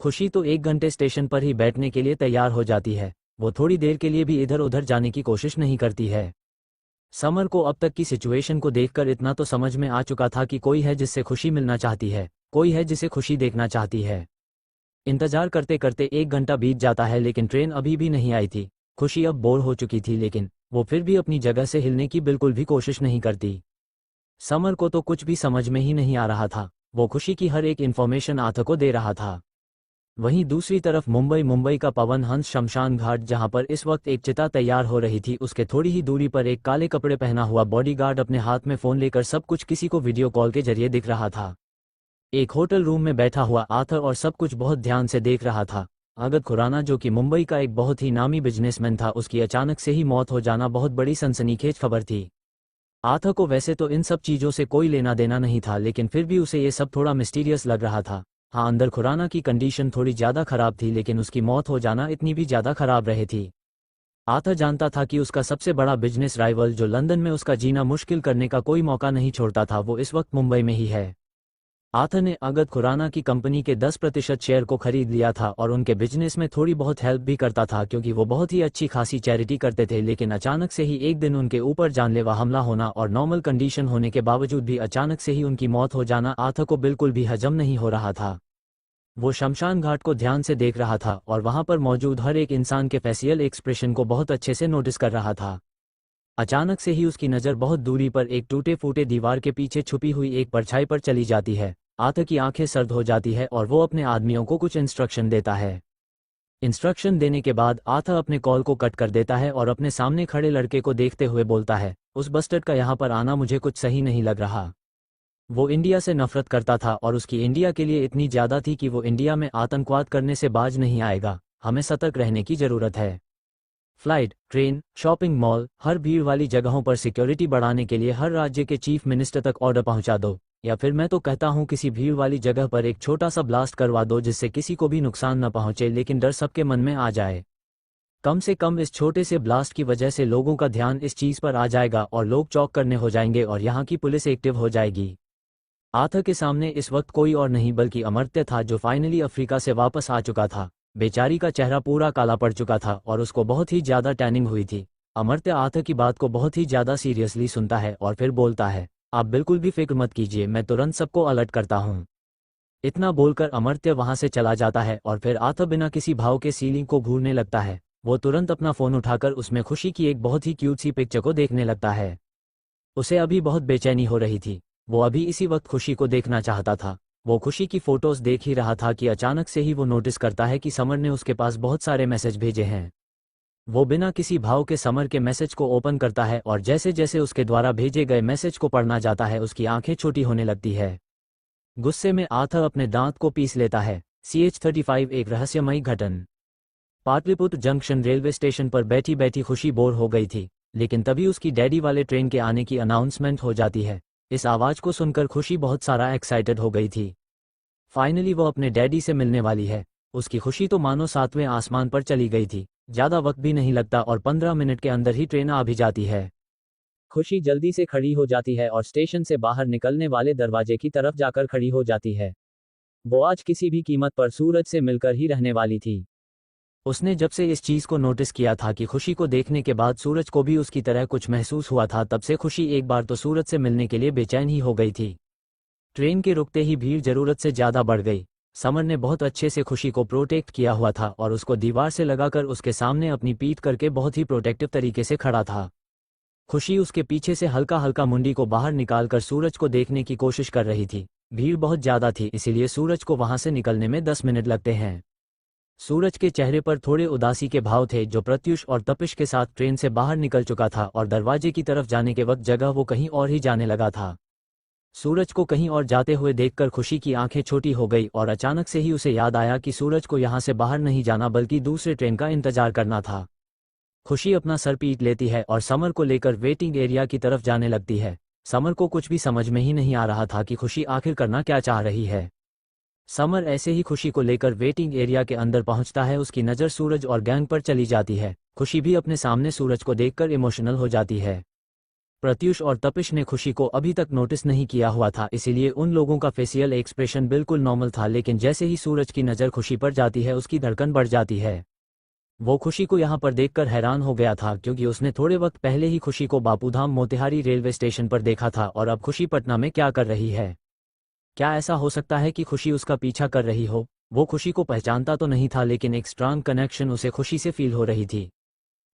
खुशी तो 1 घंटे स्टेशन पर ही बैठने के लिए तैयार हो जाती है। वो थोड़ी देर के लिए भी इधर उधर जाने की कोशिश नहीं करती है। समर को अब तक की सिचुएशन को देखकर इतना तो समझ में आ चुका था कि कोई है जिससे खुशी मिलना चाहती है, कोई है जिसे खुशी देखना चाहती है। इंतजार करते करते 1 घंटा बीत जाता है, लेकिन ट्रेन अभी भी नहीं आई थी। खुशी अब बोर हो चुकी थी, लेकिन वो फिर भी अपनी जगह से हिलने की बिल्कुल भी कोशिश नहीं करती। समर को तो कुछ भी समझ में ही नहीं आ रहा था। वो खुशी की हर एक इन्फॉर्मेशन आथा को दे रहा था। वहीं दूसरी तरफ मुंबई का पवन हंस शमशान घाट, जहां पर इस वक्त एक चिता तैयार हो रही थी, उसके थोड़ी ही दूरी पर एक काले कपड़े पहना हुआ बॉडीगार्ड अपने हाथ में फ़ोन लेकर सब कुछ किसी को वीडियो कॉल के जरिए दिख रहा था। एक होटल रूम में बैठा हुआ आर्थर और सब कुछ बहुत ध्यान से देख रहा था। अगत खुराना, जो कि मुंबई का एक बहुत ही नामी बिजनेसमैन था, उसकी अचानक से ही मौत हो जाना बहुत बड़ी सनसनीखेज खबर थी। आर्थर को वैसे तो इन सब चीज़ों से कोई लेना देना नहीं था, लेकिन फिर भी उसे ये सब थोड़ा मिस्टीरियस लग रहा था। हाँ, अंदर खुराना की कंडीशन थोड़ी ज़्यादा खराब थी, लेकिन उसकी मौत हो जाना इतनी भी ज़्यादा खराब रही थी। आर्थर जानता था कि उसका सबसे बड़ा बिजनेस राइवल, जो लंदन में उसका जीना मुश्किल करने का कोई मौका नहीं छोड़ता था, वो इस वक्त मुंबई में ही है। आर्थर ने अगत खुराना की कंपनी के 10% शेयर को खरीद लिया था और उनके बिजनेस में थोड़ी बहुत हेल्प भी करता था, क्योंकि वो बहुत ही अच्छी खासी चैरिटी करते थे। लेकिन अचानक से ही एक दिन उनके ऊपर जानलेवा हमला होना और नॉर्मल कंडीशन होने के बावजूद भी अचानक से ही उनकी मौत हो जाना आर्थर को बिल्कुल भी हजम नहीं हो रहा था। वो शमशान घाट को ध्यान से देख रहा था और वहां पर मौजूद हर एक इंसान के फेशियल एक्सप्रेशन को बहुत अच्छे से नोटिस कर रहा था। अचानक से ही उसकी नज़र बहुत दूरी पर एक टूटे फूटे दीवार के पीछे छुपी हुई एक परछाई पर चली जाती है। आर्थर की आंखें सर्द हो जाती है और वो अपने आदमियों को कुछ इंस्ट्रक्शन देता है। इंस्ट्रक्शन देने के बाद आर्थर अपने कॉल को कट कर देता है और अपने सामने खड़े लड़के को देखते हुए बोलता है, उस बस्टर्ड का यहाँ पर आना मुझे कुछ सही नहीं लग रहा। वो इंडिया से नफरत करता था और उसकी इंडिया के लिए इतनी ज़्यादा थी कि वो इंडिया में आतंकवाद करने से बाज नहीं आएगा। हमें सतर्क रहने की ज़रूरत है। फ्लाइट, ट्रेन, शॉपिंग मॉल, हर भीड़ वाली जगहों पर सिक्योरिटी बढ़ाने के लिए हर राज्य के चीफ मिनिस्टर तक ऑर्डर पहुंचा दो, या फिर मैं तो कहता हूं किसी भीड़ वाली जगह पर एक छोटा सा ब्लास्ट करवा दो जिससे किसी को भी नुकसान न पहुंचे लेकिन डर सबके मन में आ जाए। कम से कम इस छोटे से ब्लास्ट की वजह से लोगों का ध्यान इस चीज़ पर आ जाएगा और लोग चौक करने हो जाएंगे और यहाँ की पुलिस एक्टिव हो जाएगी। आर्थर के सामने इस वक्त कोई और नहीं बल्कि अमर्त्य था, जो फाइनली अफ्रीका से वापस आ चुका था। बेचारी का चेहरा पूरा काला पड़ चुका था और उसको बहुत ही ज़्यादा टैनिंग हुई थी। अमर्त्य आर्थर की बात को बहुत ही ज़्यादा सीरियसली सुनता है और फिर बोलता है, आप बिल्कुल भी फिक्र मत कीजिए, मैं तुरंत सबको अलर्ट करता हूँ। इतना बोलकर अमर्त्य वहाँ से चला जाता है और फिर आर्थर बिना किसी भाव के सीलिंग को घूरने लगता है। वो तुरंत अपना फ़ोन उठाकर उसमें खुशी की एक बहुत ही क्यूट सी पिक्चर को देखने लगता है। उसे अभी बहुत बेचैनी हो रही थी। वो अभी इसी वक्त खुशी को देखना चाहता था। वो खुशी की फोटोज देख ही रहा था कि अचानक से ही वो नोटिस करता है कि समर ने उसके पास बहुत सारे मैसेज भेजे हैं। वो बिना किसी भाव के समर के मैसेज को ओपन करता है और जैसे जैसे उसके द्वारा भेजे गए मैसेज को पढ़ना जाता है उसकी आंखें छोटी होने लगती है। गुस्से में आर्थर अपने दांत को पीस लेता है। CH-35 एक रहस्यमयी घटना। पाटलिपुत्र जंक्शन रेलवे स्टेशन पर बैठी बैठी खुशी बोर हो गई थी, लेकिन तभी उसकी डैडी वाले ट्रेन के आने की अनाउंसमेंट हो जाती है। इस आवाज़ को सुनकर खुशी बहुत सारा एक्साइटेड हो गई थी। फाइनली वो अपने डैडी से मिलने वाली है। उसकी खुशी तो मानो 7वें आसमान पर चली गई थी। ज़्यादा वक्त भी नहीं लगता और 15 मिनट के अंदर ही ट्रेन आ भी जाती है। खुशी जल्दी से खड़ी हो जाती है और स्टेशन से बाहर निकलने वाले दरवाजे की तरफ जाकर खड़ी हो जाती है। वो आज किसी भी कीमत पर सूरज से मिलकर ही रहने वाली थी। उसने जब से इस चीज़ को नोटिस किया था कि खुशी को देखने के बाद सूरज को भी उसकी तरह कुछ महसूस हुआ था, तब से खुशी एक बार तो सूरज से मिलने के लिए बेचैन ही हो गई थी। ट्रेन के रुकते ही भीड़ ज़रूरत से ज़्यादा बढ़ गई। समर ने बहुत अच्छे से खुशी को प्रोटेक्ट किया हुआ था और उसको दीवार से लगाकर उसके सामने अपनी पीठ करके बहुत ही प्रोटेक्टिव तरीके से खड़ा था। खुशी उसके पीछे से हल्का हल्का मुंडी को बाहर निकालकर सूरज को देखने की कोशिश कर रही थी। भीड़ बहुत ज़्यादा थी, इसीलिए सूरज को वहां से निकलने में 10 मिनट लगते हैं। सूरज के चेहरे पर थोड़े उदासी के भाव थे, जो प्रत्युष और तपिश के साथ ट्रेन से बाहर निकल चुका था और दरवाजे की तरफ जाने के वक्त जगह वो कहीं और ही जाने लगा था। सूरज को कहीं और जाते हुए देखकर खुशी की आंखें छोटी हो गई और अचानक से ही उसे याद आया कि सूरज को यहाँ से बाहर नहीं जाना बल्कि दूसरे ट्रेन का इंतजार करना था। खुशी अपना सर पीट लेती है और समर को लेकर वेटिंग एरिया की तरफ जाने लगती है। समर को कुछ भी समझ में ही नहीं आ रहा था कि खुशी आखिर करना क्या चाह रही है। समर ऐसे ही खुशी को लेकर वेटिंग एरिया के अंदर पहुंचता है। उसकी नज़र सूरज और गैंग पर चली जाती है। खुशी भी अपने सामने सूरज को देखकर इमोशनल हो जाती है। प्रत्युष और तपिश ने खुशी को अभी तक नोटिस नहीं किया हुआ था, इसीलिए उन लोगों का फेशियल एक्सप्रेशन बिल्कुल नॉर्मल था, लेकिन जैसे ही सूरज की नज़र खुशी पर जाती है उसकी धड़कन बढ़ जाती है। वो खुशी को यहाँ पर देखकर हैरान हो गया था, क्योंकि उसने थोड़े वक्त पहले ही खुशी को बापूधाम मोतिहारी रेलवे स्टेशन पर देखा था और अब खुशी पटना में क्या कर रही है। क्या ऐसा हो सकता है कि खुशी उसका पीछा कर रही हो? वो खुशी को पहचानता तो नहीं था, लेकिन एक स्ट्रांग कनेक्शन उसे खुशी से फील हो रही थी।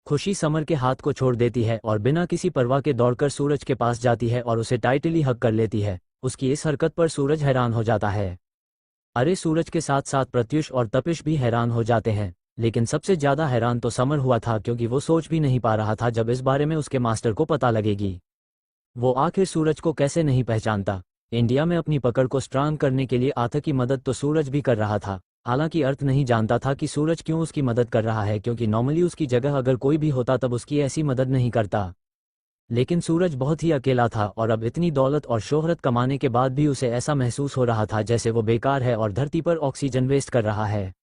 खुशी समर के हाथ को छोड़ देती है और बिना किसी परवाह के दौड़कर सूरज के पास जाती है और उसे टाइटली हग कर लेती है। उसकी इस हरकत पर सूरज हैरान हो जाता है। अरे सूरज के साथ साथ प्रत्युष और तपिश भी हैरान हो जाते हैं, लेकिन सबसे ज़्यादा हैरान तो समर हुआ था, क्योंकि वो सोच भी नहीं पा रहा था जब इस बारे में उसके मास्टर को पता लगेगी। वो आखिर सूरज को कैसे नहीं पहचानता। इंडिया में अपनी पकड़ को स्ट्रांग करने के लिए आर्थर की मदद तो सूरज भी कर रहा था। हालांकि अर्थ नहीं जानता था कि सूरज क्यों उसकी मदद कर रहा है, क्योंकि नॉर्मली उसकी जगह अगर कोई भी होता तब उसकी ऐसी मदद नहीं करता। लेकिन सूरज बहुत ही अकेला था और अब इतनी दौलत और शोहरत कमाने के बाद भी उसे ऐसा महसूस हो रहा था जैसे वो बेकार है और धरती पर ऑक्सीजन वेस्ट कर रहा है।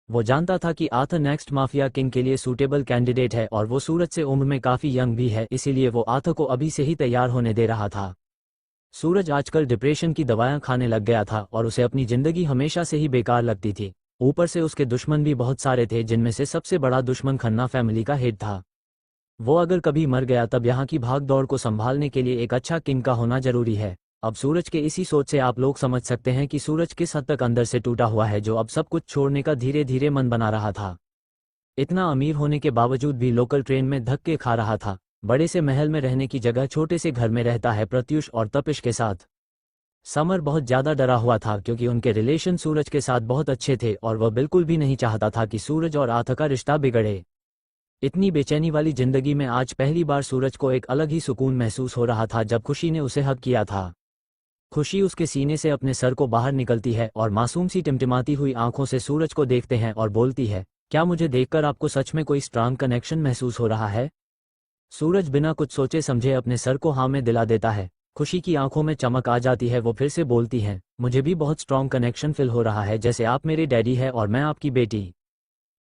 वो जानता था कि आर्थर नेक्स्ट माफिया किंग के लिए सूटेबल कैंडिडेट है और वो सूरज से उम्र में काफ़ी यंग भी है, इसीलिए वो आर्थर को अभी से ही तैयार होने दे रहा था। सूरज आजकल डिप्रेशन की दवाएं खाने लग गया था और उसे अपनी जिंदगी हमेशा से ही बेकार लगती थी। ऊपर से उसके दुश्मन भी बहुत सारे थे, जिनमें से सबसे बड़ा दुश्मन खन्ना फैमिली का हेड था। वो अगर कभी मर गया तब यहाँ की भाग दौड़ को संभालने के लिए एक अच्छा किंग का होना जरूरी है। अब सूरज के इसी सोच से आप लोग समझ सकते हैं कि सूरज किस हद तक अंदर से टूटा हुआ है, जो अब सब कुछ छोड़ने का धीरे धीरे मन बना रहा था। इतना अमीर होने के बावजूद भी लोकल ट्रेन में धक्के खा रहा था। बड़े से महल में रहने की जगह छोटे से घर में रहता है प्रत्युष और तपिश के साथ। समर बहुत ज़्यादा डरा हुआ था क्योंकि उनके रिलेशन सूरज के साथ बहुत अच्छे थे और वह बिल्कुल भी नहीं चाहता था कि सूरज और आथा का रिश्ता बिगड़े। इतनी बेचैनी वाली जिंदगी में आज पहली बार सूरज को एक अलग ही सुकून महसूस हो रहा था जब खुशी ने उसे हग किया था। खुशी उसके सीने से अपने सर को बाहर निकलती है और मासूम सी टिमटिमाती हुई आंखों से सूरज को देखते हैं और बोलती है, क्या मुझे देखकर आपको सच में कोई स्ट्रांग कनेक्शन महसूस हो रहा है? सूरज बिना कुछ सोचे समझे अपने सर को हाँ में दिला देता है। खुशी की आंखों में चमक आ जाती है। वो फिर से बोलती हैं, मुझे भी बहुत स्ट्रांग कनेक्शन फील हो रहा है, जैसे आप मेरे डैडी है और मैं आपकी बेटी।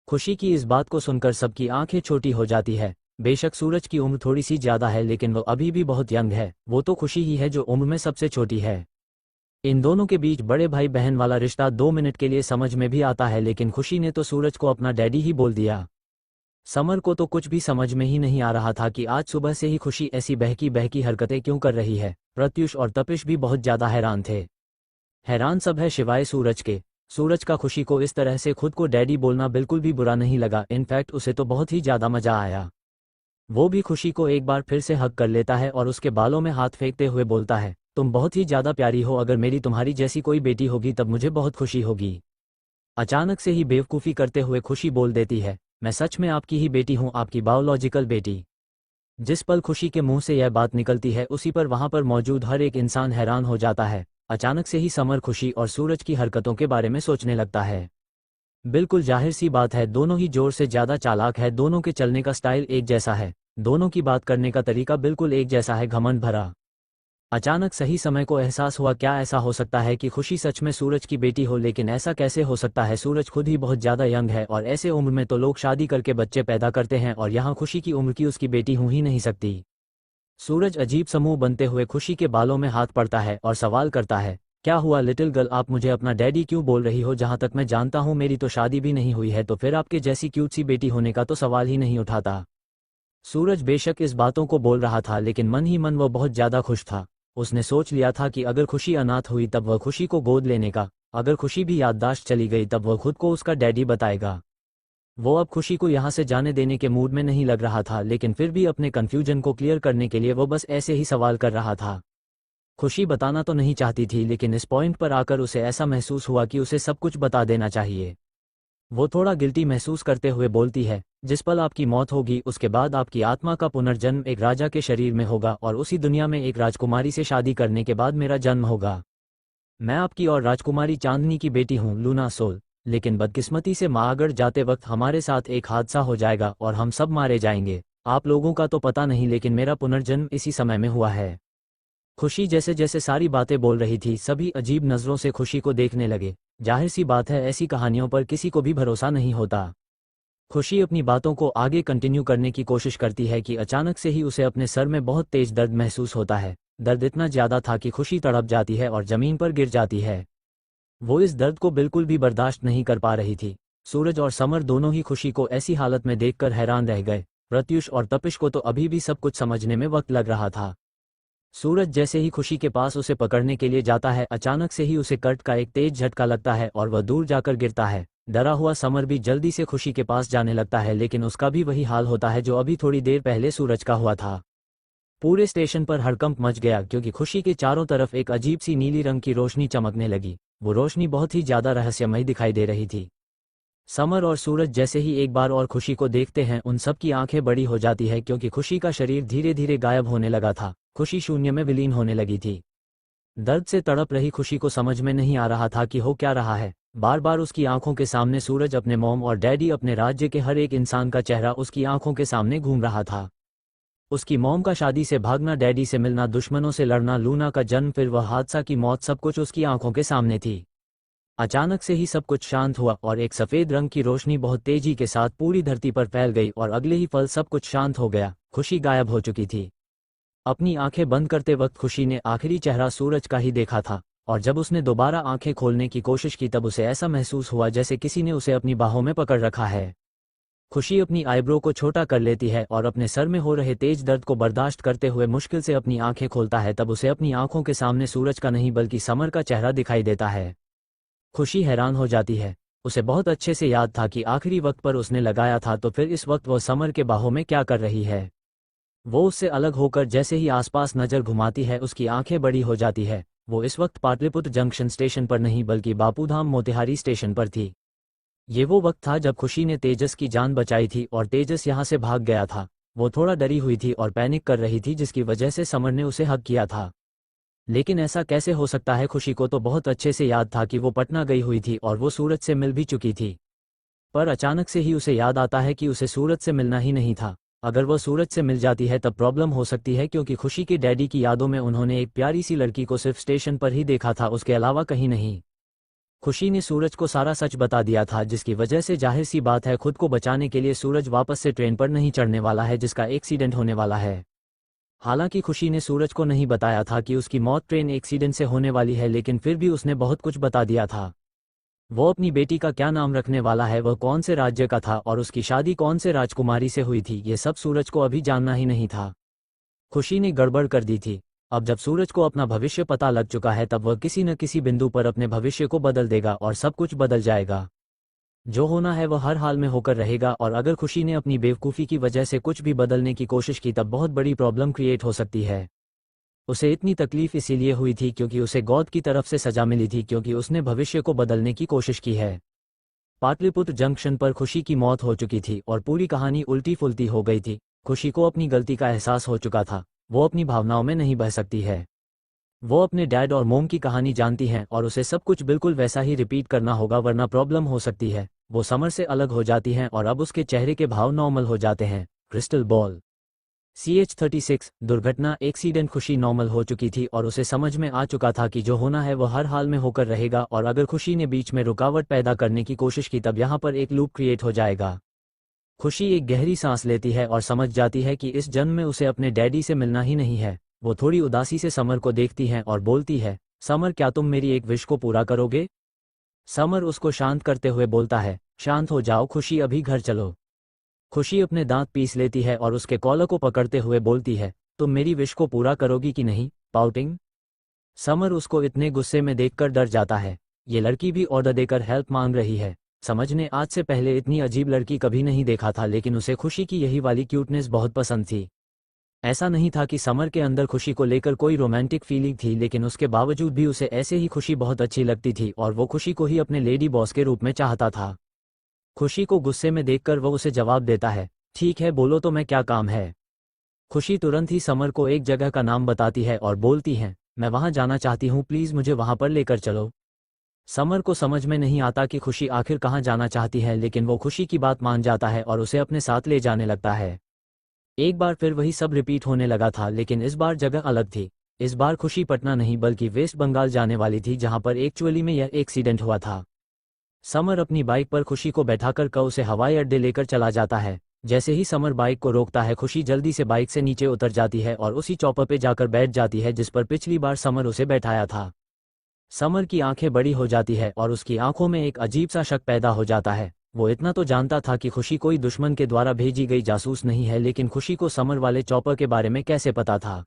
खुशी की इस बात को सुनकर सबकी आंखें छोटी हो जाती है। बेशक सूरज की उम्र थोड़ी सी ज्यादा है लेकिन वो अभी भी बहुत यंग है। वो तो खुशी ही है जो उम्र में सबसे छोटी है। इन दोनों के बीच बड़े भाई बहन वाला रिश्ता 2 मिनट के लिए समझ में भी आता है, लेकिन खुशी ने तो सूरज को अपना डैडी ही बोल दिया। समर को तो कुछ भी समझ में ही नहीं आ रहा था कि आज सुबह से ही खुशी ऐसी बहकी बहकी हरकतें क्यों कर रही है। प्रत्युष और तपिश भी बहुत ज्यादा हैरान थे। हैरान सब है सिवाय सूरज के। सूरज का खुशी को इस तरह से खुद को डैडी बोलना बिल्कुल भी बुरा नहीं लगा, इनफैक्ट उसे तो बहुत ही ज्यादा मजा आया। वो भी खुशी को एक बार फिर से हग कर लेता है और उसके बालों में हाथ फेंकते हुए बोलता है, तुम बहुत ही ज्यादा प्यारी हो, अगर मेरी तुम्हारी जैसी कोई बेटी होगी तब मुझे बहुत खुशी होगी। अचानक से ही बेवकूफ़ी करते हुए खुशी बोल देती है, मैं सच में आपकी ही बेटी हूँ, आपकी बायोलॉजिकल बेटी। जिस पल खुशी के मुंह से यह बात निकलती है उसी पर वहां पर मौजूद हर एक इंसान हैरान हो जाता है। अचानक से ही समर खुशी और सूरज की हरकतों के बारे में सोचने लगता है। बिल्कुल जाहिर सी बात है, दोनों ही जोर से ज्यादा चालाक है, दोनों के चलने का स्टाइल एक जैसा है, दोनों की बात करने का तरीका बिल्कुल एक जैसा है, घमंड भरा। अचानक सही समय को एहसास हुआ, क्या ऐसा हो सकता है कि खुशी सच में सूरज की बेटी हो? लेकिन ऐसा कैसे हो सकता है? सूरज खुद ही बहुत ज्यादा यंग है और ऐसे उम्र में तो लोग शादी करके बच्चे पैदा करते हैं और यहाँ खुशी की उम्र की उसकी बेटी हो ही नहीं सकती। सूरज अजीब समूह बनते हुए खुशी के बालों में हाथ पड़ता है और सवाल करता है, क्या हुआ लिटिल गर्ल, आप मुझे अपना डैडी क्यों बोल रही हो? जहाँ तक मैं जानता हूँ मेरी तो शादी भी नहीं हुई है, तो फिर आपके जैसी क्यूट सी बेटी होने का तो सवाल ही नहीं उठाता। सूरज बेशक इस बातों को बोल रहा था लेकिन मन ही मन वो बहुत ज्यादा खुश था। उसने सोच लिया था कि अगर खुशी अनाथ हुई तब वह खुशी को गोद लेने का, अगर खुशी भी याददाश्त चली गई तब वह खुद को उसका डैडी बताएगा। वो अब खुशी को यहाँ से जाने देने के मूड में नहीं लग रहा था, लेकिन फिर भी अपने कन्फ्यूजन को क्लियर करने के लिए वो बस ऐसे ही सवाल कर रहा था। खुशी बताना तो नहीं चाहती थी लेकिन इस पॉइंट पर आकर उसे ऐसा महसूस हुआ कि उसे सब कुछ बता देना चाहिए। वो थोड़ा गिल्टी महसूस करते हुए बोलती है, जिस पल आपकी मौत होगी उसके बाद आपकी आत्मा का पुनर्जन्म एक राजा के शरीर में होगा और उसी दुनिया में एक राजकुमारी से शादी करने के बाद मेरा जन्म होगा। मैं आपकी और राजकुमारी चांदनी की बेटी हूँ, लूना सोल। लेकिन बदकिस्मती से माआगढ़ जाते वक्त हमारे साथ एक हादसा हो जाएगा और हम सब मारे जाएंगे। आप लोगों का तो पता नहीं लेकिन मेरा पुनर्जन्म इसी समय में हुआ है। खुशी जैसे जैसे सारी बातें बोल रही थी सभी अजीब नज़रों से खुशी को देखने लगे। जाहिर सी बात है, ऐसी कहानियों पर किसी को भी भरोसा नहीं होता। खुशी अपनी बातों को आगे कंटिन्यू करने की कोशिश करती है कि अचानक से ही उसे अपने सर में बहुत तेज दर्द महसूस होता है। दर्द इतना ज्यादा था कि खुशी तड़प जाती है और जमीन पर गिर जाती है। वो इस दर्द को बिल्कुल भी बर्दाश्त नहीं कर पा रही थी। सूरज और समर दोनों ही खुशी को ऐसी हालत में देखकर हैरान रह गए। प्रत्युष और तपिश को तो अभी भी सब कुछ समझने में वक्त लग रहा था। सूरज जैसे ही खुशी के पास उसे पकड़ने के लिए जाता है अचानक से ही उसे कट का एक तेज झटका लगता है और वह दूर जाकर गिरता है। डरा हुआ समर भी जल्दी से खुशी के पास जाने लगता है लेकिन उसका भी वही हाल होता है जो अभी थोड़ी देर पहले सूरज का हुआ था। पूरे स्टेशन पर हड़कंप मच गया क्योंकि खुशी के चारों तरफ एक अजीब सी नीली रंग की रोशनी चमकने लगी। वो रोशनी बहुत ही ज्यादा रहस्यमयी दिखाई दे रही थी। समर और सूरज जैसे ही एक बार और खुशी को देखते हैं उन सब की आंखें बड़ी हो जाती है क्योंकि खुशी का शरीर धीरे धीरे गायब होने लगा था। खुशी शून्य में विलीन होने लगी थी। दर्द से तड़प रही खुशी को समझ में नहीं आ रहा था कि हो क्या रहा है। बार बार उसकी आंखों के सामने सूरज, अपने मॉम और डैडी, अपने राज्य के हर एक इंसान का चेहरा उसकी आंखों के सामने घूम रहा था। उसकी मॉम का शादी से भागना, डैडी से मिलना, दुश्मनों से लड़ना, लूना का जन्म, फिर वह हादसा की मौत, सब कुछ उसकी आंखों के सामने थी। अचानक से ही सब कुछ शांत हुआ और एक सफेद रंग की रोशनी बहुत तेजी के साथ पूरी धरती पर फैल गई और अगले ही पल सब कुछ शांत हो गया। खुशी गायब हो चुकी थी। अपनी आंखें बंद करते वक्त खुशी ने आखिरी चेहरा सूरज का ही देखा था और जब उसने दोबारा आंखें खोलने की कोशिश की तब उसे ऐसा महसूस हुआ जैसे किसी ने उसे अपनी बाहों में पकड़ रखा है। खुशी अपनी आईब्रो को छोटा कर लेती है और अपने सर में हो रहे तेज दर्द को बर्दाश्त करते हुए मुश्किल से अपनी आंखें खोलता है। तब उसे अपनी आंखों के सामने सूरज का नहीं बल्कि समर का चेहरा दिखाई देता है। खुशी हैरान हो जाती है। उसे बहुत अच्छे से याद था कि आखिरी वक्त पर उसने लगाया था, तो फिर इस वक्त वह समर के बाहों में क्या कर रही है। वो उससे अलग होकर जैसे ही आसपास नजर घुमाती है उसकी आंखें बड़ी हो जाती है। वो इस वक्त पाटलिपुत्र जंक्शन स्टेशन पर नहीं बल्कि बापूधाम मोतिहारी स्टेशन पर थी। ये वो वक्त था जब खुशी ने तेजस की जान बचाई थी और तेजस यहाँ से भाग गया था। वो थोड़ा डरी हुई थी और पैनिक कर रही थी, जिसकी वजह से समर ने उसे हक किया था। लेकिन ऐसा कैसे हो सकता है। खुशी को तो बहुत अच्छे से याद था कि वो पटना गई हुई थी और वो सूरज से मिल भी चुकी थी। पर अचानक से ही उसे याद आता है कि उसे सूरज से मिलना ही नहीं था। अगर वह सूरज से मिल जाती है तब प्रॉब्लम हो सकती है, क्योंकि खुशी के डैडी की यादों में उन्होंने एक प्यारी सी लड़की को सिर्फ स्टेशन पर ही देखा था, उसके अलावा कहीं नहीं। खुशी ने सूरज को सारा सच बता दिया था, जिसकी वजह से जाहिर सी बात है खुद को बचाने के लिए सूरज वापस से ट्रेन पर नहीं चढ़ने वाला है जिसका एक्सीडेंट होने वाला है। हालांकि खुशी ने सूरज को नहीं बताया था कि उसकी मौत ट्रेन एक्सीडेंट से होने वाली है, लेकिन फिर भी उसने बहुत कुछ बता दिया था। वो अपनी बेटी का क्या नाम रखने वाला है, वह कौन से राज्य का था और उसकी शादी कौन से राजकुमारी से हुई थी, ये सब सूरज को अभी जानना ही नहीं था। खुशी ने गड़बड़ कर दी थी। अब जब सूरज को अपना भविष्य पता लग चुका है तब वह किसी न किसी बिंदु पर अपने भविष्य को बदल देगा और सब कुछ बदल जाएगा। जो होना है वह हर हाल में होकर रहेगा, और अगर खुशी ने अपनी बेवकूफ़ी की वजह से कुछ भी बदलने की कोशिश की तब बहुत बड़ी प्रॉब्लम क्रिएट हो सकती है। उसे इतनी तकलीफ इसीलिए हुई थी क्योंकि उसे गॉड की तरफ से सजा मिली थी, क्योंकि उसने भविष्य को बदलने की कोशिश की है। पाटलिपुत्र जंक्शन पर खुशी की मौत हो चुकी थी और पूरी कहानी उल्टी फुल्टी हो गई थी। खुशी को अपनी गलती का एहसास हो चुका था। वो अपनी भावनाओं में नहीं बह सकती है। वो अपने डैड और मोम की कहानी जानती हैं और उसे सब कुछ बिल्कुल वैसा ही रिपीट करना होगा, वरना प्रॉब्लम हो सकती है। वो समर से अलग हो जाती हैं और अब उसके चेहरे के भाव नॉर्मल हो जाते हैं। क्रिस्टल बॉल CH36 दुर्घटना एक्सीडेंट। खुशी नॉर्मल हो चुकी थी और उसे समझ में आ चुका था कि जो होना है वह हर हाल में होकर रहेगा, और अगर खुशी ने बीच में रुकावट पैदा करने की कोशिश की तब यहाँ पर एक लूप क्रिएट हो जाएगा। खुशी एक गहरी सांस लेती है और समझ जाती है कि इस जन्म में उसे अपने डैडी से मिलना ही नहीं है। वो थोड़ी उदासी से समर को देखती है और बोलती है, समर क्या तुम मेरी एक विश को पूरा करोगे। समर उसको शांत करते हुए बोलता है, शांत हो जाओ खुशी, अभी घर चलो। खुशी अपने दांत पीस लेती है और उसके कॉलर को पकड़ते हुए बोलती है, तुम मेरी विश को पूरा करोगी कि नहीं, पाउटिंग। समर उसको इतने गुस्से में देखकर डर जाता है। ये लड़की भी ऑर्डर देकर हेल्प मांग रही है। समझ ने आज से पहले इतनी अजीब लड़की कभी नहीं देखा था, लेकिन उसे खुशी की यही वाली क्यूटनेस बहुत पसंद थी। ऐसा नहीं था कि समर के अंदर खुशी को लेकर कोई रोमांटिक फीलिंग थी, लेकिन उसके बावजूद भी उसे ऐसे ही खुशी बहुत अच्छी लगती थी और वो खुशी को ही अपने लेडी बॉस के रूप में चाहता था। खुशी को गुस्से में देखकर वो उसे जवाब देता है, ठीक है बोलो तो मैं क्या काम है। खुशी तुरंत ही समर को एक जगह का नाम बताती है और बोलती है, मैं वहां जाना चाहती हूँ, प्लीज मुझे वहां पर लेकर चलो। समर को समझ में नहीं आता कि खुशी आखिर कहाँ जाना चाहती है, लेकिन वो खुशी की बात मान जाता है और उसे अपने साथ ले जाने लगता है। एक बार फिर वही सब रिपीट होने लगा था, लेकिन इस बार जगह अलग थी। इस बार खुशी पटना नहीं बल्कि वेस्ट बंगाल जाने वाली थी, जहां पर एक्चुअली में यह एक्सीडेंट हुआ था। समर अपनी बाइक पर खुशी को बैठाकर उसे हवाई अड्डे लेकर चला जाता है। जैसे ही समर बाइक को रोकता है, खुशी जल्दी से बाइक से नीचे उतर जाती है और उसी चौपर पे जाकर बैठ जाती है जिस पर पिछली बार समर उसे बैठाया था। समर की आंखें बड़ी हो जाती है और उसकी आंखों में एक अजीब सा शक पैदा हो जाता है। वो इतना तो जानता था कि खुशी कोई दुश्मन के द्वारा भेजी गई जासूस नहीं है, लेकिन खुशी को समर वाले चौपर के बारे में कैसे पता था।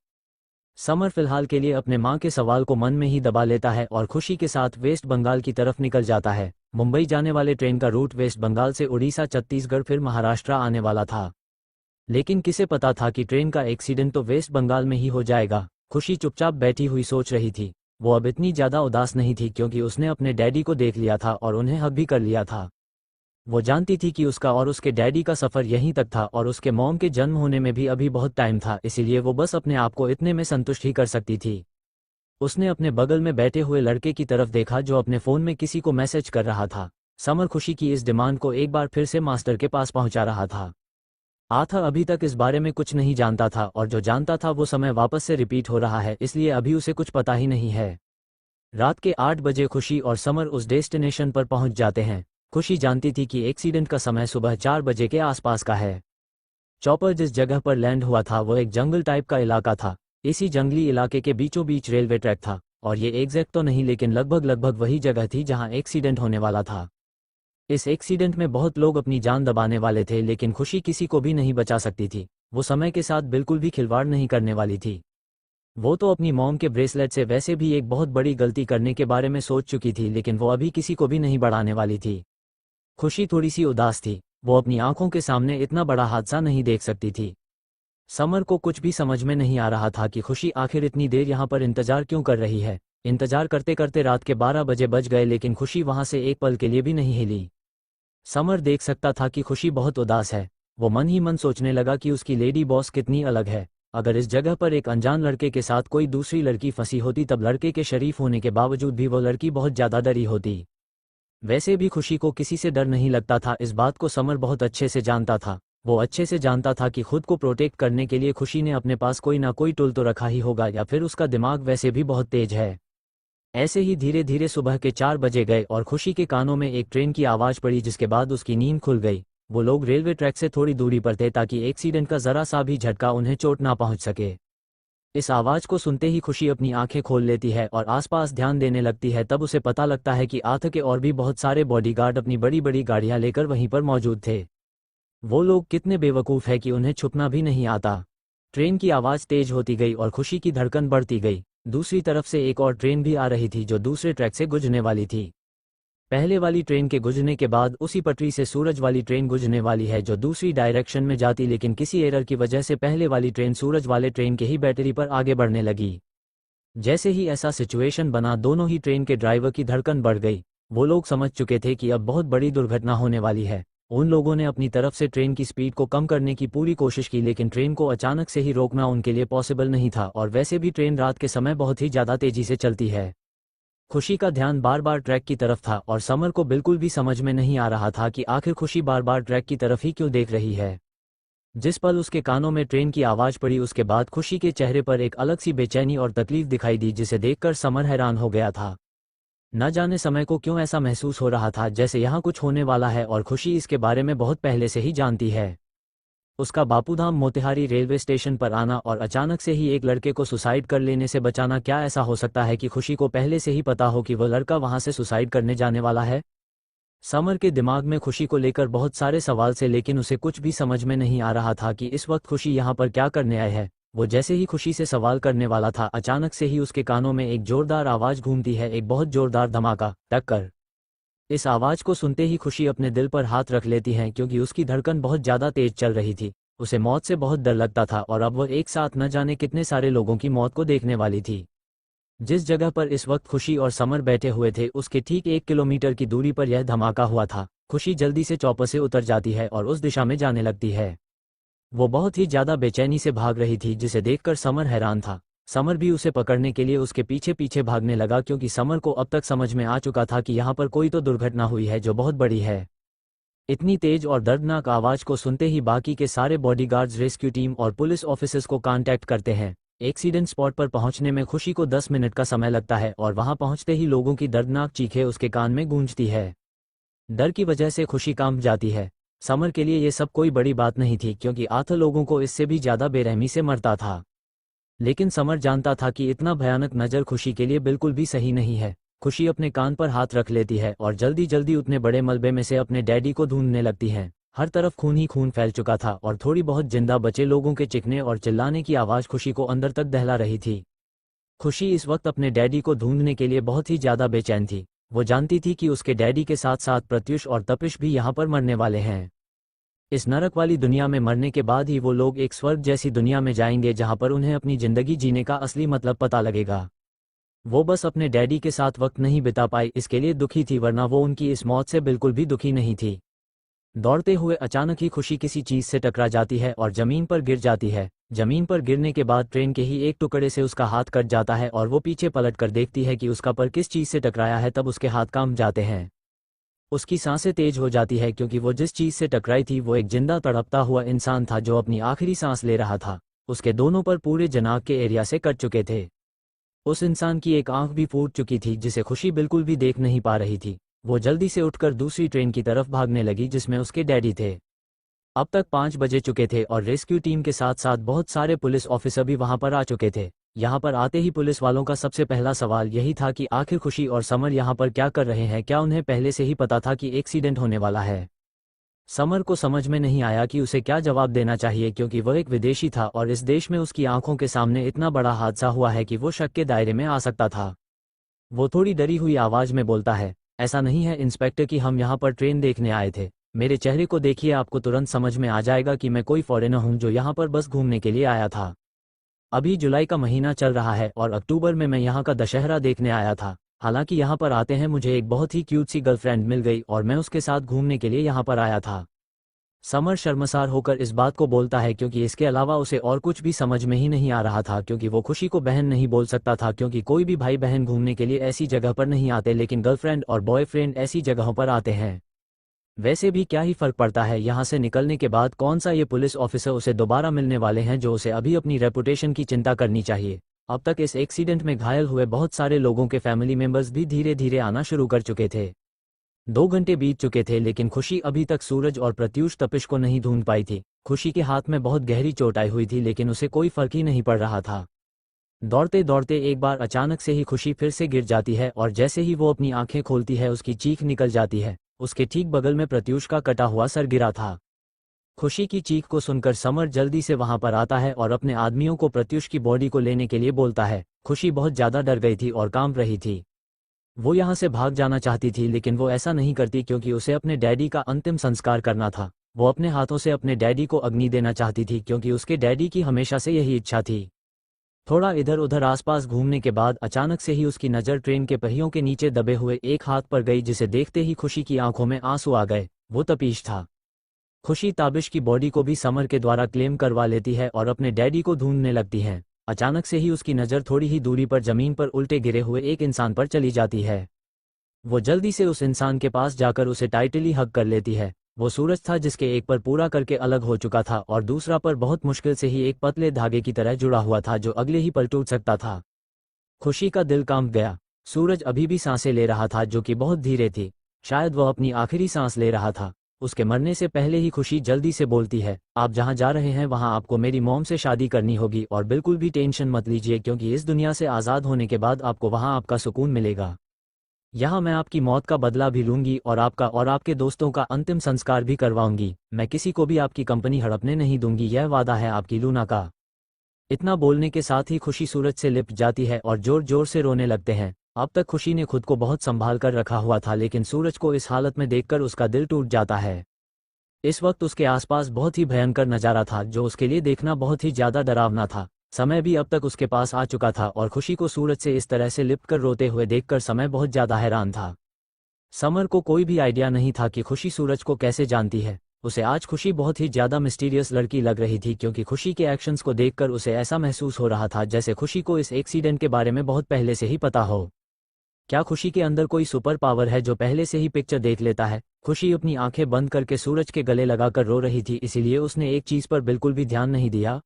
समर फिलहाल के लिए अपने मां के सवाल को मन में ही दबा लेता है और खुशी के साथ वेस्ट बंगाल की तरफ निकल जाता है। मुंबई जाने वाले ट्रेन का रूट वेस्ट बंगाल से उड़ीसा, छत्तीसगढ़ फिर महाराष्ट्र आने वाला था, लेकिन किसे पता था कि ट्रेन का एक्सीडेंट तो वेस्ट बंगाल में ही हो जाएगा। खुशी चुपचाप बैठी हुई सोच रही थी। वो अब इतनी ज्यादा उदास नहीं थी क्योंकि उसने अपने डैडी को देख लिया था और उन्हें हग भी कर लिया था। वो जानती थी कि उसका और उसके डैडी का सफ़र यहीं तक था और उसके मॉम के जन्म होने में भी अभी बहुत टाइम था, इसीलिए वो बस अपने आप को इतने में संतुष्ट ही कर सकती थी। उसने अपने बगल में बैठे हुए लड़के की तरफ देखा जो अपने फ़ोन में किसी को मैसेज कर रहा था। समर खुशी की इस डिमांड को एक बार फिर से मास्टर के पास पहुंचा रहा था। आथा अभी तक इस बारे में कुछ नहीं जानता था और जो जानता था वो समय वापस से रिपीट हो रहा है, इसलिए अभी उसे कुछ पता ही नहीं है। रात के 8 बजे खुशी और समर उस डेस्टिनेशन पर पहुंच जाते हैं। खुशी जानती थी कि एक्सीडेंट का समय सुबह 4 बजे के आसपास का है। चॉपर जिस जगह पर लैंड हुआ था वो एक जंगल टाइप का इलाका था। इसी जंगली इलाके के बीचों बीच रेलवे ट्रैक था और ये एग्जैक्ट तो नहीं लेकिन लगभग वही जगह थी जहां एक्सीडेंट होने वाला था। इस एक्सीडेंट में बहुत लोग अपनी जान दबाने वाले थे, लेकिन खुशी किसी को भी नहीं बचा सकती थी। वो समय के साथ बिल्कुल भी खिलवाड़ नहीं करने वाली थी। वो तो अपनी मॉम के ब्रेसलेट से वैसे भी एक बहुत बड़ी गलती करने के बारे में सोच चुकी थी, लेकिन वो अभी किसी को भी नहीं बढ़ाने वाली थी। खुशी थोड़ी सी उदास थी। वो अपनी आंखों के सामने इतना बड़ा हादसा नहीं देख सकती थी। समर को कुछ भी समझ में नहीं आ रहा था कि खुशी आखिर इतनी देर यहाँ पर इंतजार क्यों कर रही है। इंतजार करते करते रात के 12 बजे बज गए, लेकिन खुशी वहां से एक पल के लिए भी नहीं हिली। समर देख सकता था कि खुशी बहुत उदास है। वो मन ही मन सोचने लगा कि उसकी लेडी बॉस कितनी अलग है। अगर इस जगह पर एक अनजान लड़के के साथ कोई दूसरी लड़की फंसी होती, तब लड़के के शरीफ होने के बावजूद भी वो लड़की बहुत ज्यादा डरी होती। वैसे भी खुशी को किसी से डर नहीं लगता था, इस बात को समर बहुत अच्छे से जानता था। वो अच्छे से जानता था कि खुद को प्रोटेक्ट करने के लिए खुशी ने अपने पास कोई ना कोई टूल तो रखा ही होगा, या फिर उसका दिमाग वैसे भी बहुत तेज है। ऐसे ही धीरे धीरे सुबह के 4 बजे गए और खुशी के कानों में एक ट्रेन की आवाज़ पड़ी, जिसके बाद उसकी नींद खुल गई। वो लोग रेलवे ट्रैक से थोड़ी दूरी पर थे ताकि एक्सीडेंट का जरा सा भी झटका उन्हें चोट ना पहुंच सके। इस आवाज़ को सुनते ही खुशी अपनी आंखें खोल लेती है और आसपास ध्यान देने लगती है। तब उसे पता लगता है कि आथ के और भी बहुत सारे बॉडीगार्ड अपनी बड़ी बड़ी गाड़ियां लेकर वहीं पर मौजूद थे। वो लोग कितने बेवकूफ़ है कि उन्हें छुपना भी नहीं आता। ट्रेन की आवाज़ तेज होती गई और खुशी की धड़कन बढ़ती गई। दूसरी तरफ से एक और ट्रेन भी आ रही थी जो दूसरे ट्रैक से गुजरने वाली थी। पहले वाली ट्रेन के गुजरने के बाद उसी पटरी से सूरज वाली ट्रेन गुजरने वाली है जो दूसरी डायरेक्शन में जाती, लेकिन किसी एरर की वजह से पहले वाली ट्रेन सूरज वाले ट्रेन के ही बैटरी पर आगे बढ़ने लगी। जैसे ही ऐसा सिचुएशन बना, दोनों ही ट्रेन के ड्राइवर की धड़कन बढ़ गई। वो लोग समझ चुके थे कि अब बहुत बड़ी दुर्घटना होने वाली है। उन लोगों ने अपनी तरफ से ट्रेन की स्पीड को कम करने की पूरी कोशिश की, लेकिन ट्रेन को अचानक से ही रोकना उनके लिए पॉसिबल नहीं था, और वैसे भी ट्रेन रात के समय बहुत ही ज़्यादा तेजी से चलती है। खुशी का ध्यान बार बार ट्रैक की तरफ था और समर को बिल्कुल भी समझ में नहीं आ रहा था कि आखिर खुशी बार बार ट्रैक की तरफ ही क्यों देख रही है। जिस पल उसके कानों में ट्रेन की आवाज़ पड़ी, उसके बाद खुशी के चेहरे पर एक अलग सी बेचैनी और तकलीफ दिखाई दी, जिसे देखकर समर हैरान हो गया था। न जाने समय को क्यों ऐसा महसूस हो रहा था जैसे यहाँ कुछ होने वाला है, और खुशी इसके बारे में बहुत पहले से ही जानती है। उसका बापूधाम मोतिहारी रेलवे स्टेशन पर आना और अचानक से ही एक लड़के को सुसाइड कर लेने से बचाना, क्या ऐसा हो सकता है कि खुशी को पहले से ही पता हो कि वह लड़का वहां से सुसाइड करने जाने वाला है? समर के दिमाग में खुशी को लेकर बहुत सारे सवाल से, लेकिन उसे कुछ भी समझ में नहीं आ रहा था कि इस वक्त खुशी यहाँ पर क्या करने आए है। वो जैसे ही खुशी से सवाल करने वाला था, अचानक से ही उसके कानों में एक जोरदार आवाज़ घूमती है, एक बहुत जोरदार धमाका, टक्कर। इस आवाज़ को सुनते ही खुशी अपने दिल पर हाथ रख लेती है, क्योंकि उसकी धड़कन बहुत ज़्यादा तेज चल रही थी। उसे मौत से बहुत डर लगता था और अब वह एक साथ न जाने कितने सारे लोगों की मौत को देखने वाली थी। जिस जगह पर इस वक्त खुशी और समर बैठे हुए थे, उसके ठीक 1 किलोमीटर की दूरी पर यह धमाका हुआ था। खुशी जल्दी से चौपर से उतर जाती है और उस दिशा में जाने लगती है। वो बहुत ही ज़्यादा बेचैनी से भाग रही थी, जिसे देखकर समर हैरान था। समर भी उसे पकड़ने के लिए उसके पीछे पीछे भागने लगा, क्योंकि समर को अब तक समझ में आ चुका था कि यहाँ पर कोई तो दुर्घटना हुई है जो बहुत बड़ी है। इतनी तेज और दर्दनाक आवाज़ को सुनते ही बाकी के सारे बॉडीगार्ड्स, रेस्क्यू टीम और पुलिस ऑफिसर्स को कांटेक्ट करते हैं। एक्सीडेंट स्पॉट पर पहुंचने में खुशी को 10 मिनट का समय लगता है और वहां पहुंचते ही लोगों की दर्दनाक चीखें उसके कान में गूंजती है। डर की वजह से खुशी कांप जाती है। समर के लिए ये सब कोई बड़ी बात नहीं थी, क्योंकि आथ लोगों को इससे भी ज़्यादा बेरहमी से मरता था। लेकिन समर जानता था कि इतना भयानक नज़र खुशी के लिए बिल्कुल भी सही नहीं है। खुशी अपने कान पर हाथ रख लेती है और जल्दी जल्दी उतने बड़े मलबे में से अपने डैडी को ढूंढने लगती है। हर तरफ खून ही खून फैल चुका था और थोड़ी बहुत जिंदा बचे लोगों के चिकने और चिल्लाने की आवाज़ खुशी को अंदर तक दहला रही थी। खुशी इस वक्त अपने डैडी को ढूंढने के लिए बहुत ही ज़्यादा बेचैन थी। वो जानती थी कि उसके डैडी के साथ साथ प्रत्युष और तपिश भी यहाँ पर मरने वाले हैं। इस नरक वाली दुनिया में मरने के बाद ही वो लोग एक स्वर्ग जैसी दुनिया में जाएंगे, जहाँ पर उन्हें अपनी ज़िंदगी जीने का असली मतलब पता लगेगा। वो बस अपने डैडी के साथ वक्त नहीं बिता पाई, इसके लिए दुखी थी, वरना वो उनकी इस मौत से बिल्कुल भी दुखी नहीं थी। दौड़ते हुए अचानक ही खुशी किसी चीज़ से टकरा जाती है और ज़मीन पर गिर जाती है। ज़मीन पर गिरने के बाद ट्रेन के ही एक टुकड़े से उसका हाथ कट जाता है और वो पीछे पलट कर देखती है कि उसका पर किस चीज़ से टकराया है। तब उसके हाथ कांप जाते हैं। उसकी सांसें तेज हो जाती है, क्योंकि वो जिस चीज़ से टकराई थी वो एक जिंदा तड़पता हुआ इंसान था जो अपनी आखिरी सांस ले रहा था। उसके दोनों पर पूरे जनाब के एरिया से कट चुके थे। उस इंसान की एक आंख भी फूट चुकी थी, जिसे खुशी बिल्कुल भी देख नहीं पा रही थी। वो जल्दी से उठकर दूसरी ट्रेन की तरफ भागने लगी जिसमें उसके डैडी थे। अब तक 5 बजे चुके थे और रेस्क्यू टीम के साथ साथ बहुत सारे पुलिस ऑफिसर भी वहां पर आ चुके थे। यहाँ पर आते ही पुलिस वालों का सबसे पहला सवाल यही था कि आखिर खुशी और समर यहाँ पर क्या कर रहे हैं, क्या उन्हें पहले से ही पता था कि एक्सीडेंट होने वाला है। समर को समझ में नहीं आया कि उसे क्या जवाब देना चाहिए, क्योंकि वह एक विदेशी था और इस देश में उसकी आंखों के सामने इतना बड़ा हादसा हुआ है कि वो शक के दायरे में आ सकता था। वो थोड़ी डरी हुई आवाज में बोलता है, ऐसा नहीं है इंस्पेक्टर कि हम यहाँ पर ट्रेन देखने आए थे। मेरे चेहरे को देखिए, आपको तुरंत समझ में आ जाएगा कि मैं कोई फॉरेनर हूँ जो यहाँ पर बस घूमने के लिए आया था। अभी जुलाई का महीना चल रहा है और अक्टूबर में मैं यहाँ का दशहरा देखने आया था। हालांकि यहाँ पर आते हैं मुझे एक बहुत ही क्यूट सी गर्लफ्रेंड मिल गई और मैं उसके साथ घूमने के लिए यहाँ पर आया था। समर शर्मसार होकर इस बात को बोलता है क्योंकि इसके अलावा उसे और कुछ भी समझ में ही नहीं आ रहा था, क्योंकि वो खुशी को बहन नहीं बोल सकता था, क्योंकि कोई भी भाई बहन घूमने के लिए ऐसी जगह पर नहीं आते, लेकिन गर्लफ्रेंड और बॉयफ्रेंड ऐसी जगहों पर आते हैं। वैसे भी क्या ही फर्क पड़ता है, यहाँ से निकलने के बाद कौन सा ये पुलिस ऑफिसर उसे दोबारा मिलने वाले हैं जो उसे अभी अपनी रेपुटेशन की चिंता करनी चाहिए। अब तक इस एक्सीडेंट में घायल हुए बहुत सारे लोगों के फैमिली मेंबर्स भी धीरे धीरे आना शुरू कर चुके थे। 2 घंटे बीत चुके थे लेकिन खुशी अभी तक सूरज और प्रत्यूष तपिश को नहीं ढूंढ पाई थी। खुशी के हाथ में बहुत गहरी चोट आई हुई थी लेकिन उसे कोई फर्क ही नहीं पड़ रहा था। दौड़ते दौड़ते एक बार अचानक से ही खुशी फिर से गिर जाती है और जैसे ही वो अपनी आंखें खोलती है उसकी चीख निकल जाती है। उसके ठीक बगल में प्रत्यूष का कटा हुआ सर गिरा था। खुशी की चीख को सुनकर समर जल्दी से वहां पर आता है और अपने आदमियों को प्रत्यूष की बॉडी को लेने के लिए बोलता है। खुशी बहुत ज्यादा डर गई थी और कांप रही थी। वो यहाँ से भाग जाना चाहती थी लेकिन वो ऐसा नहीं करती क्योंकि उसे अपने डैडी का अंतिम संस्कार करना था। वो अपने हाथों से अपने डैडी को अग्नि देना चाहती थी क्योंकि उसके डैडी की हमेशा से यही इच्छा थी। थोड़ा इधर उधर आसपास घूमने के बाद अचानक से ही उसकी नज़र ट्रेन के पहियों के नीचे दबे हुए एक हाथ पर गई, जिसे देखते ही खुशी की आंखों में आंसू आ गए। वो तपीश था। खुशी ताबिश की बॉडी को भी समर के द्वारा क्लेम करवा लेती है और अपने डैडी को ढूंढने लगती है। अचानक से ही उसकी नज़र थोड़ी ही दूरी पर जमीन पर उल्टे गिरे हुए एक इंसान पर चली जाती है। वो जल्दी से उस इंसान के पास जाकर उसे टाइटली हग कर लेती है। वो सूरज था जिसके एक पर पूरा करके अलग हो चुका था और दूसरा पर बहुत मुश्किल से ही एक पतले धागे की तरह जुड़ा हुआ था जो अगले ही पल टूट सकता था। खुशी का दिल कांप गया। सूरज अभी भी सांसें ले रहा था जो कि बहुत धीरे थी। शायद वह अपनी आखिरी सांस ले रहा था। उसके मरने से पहले ही खुशी जल्दी से बोलती है, आप जहां जा रहे हैं वहां आपको मेरी मॉम से शादी करनी होगी और बिल्कुल भी टेंशन मत लीजिए क्योंकि इस दुनिया से आज़ाद होने के बाद आपको वहां आपका सुकून मिलेगा। यहाँ मैं आपकी मौत का बदला भी लूंगी और आपका और आपके दोस्तों का अंतिम संस्कार भी करवाऊंगी। मैं किसी को भी आपकी कंपनी हड़पने नहीं दूंगी, यह वादा है आपकी लूना का। इतना बोलने के साथ ही खुशी सूरज से लिपट जाती है और जोर जोर से रोने लगते हैं। अब तक खुशी ने खुद को बहुत संभाल कर रखा हुआ था लेकिन सूरज को इस हालत में देखकर उसका दिल टूट जाता है। इस वक्त उसके आसपास बहुत ही भयंकर नज़ारा था जो उसके लिए देखना बहुत ही ज़्यादा डरावना था। समय भी अब तक उसके पास आ चुका था और खुशी को सूरज से इस तरह से लिपट कर रोते हुए देखकर समय बहुत ज़्यादा हैरान था। समर को कोई भी आइडिया नहीं था कि खुशी सूरज को कैसे जानती है। उसे आज खुशी बहुत ही ज़्यादा मिस्टीरियस लड़की लग रही थी क्योंकि खुशी के एक्शंस को देखकर उसे ऐसा महसूस हो रहा था जैसे खुशी को इस एक्सीडेंट के बारे में बहुत पहले से ही पता हो। क्या खुशी के अंदर कोई सुपर पावर है जो पहले से ही पिक्चर देख लेता है? खुशी अपनी आंखें बंद करके सूरज के गले लगाकर रो रही थी, इसीलिए उसने एक चीज़ पर बिल्कुल भी ध्यान नहीं दिया।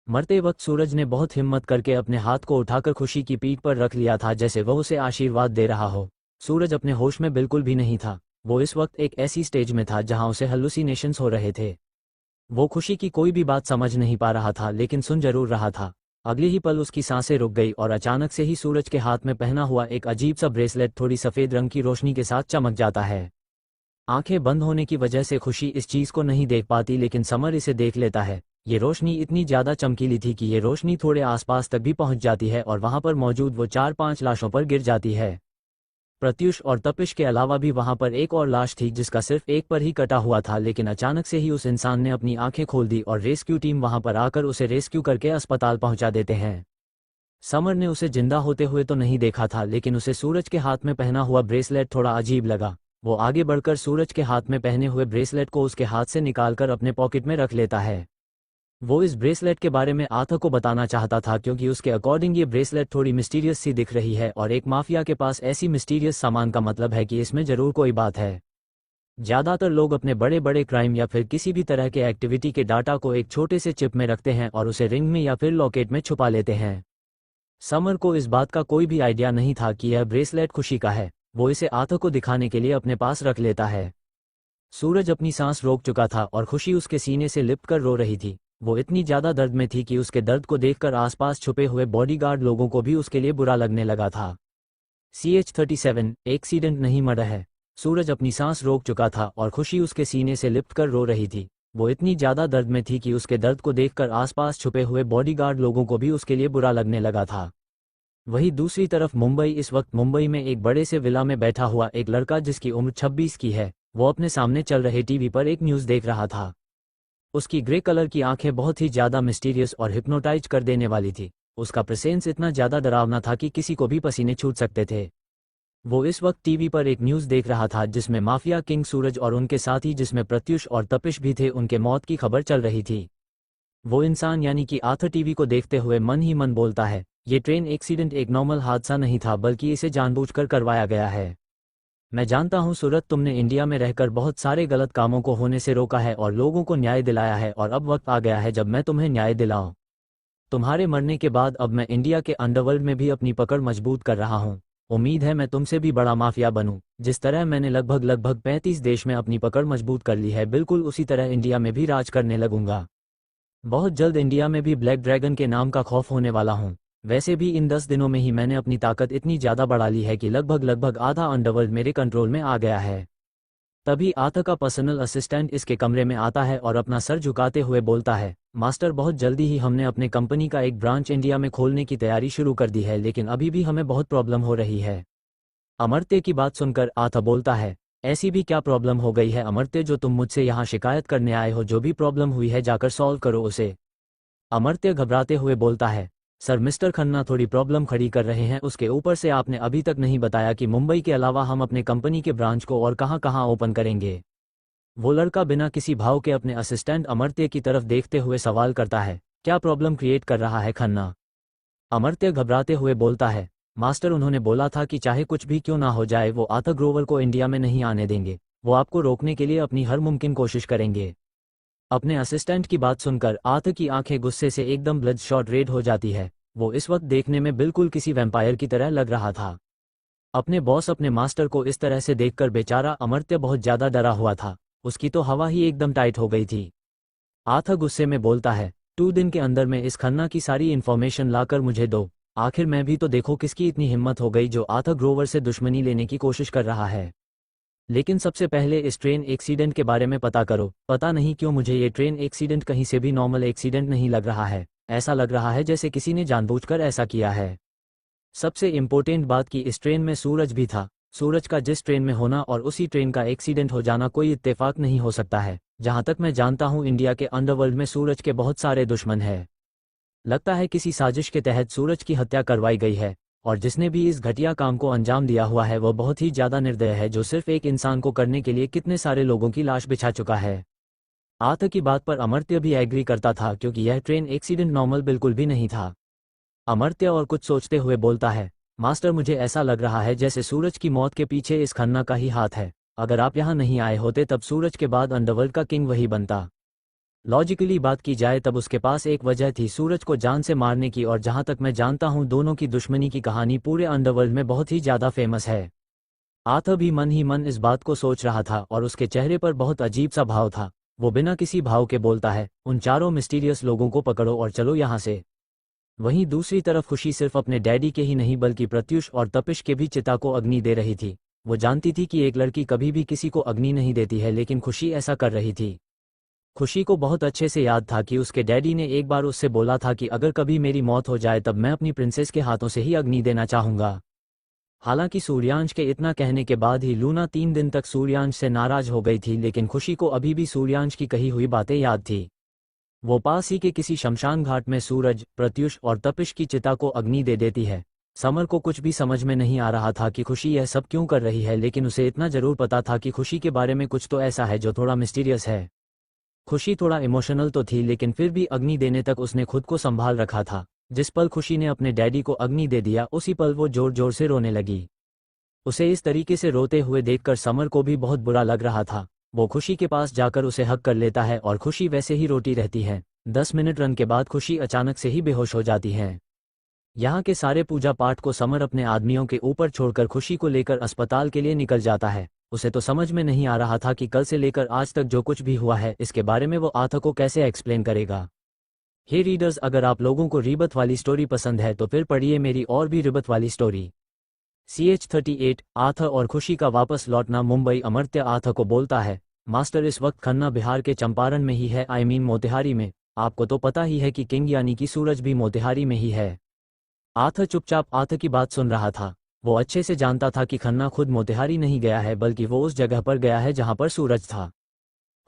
मरते वक्त सूरज ने बहुत हिम्मत करके अपने हाथ को उठाकर खुशी की पीठ पर रख लिया था जैसे वह उसे आशीर्वाद दे रहा हो। सूरज अपने होश में बिल्कुल भी नहीं था। वो इस वक्त एक ऐसी स्टेज में था जहां उसे हेलुसिनेशंस हो रहे थे। वो खुशी की कोई भी बात समझ नहीं पा रहा था लेकिन सुन जरूर रहा था। अगले ही पल उसकी सांसें रुक गई और अचानक से ही सूरज के हाथ में पहना हुआ एक अजीब सा ब्रेसलेट थोड़ी सफ़ेद रंग की रोशनी के साथ चमक जाता है। आंखें बंद होने की वजह से खुशी इस चीज़ को नहीं देख पाती लेकिन समर इसे देख लेता है। ये रोशनी इतनी ज़्यादा चमकीली थी कि ये रोशनी थोड़े आसपास तक भी पहुंच जाती है और वहां पर मौजूद वो 4-5 लाशों पर गिर जाती है। प्रत्युष और तपिश के अलावा भी वहां पर एक और लाश थी जिसका सिर्फ एक पर ही कटा हुआ था, लेकिन अचानक से ही उस इंसान ने अपनी आंखें खोल दी और रेस्क्यू टीम वहां पर आकर उसे रेस्क्यू करके अस्पताल पहुंचा देते हैं। समर ने उसे जिंदा होते हुए तो नहीं देखा था लेकिन उसे सूरज के हाथ में पहना हुआ ब्रेसलेट थोड़ा अजीब लगा। वो आगे बढ़कर सूरज के हाथ में पहने हुए ब्रेसलेट को उसके हाथ से निकालकर अपने पॉकेट में रख लेता है। वो इस ब्रेसलेट के बारे में आथा को बताना चाहता था क्योंकि उसके अकॉर्डिंग ये ब्रेसलेट थोड़ी मिस्टीरियस सी दिख रही है और एक माफिया के पास ऐसी मिस्टीरियस सामान का मतलब है कि इसमें जरूर कोई बात है। ज़्यादातर लोग अपने बड़े बड़े क्राइम या फिर किसी भी तरह के एक्टिविटी के डाटा को एक छोटे से चिप में रखते हैं और उसे रिंग में या फिर लॉकेट में छुपा लेते हैं। समर को इस बात का कोई भी आइडिया नहीं था कि यह ब्रेसलेट खुशी का है। वो इसे आथा को दिखाने के लिए अपने पास रख लेता है। सूरज अपनी सांस रोक चुका था और खुशी उसके सीने से लिपट कर रो रही थी। वो इतनी ज़्यादा दर्द में थी कि उसके दर्द को देखकर आसपास छुपे हुए बॉडीगार्ड लोगों को भी उसके लिए बुरा लगने लगा था। CH-37 एक्सीडेंट नहीं मरा है। सूरज अपनी सांस रोक चुका था और खुशी उसके सीने से लिपट कर रो रही थी। वो इतनी ज़्यादा दर्द में थी कि उसके दर्द को देखकर आसपास छुपे हुए बॉडीगार्ड लोगों को भी उसके लिए बुरा लगने लगा था। वहीं दूसरी तरफ मुंबई, इस वक्त मुंबई में एक बड़े से विला में बैठा हुआ एक लड़का जिसकी उम्र 26 की है, वो अपने सामने चल रहे टीवी पर एक न्यूज़ देख रहा था। उसकी ग्रे कलर की आंखें बहुत ही ज़्यादा मिस्टीरियस और हिप्नोटाइज कर देने वाली थी। उसका प्रेजेंस इतना ज़्यादा डरावना था कि किसी को भी पसीने छूट सकते थे। वो इस वक्त टीवी पर एक न्यूज़ देख रहा था जिसमें माफिया किंग सूरज और उनके साथी जिसमें प्रत्युष और तपिश भी थे, उनके मौत की खबर चल रही थी। वो इंसान यानी कि आर्थर टीवी को देखते हुए मन ही मन बोलता है, ये ट्रेन एक्सीडेंट एक नॉर्मल हादसा नहीं था बल्कि इसे जानबूझकर करवाया गया है। मैं जानता हूँ सूरज, तुमने इंडिया में रहकर बहुत सारे गलत कामों को होने से रोका है और लोगों को न्याय दिलाया है, और अब वक्त आ गया है जब मैं तुम्हें न्याय दिलाऊं। तुम्हारे मरने के बाद अब मैं इंडिया के अंडरवर्ल्ड में भी अपनी पकड़ मजबूत कर रहा हूँ। उम्मीद है मैं तुमसे भी बड़ा माफिया बनूं। जिस तरह मैंने लगभग 35 देश में अपनी पकड़ मजबूत कर ली है, बिल्कुल उसी तरह इंडिया में भी राज करने लगूंगा। बहुत जल्द इंडिया में भी ब्लैक ड्रैगन के नाम का खौफ होने वाला हूँ। वैसे भी इन 10 दिनों में ही मैंने अपनी ताकत इतनी ज़्यादा बढ़ा ली है कि लगभग आधा अंडरवर्ल्ड मेरे कंट्रोल में आ गया है। तभी आर्थर का पर्सनल असिस्टेंट इसके कमरे में आता है और अपना सर झुकाते हुए बोलता है, मास्टर बहुत जल्दी ही हमने अपने कंपनी का एक ब्रांच इंडिया में खोलने की तैयारी शुरू कर दी है, लेकिन अभी भी हमें बहुत प्रॉब्लम हो रही है। अमर्त्य की बात सुनकर आर्थर बोलता है, ऐसी भी क्या प्रॉब्लम हो गई है अमर्त्य जो तुम मुझसे यहाँ शिकायत करने आए हो? जो भी प्रॉब्लम हुई है जाकर सॉल्व करो उसे। अमर्त्य घबराते हुए बोलता है, सर मिस्टर खन्ना थोड़ी प्रॉब्लम खड़ी कर रहे हैं, उसके ऊपर से आपने अभी तक नहीं बताया कि मुंबई के अलावा हम अपने कंपनी के ब्रांच को और कहां कहां ओपन करेंगे। वो लड़का बिना किसी भाव के अपने असिस्टेंट अमर्त्य की तरफ देखते हुए सवाल करता है, क्या प्रॉब्लम क्रिएट कर रहा है खन्ना? अमर्त्य घबराते हुए बोलता है, मास्टर उन्होंने बोला था कि चाहे कुछ भी क्यों ना हो जाए वो आर्थर ग्रोवर को इंडिया में नहीं आने देंगे। वो आपको रोकने के लिए अपनी हर मुमकिन कोशिश करेंगे। अपने असिस्टेंट की बात सुनकर आर्थर की आंखें गुस्से से एकदम ब्लडशॉट रेड हो जाती है। वो इस वक्त देखने में बिल्कुल किसी वैम्पायर की तरह लग रहा था। अपने बॉस अपने मास्टर को इस तरह से देखकर बेचारा अमर्त्य बहुत ज्यादा डरा हुआ था। उसकी तो हवा ही एकदम टाइट हो गई थी। आर्थर गुस्से में बोलता है, 2 दिन के अंदर में इस खन्ना की सारी इन्फॉर्मेशन लाकर मुझे दो। आखिर मैं भी तो देखो किसकी इतनी हिम्मत हो गई जो आर्थर ग्रोवर से दुश्मनी लेने की कोशिश कर रहा है। लेकिन सबसे पहले इस ट्रेन एक्सीडेंट के बारे में पता करो। पता नहीं क्यों मुझे ये ट्रेन एक्सीडेंट कहीं से भी नॉर्मल एक्सीडेंट नहीं लग रहा है। ऐसा लग रहा है जैसे किसी ने जानबूझकर ऐसा किया है। सबसे इम्पोर्टेंट बात कि इस ट्रेन में सूरज भी था। सूरज का जिस ट्रेन में होना और उसी ट्रेन का एक्सीडेंट हो जाना कोई इत्तेफाक नहीं हो सकता है। जहां तक मैं जानता हूं इंडिया के अंडरवर्ल्ड में सूरज के बहुत सारे दुश्मन हैं। लगता है किसी साजिश के तहत सूरज की हत्या करवाई गई है, और जिसने भी इस घटिया काम को अंजाम दिया हुआ है वो बहुत ही ज्यादा निर्दय है, जो सिर्फ एक इंसान को करने के लिए कितने सारे लोगों की लाश बिछा चुका है। आर्थर की बात पर अमर्त्य भी एग्री करता था क्योंकि यह ट्रेन एक्सीडेंट नॉर्मल बिल्कुल भी नहीं था। अमर्त्य और कुछ सोचते हुए बोलता है, मास्टर मुझे ऐसा लग रहा है जैसे सूरज की मौत के पीछे इस खन्ना का ही हाथ है। अगर आप यहाँ नहीं आए होते तब सूरज के बाद अंडरवर्ल्ड का किंग वही बनता। लॉजिकली बात की जाए तब उसके पास एक वजह थी सूरज को जान से मारने की, और जहां तक मैं जानता हूं दोनों की दुश्मनी की कहानी पूरे अंडरवर्ल्ड में बहुत ही ज्यादा फेमस है। आर्थर भी मन ही मन इस बात को सोच रहा था और उसके चेहरे पर बहुत अजीब सा भाव था। वो बिना किसी भाव के बोलता है, उन चारों मिस्टीरियस लोगों को पकड़ो और चलो यहाँ से। वहीं दूसरी तरफ खुशी सिर्फ अपने डैडी के ही नहीं बल्कि प्रत्युष और तपिश के भी चिता को अग्नि दे रही थी। वो जानती थी कि एक लड़की कभी भी किसी को अग्नि नहीं देती है, लेकिन खुशी ऐसा कर रही थी। खुशी को बहुत अच्छे से याद था कि उसके डैडी ने एक बार उससे बोला था कि अगर कभी मेरी मौत हो जाए तब मैं अपनी प्रिंसेस के हाथों से ही अग्नि देना चाहूंगा। हालांकि सूर्यांश के इतना कहने के बाद ही लूना 3 दिन तक सूर्यांश से नाराज हो गई थी, लेकिन खुशी को अभी भी सूर्यांश की कही हुई बातें याद थी। वो पास ही के किसी शमशान घाट में सूरज, प्रत्युष और तपिश की चिता को अग्नि दे देती है। समर को कुछ भी समझ में नहीं आ रहा था कि खुशी यह सब क्यों कर रही है, लेकिन उसे इतना जरूर पता था कि खुशी के बारे में कुछ तो ऐसा है जो थोड़ा मिस्टीरियस है। खुशी थोड़ा इमोशनल तो थी, लेकिन फिर भी अग्नि देने तक उसने खुद को संभाल रखा था। जिस पल खुशी ने अपने डैडी को अग्नि दे दिया उसी पल वो जोर जोर से रोने लगी। उसे इस तरीके से रोते हुए देखकर समर को भी बहुत बुरा लग रहा था। वो खुशी के पास जाकर उसे हक कर लेता है और खुशी वैसे ही रोती रहती है। 10 मिनट रन के बाद खुशी अचानक से ही बेहोश हो जाती है। यहाँ के सारे पूजा पाठ को समर अपने आदमियों के ऊपर छोड़कर खुशी को लेकर अस्पताल के लिए निकल जाता है। उसे तो समझ में नहीं आ रहा था कि कल से लेकर आज तक जो कुछ भी हुआ है इसके बारे में वो आर्थर को कैसे एक्सप्लेन करेगा। हे रीडर्स, अगर आप लोगों को रिबत वाली स्टोरी पसंद है तो फिर पढ़िए मेरी और भी रिबत वाली स्टोरी। CH38 आर्थर और खुशी का वापस लौटना। मुंबई। अमर्त्य आर्थर को बोलता है, मास्टर इस वक्त खन्ना बिहार के चंपारण में ही है, मोतिहारी में। आपको तो पता ही है कि किंग यानी कि सूरज भी मोतिहारी में ही है। आर्थर चुपचाप आर्थर की बात सुन रहा था। वो अच्छे से जानता था कि खन्ना खुद मोतिहारी नहीं गया है, बल्कि वो उस जगह पर गया है जहां पर सूरज था।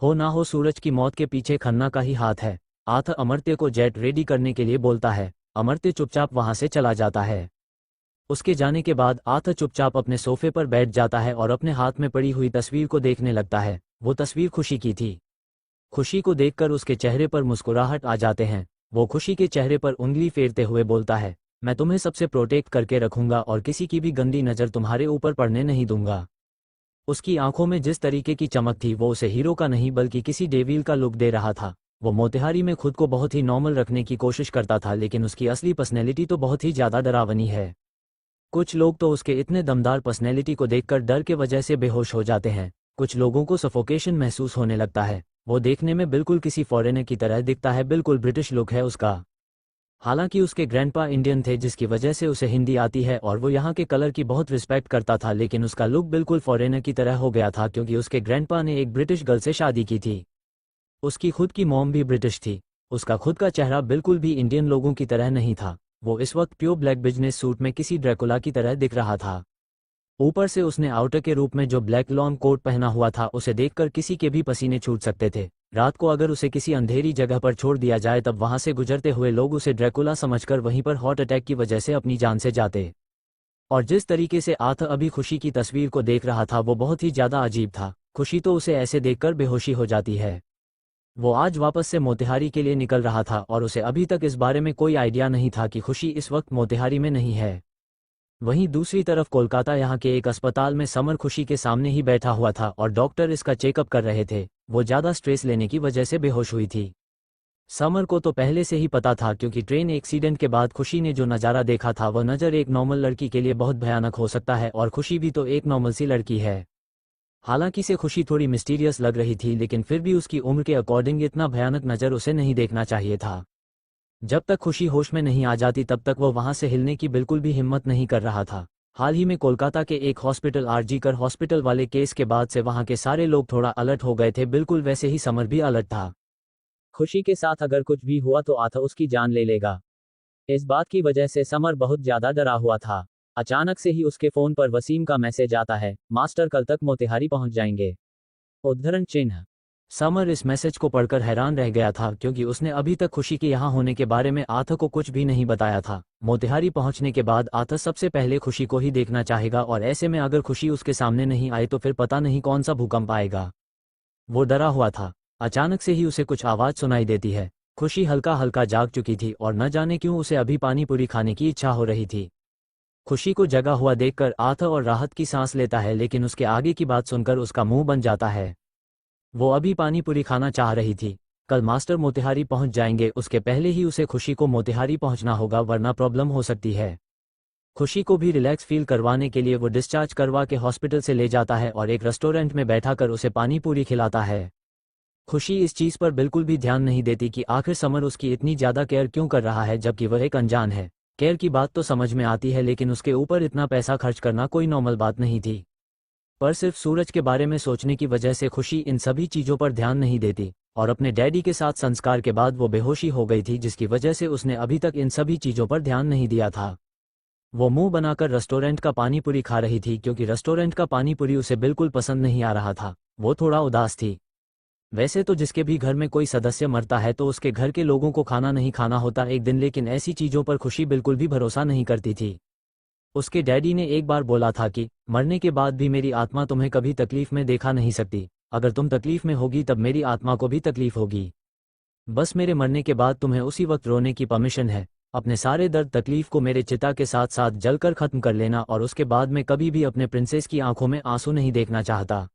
हो ना हो सूरज की मौत के पीछे खन्ना का ही हाथ है। आर्थर अमर्त्य को जेट रेडी करने के लिए बोलता है। अमर्त्य चुपचाप वहां से चला जाता है। उसके जाने के बाद आर्थर चुपचाप अपने सोफे पर बैठ जाता है और अपने हाथ में पड़ी हुई तस्वीर को देखने लगता है। वो तस्वीर खुशी की थी। खुशी को देखकर उसके चेहरे पर मुस्कुराहट आ जाते हैं। वो खुशी के चेहरे पर उंगली फेरते हुए बोलता है, मैं तुम्हें सबसे प्रोटेक्ट करके रखूंगा और किसी की भी गंदी नज़र तुम्हारे ऊपर पड़ने नहीं दूंगा। उसकी आंखों में जिस तरीके की चमक थी वो उसे हीरो का नहीं बल्कि किसी डेविल का लुक दे रहा था। वो मोतिहारी में खुद को बहुत ही नॉर्मल रखने की कोशिश करता था, लेकिन उसकी असली पर्सनैलिटी तो बहुत ही ज़्यादा डरावनी है। कुछ लोग तो उसके इतने दमदार पर्सनैलिटी को देखकर डर के वजह से बेहोश हो जाते हैं। कुछ लोगों को सफोकेशन महसूस होने लगता है। वो देखने में बिल्कुल किसी फॉरेनर की तरह दिखता है, बिल्कुल ब्रिटिश लुक है उसका। हालांकि उसके ग्रैंडपा इंडियन थे, जिसकी वजह से उसे हिंदी आती है और वो यहाँ के कलर की बहुत रिस्पेक्ट करता था, लेकिन उसका लुक बिल्कुल फॉरेनर की तरह हो गया था क्योंकि उसके ग्रैंडपा ने एक ब्रिटिश गर्ल से शादी की थी। उसकी खुद की मॉम भी ब्रिटिश थी। उसका खुद का चेहरा बिल्कुल भी इंडियन लोगों की तरह नहीं था। वो इस वक्त प्योर ब्लैक बिजनेस सूट में किसी ड्रैकुला की तरह दिख रहा था। ऊपर से उसने आउटर के रूप में जो ब्लैक लॉन्ग कोट पहना हुआ था, उसे देखकर किसी के भी पसीने छूट सकते थे। रात को अगर उसे किसी अंधेरी जगह पर छोड़ दिया जाए तब वहां से गुजरते हुए लोग उसे ड्रैकुला समझकर वहीं पर हार्ट अटैक की वजह से अपनी जान से जाते। और जिस तरीके से आर्थर अभी खुशी की तस्वीर को देख रहा था वो बहुत ही ज्यादा अजीब था। खुशी तो उसे ऐसे देखकर बेहोशी हो जाती है। वो आज वापस से मोतिहारी के लिए निकल रहा था और उसे अभी तक इस बारे में कोई आइडिया नहीं था कि खुशी इस वक्त मोतिहारी में नहीं है। वहीं दूसरी तरफ कोलकाता यहाँ के एक अस्पताल में समर खुशी के सामने ही बैठा हुआ था और डॉक्टर इसका चेकअप कर रहे थे। वो ज़्यादा स्ट्रेस लेने की वजह से बेहोश हुई थी। समर को तो पहले से ही पता था, क्योंकि ट्रेन एक्सीडेंट के बाद खुशी ने जो नज़ारा देखा था वह नज़र एक नॉर्मल लड़की के लिए बहुत भयानक हो सकता है, और खुशी भी तो एक नॉर्मल सी लड़की है। हालांकि से खुशी थोड़ी मिस्टीरियस लग रही थी, लेकिन फिर भी उसकी उम्र के अकॉर्डिंग इतना भयानक नज़र उसे नहीं देखना चाहिए था। जब तक खुशी होश में नहीं आ जाती तब तक वो वहां से हिलने की बिल्कुल भी हिम्मत नहीं कर रहा था। हाल ही में कोलकाता के एक हॉस्पिटल आरजी कर हॉस्पिटल वाले केस के बाद से वहां के सारे लोग थोड़ा अलर्ट हो गए थे, बिल्कुल वैसे ही समर भी अलर्ट था। खुशी के साथ अगर कुछ भी हुआ तो आथा उसकी जान ले लेगा। इस बात की वजह से समर बहुत ज्यादा डरा हुआ था। अचानक से ही उसके फोन पर वसीम का मैसेज आता है, मास्टर कल तक मोतिहारी पहुंच जाएंगे। उद्धरण चिन्ह। समर इस मैसेज को पढ़कर हैरान रह गया था, क्योंकि उसने अभी तक खुशी के यहाँ होने के बारे में आथा को कुछ भी नहीं बताया था। मोतिहारी पहुंचने के बाद आथा सबसे पहले खुशी को ही देखना चाहेगा, और ऐसे में अगर खुशी उसके सामने नहीं आए तो फिर पता नहीं कौन सा भूकंप आएगा। वो डरा हुआ था। अचानक से ही उसे कुछ आवाज़ सुनाई देती है। खुशी हल्का हल्का जाग चुकी थी और न जाने क्यों उसे अभी पानी पूरी खाने की इच्छा हो रही थी। खुशी को जगा हुआ देखकर आथा और राहत की सांस लेता है, लेकिन उसके आगे की बात सुनकर उसका मुंह बन जाता है। वो अभी पानी पूरी खाना चाह रही थी। कल मास्टर मोतिहारी पहुंच जाएंगे, उसके पहले ही उसे खुशी को मोतिहारी पहुंचना होगा, वरना प्रॉब्लम हो सकती है। खुशी को भी रिलैक्स फील करवाने के लिए वो डिस्चार्ज करवा के हॉस्पिटल से ले जाता है और एक रेस्टोरेंट में बैठाकर उसे पानी पूरी खिलाता है। खुशी इस चीज़ पर बिल्कुल भी ध्यान नहीं देती कि आखिर समर उसकी इतनी ज़्यादा केयर क्यों कर रहा है, जबकि वह एक अनजान है। केयर की बात तो समझ में आती है, लेकिन उसके ऊपर इतना पैसा खर्च करना कोई नॉर्मल बात नहीं थी। पर सिर्फ सूरज के बारे में सोचने की वजह से खुशी इन सभी चीज़ों पर ध्यान नहीं देती, और अपने डैडी के साथ संस्कार के बाद वो बेहोशी हो गई थी, जिसकी वजह से उसने अभी तक इन सभी चीज़ों पर ध्यान नहीं दिया था। वो मुंह बनाकर रेस्टोरेंट का पानी पूरी खा रही थी, क्योंकि रेस्टोरेंट का पानी पूरी उसे बिल्कुल पसंद नहीं आ रहा था। वो थोड़ा उदास थी। वैसे तो जिसके भी घर में कोई सदस्य मरता है तो उसके घर के लोगों को खाना नहीं खाना होता एक दिन, लेकिन ऐसी चीज़ों पर खुशी बिल्कुल भी भरोसा नहीं करती थी। उसके डैडी ने एक बार बोला था कि मरने के बाद भी मेरी आत्मा तुम्हें कभी तकलीफ में देखा नहीं सकती। अगर तुम तकलीफ में होगी तब मेरी आत्मा को भी तकलीफ होगी। बस मेरे मरने के बाद तुम्हें उसी वक्त रोने की परमिशन है। अपने सारे दर्द तकलीफ को मेरे चिता के साथ साथ जलकर खत्म कर लेना, और उसके बाद मैं कभी भी अपने प्रिंसेस की आंखों में आंसू नहीं देखना चाहता,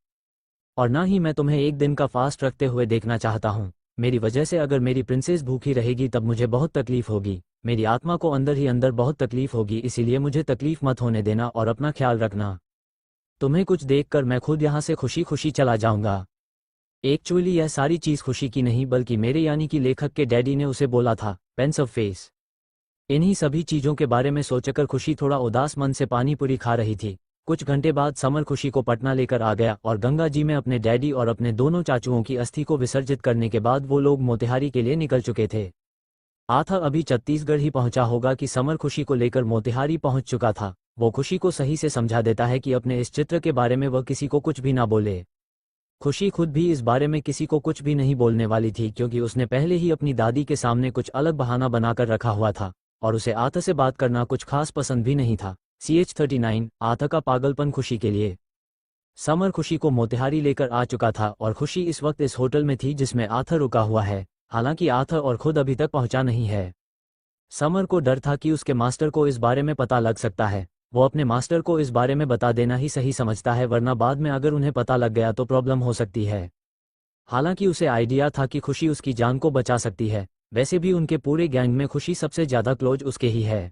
और ना ही मैं तुम्हें एक दिन का फास्ट रखते हुए देखना चाहता हूँ। मेरी वजह से अगर मेरी प्रिंसेस भूखी रहेगी तब मुझे बहुत तकलीफ होगी। मेरी आत्मा को अंदर ही अंदर बहुत तकलीफ होगी, इसीलिए मुझे तकलीफ मत होने देना और अपना ख्याल रखना। तुम्हें कुछ देखकर मैं खुद यहाँ से खुशी खुशी चला जाऊंगा। एक्चुअली यह सारी चीज़ खुशी की नहीं बल्कि मेरे यानी कि लेखक के डैडी ने उसे बोला था, पेंसिव फेस। इन्हीं सभी चीज़ों के बारे में सोचकर खुशी थोड़ा उदास मन से पानी पूरी खा रही थी। कुछ घंटे बाद समर खुशी को पटना लेकर आ गया और गंगा जी में अपने डैडी और अपने दोनों चाचुओं की अस्थि को विसर्जित करने के बाद वो लोग मोतिहारी के लिए निकल चुके थे। आथा अभी छत्तीसगढ़ ही पहुंचा होगा कि समर खुशी को लेकर मोतिहारी पहुंच चुका था। वो खुशी को सही से समझा देता है कि अपने इस चित्र के बारे में वह किसी को कुछ भी ना बोले। खुशी खुद भी इस बारे में किसी को कुछ भी नहीं बोलने वाली थी क्योंकि उसने पहले ही अपनी दादी के सामने कुछ अलग बहाना बनाकर रखा हुआ था और उसे आथा से बात करना कुछ खास पसंद भी नहीं था। CH39 आथा का पागलपन खुशी के लिए। समर खुशी को मोतिहारी लेकर आ चुका था और खुशी इस वक्त इस होटल में थी जिसमें आथा रुका हुआ है, हालांकि आथा और खुद अभी तक पहुंचा नहीं है। समर को डर था कि उसके मास्टर को इस बारे में पता लग सकता है। वो अपने मास्टर को इस बारे में बता देना ही सही समझता है, वरना बाद में अगर उन्हें पता लग गया तो प्रॉब्लम हो सकती है। हालांकि उसे आइडिया था कि खुशी उसकी जान को बचा सकती है। वैसे भी उनके पूरे गैंग में खुशी सबसे ज़्यादा क्लोज उसके ही है।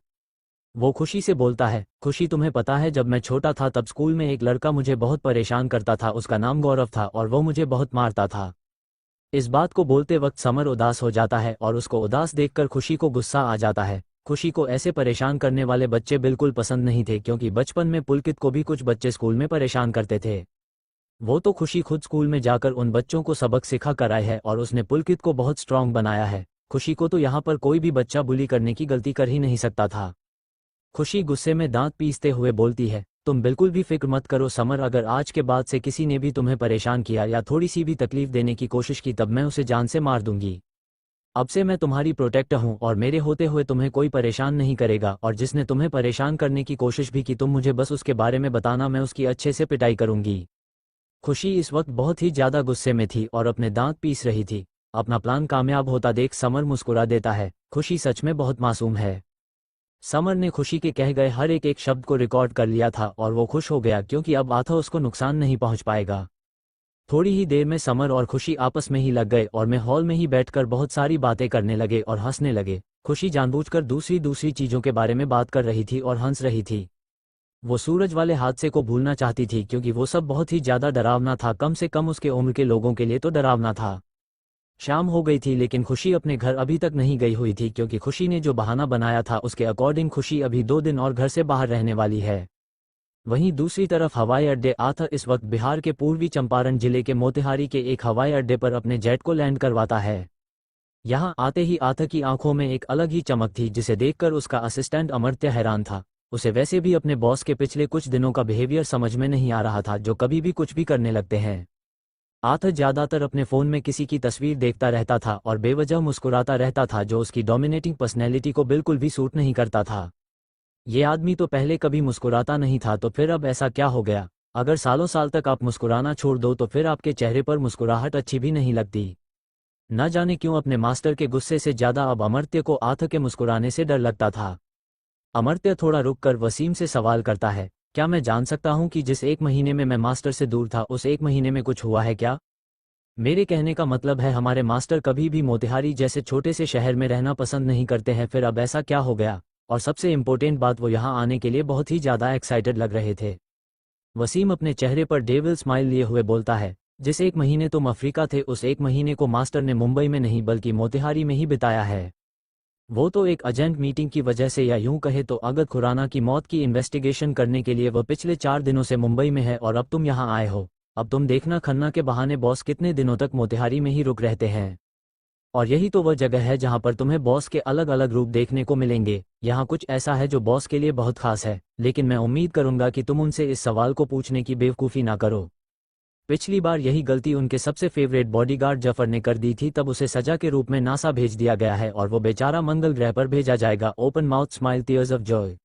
वो खुशी से बोलता है, खुशी तुम्हें पता है जब मैं छोटा था तब स्कूल में एक लड़का मुझे बहुत परेशान करता था, उसका नाम गौरव था और वो मुझे बहुत मारता था। इस बात को बोलते वक्त समर उदास हो जाता है और उसको उदास देखकर खुशी को गुस्सा आ जाता है। खुशी को ऐसे परेशान करने वाले बच्चे बिल्कुल पसंद नहीं थे क्योंकि बचपन में पुलकित को भी कुछ बच्चे स्कूल में परेशान करते थे। वो तो खुशी खुद स्कूल में जाकर उन बच्चों को सबक सिखा कर आई है और उसने पुलकित को बहुत स्ट्रांग बनाया है। खुशी को तो यहाँ पर कोई भी बच्चा बुली करने की गलती कर ही नहीं सकता था। खुशी गुस्से में दांत पीसते हुए बोलती है, तुम बिल्कुल भी फिक्र मत करो समर, अगर आज के बाद से किसी ने भी तुम्हें परेशान किया या थोड़ी सी भी तकलीफ देने की कोशिश की तब मैं उसे जान से मार दूंगी। अब से मैं तुम्हारी प्रोटेक्टर हूं और मेरे होते हुए तुम्हें कोई परेशान नहीं करेगा, और जिसने तुम्हें परेशान करने की कोशिश भी की तुम मुझे बस उसके बारे में बताना, मैं उसकी अच्छे से पिटाई करूंगी। खुशी इस वक्त बहुत ही ज्यादा गुस्से में थी और अपने दांत पीस रही थी। अपना प्लान कामयाब होता देख समर मुस्कुरा देता है। खुशी सच में बहुत मासूम है। समर ने खुशी के कह गए हर एक शब्द को रिकॉर्ड कर लिया था और वो खुश हो गया क्योंकि अब आथा उसको नुकसान नहीं पहुंच पाएगा। थोड़ी ही देर में समर और खुशी आपस में ही लग गए और मैं हॉल में ही बैठकर बहुत सारी बातें करने लगे और हंसने लगे। खुशी जानबूझकर दूसरी चीज़ों के बारे में बात कर रही थी और हंस रही थी। वो सूरज वाले हादसे को भूलना चाहती थी क्योंकि वो सब बहुत ही ज़्यादा डरावना था, कम से कम उसके उम्र के लोगों के लिए तो डरावना था। शाम हो गई थी लेकिन खुशी अपने घर अभी तक नहीं गई हुई थी क्योंकि खुशी ने जो बहाना बनाया था उसके अकॉर्डिंग खुशी अभी 2 दिन और घर से बाहर रहने वाली है। वहीं दूसरी तरफ हवाई अड्डे आथा इस वक्त बिहार के पूर्वी चंपारण जिले के मोतिहारी के एक हवाई अड्डे पर अपने जेट को लैंड करवाता है। यहां आते ही आथा की आंखों में एक अलग ही चमक थी जिसे देखकर उसका असिस्टेंट अमर्त्य हैरान था। उसे वैसे भी अपने बॉस के पिछले कुछ दिनों का बिहेवियर समझ में नहीं आ रहा था, जो कभी भी कुछ भी करने लगते हैं। आथा ज्यादातर अपने फोन में किसी की तस्वीर देखता रहता था और बेवजह मुस्कुराता रहता था, जो उसकी डोमिनेटिंग पर्सनैलिटी को बिल्कुल भी सूट नहीं करता था। ये आदमी तो पहले कभी मुस्कुराता नहीं था, तो फिर अब ऐसा क्या हो गया? अगर सालों साल तक आप मुस्कुराना छोड़ दो तो फिर आपके चेहरे पर मुस्कुराहट अच्छी भी नहीं लगती। न जाने क्यों अपने मास्टर के गुस्से से ज्यादा अब अमर्त्य को आथा के मुस्कुराने से डर लगता था। अमर्त्य थोड़ा रुककर वसीम से सवाल करता है, क्या मैं जान सकता हूं कि जिस 1 महीने में मैं मास्टर से दूर था उस 1 महीने में कुछ हुआ है क्या? मेरे कहने का मतलब है हमारे मास्टर कभी भी मोतिहारी जैसे छोटे से शहर में रहना पसंद नहीं करते हैं, फिर अब ऐसा क्या हो गया? और सबसे इम्पोर्टेंट बात, वो यहाँ आने के लिए बहुत ही ज़्यादा एक्साइटेड लग रहे थे। वसीम अपने चेहरे पर डेविल स्माइल लिए हुए बोलता है, जिस 1 महीने तुम अफ्रीका थे उस 1 महीने को मास्टर ने मुंबई में नहीं बल्कि मोतिहारी में ही बिताया है। वो तो एक अर्जेंट मीटिंग की वजह से, या यूं कहे तो अगत खुराना की मौत की इन्वेस्टिगेशन करने के लिए वह पिछले 4 दिनों से मुंबई में है और अब तुम यहाँ आए हो। अब तुम देखना खन्ना के बहाने बॉस कितने दिनों तक मोतिहारी में ही रुक रहते हैं। और यही तो वह जगह है जहाँ पर तुम्हें बॉस के अलग अलग रूप देखने को मिलेंगे। यहाँ कुछ ऐसा है जो बॉस के लिए बहुत खास है, लेकिन मैं उम्मीद करूंगा कि तुम उनसे इस सवाल को पूछने की बेवकूफ़ी ना करो। पिछली बार यही गलती उनके सबसे फेवरेट बॉडीगार्ड जफर ने कर दी थी, तब उसे सजा के रूप में नासा भेज दिया गया है और वो बेचारा मंगल ग्रह पर भेजा जाएगा। Open mouth smile, tears of joy.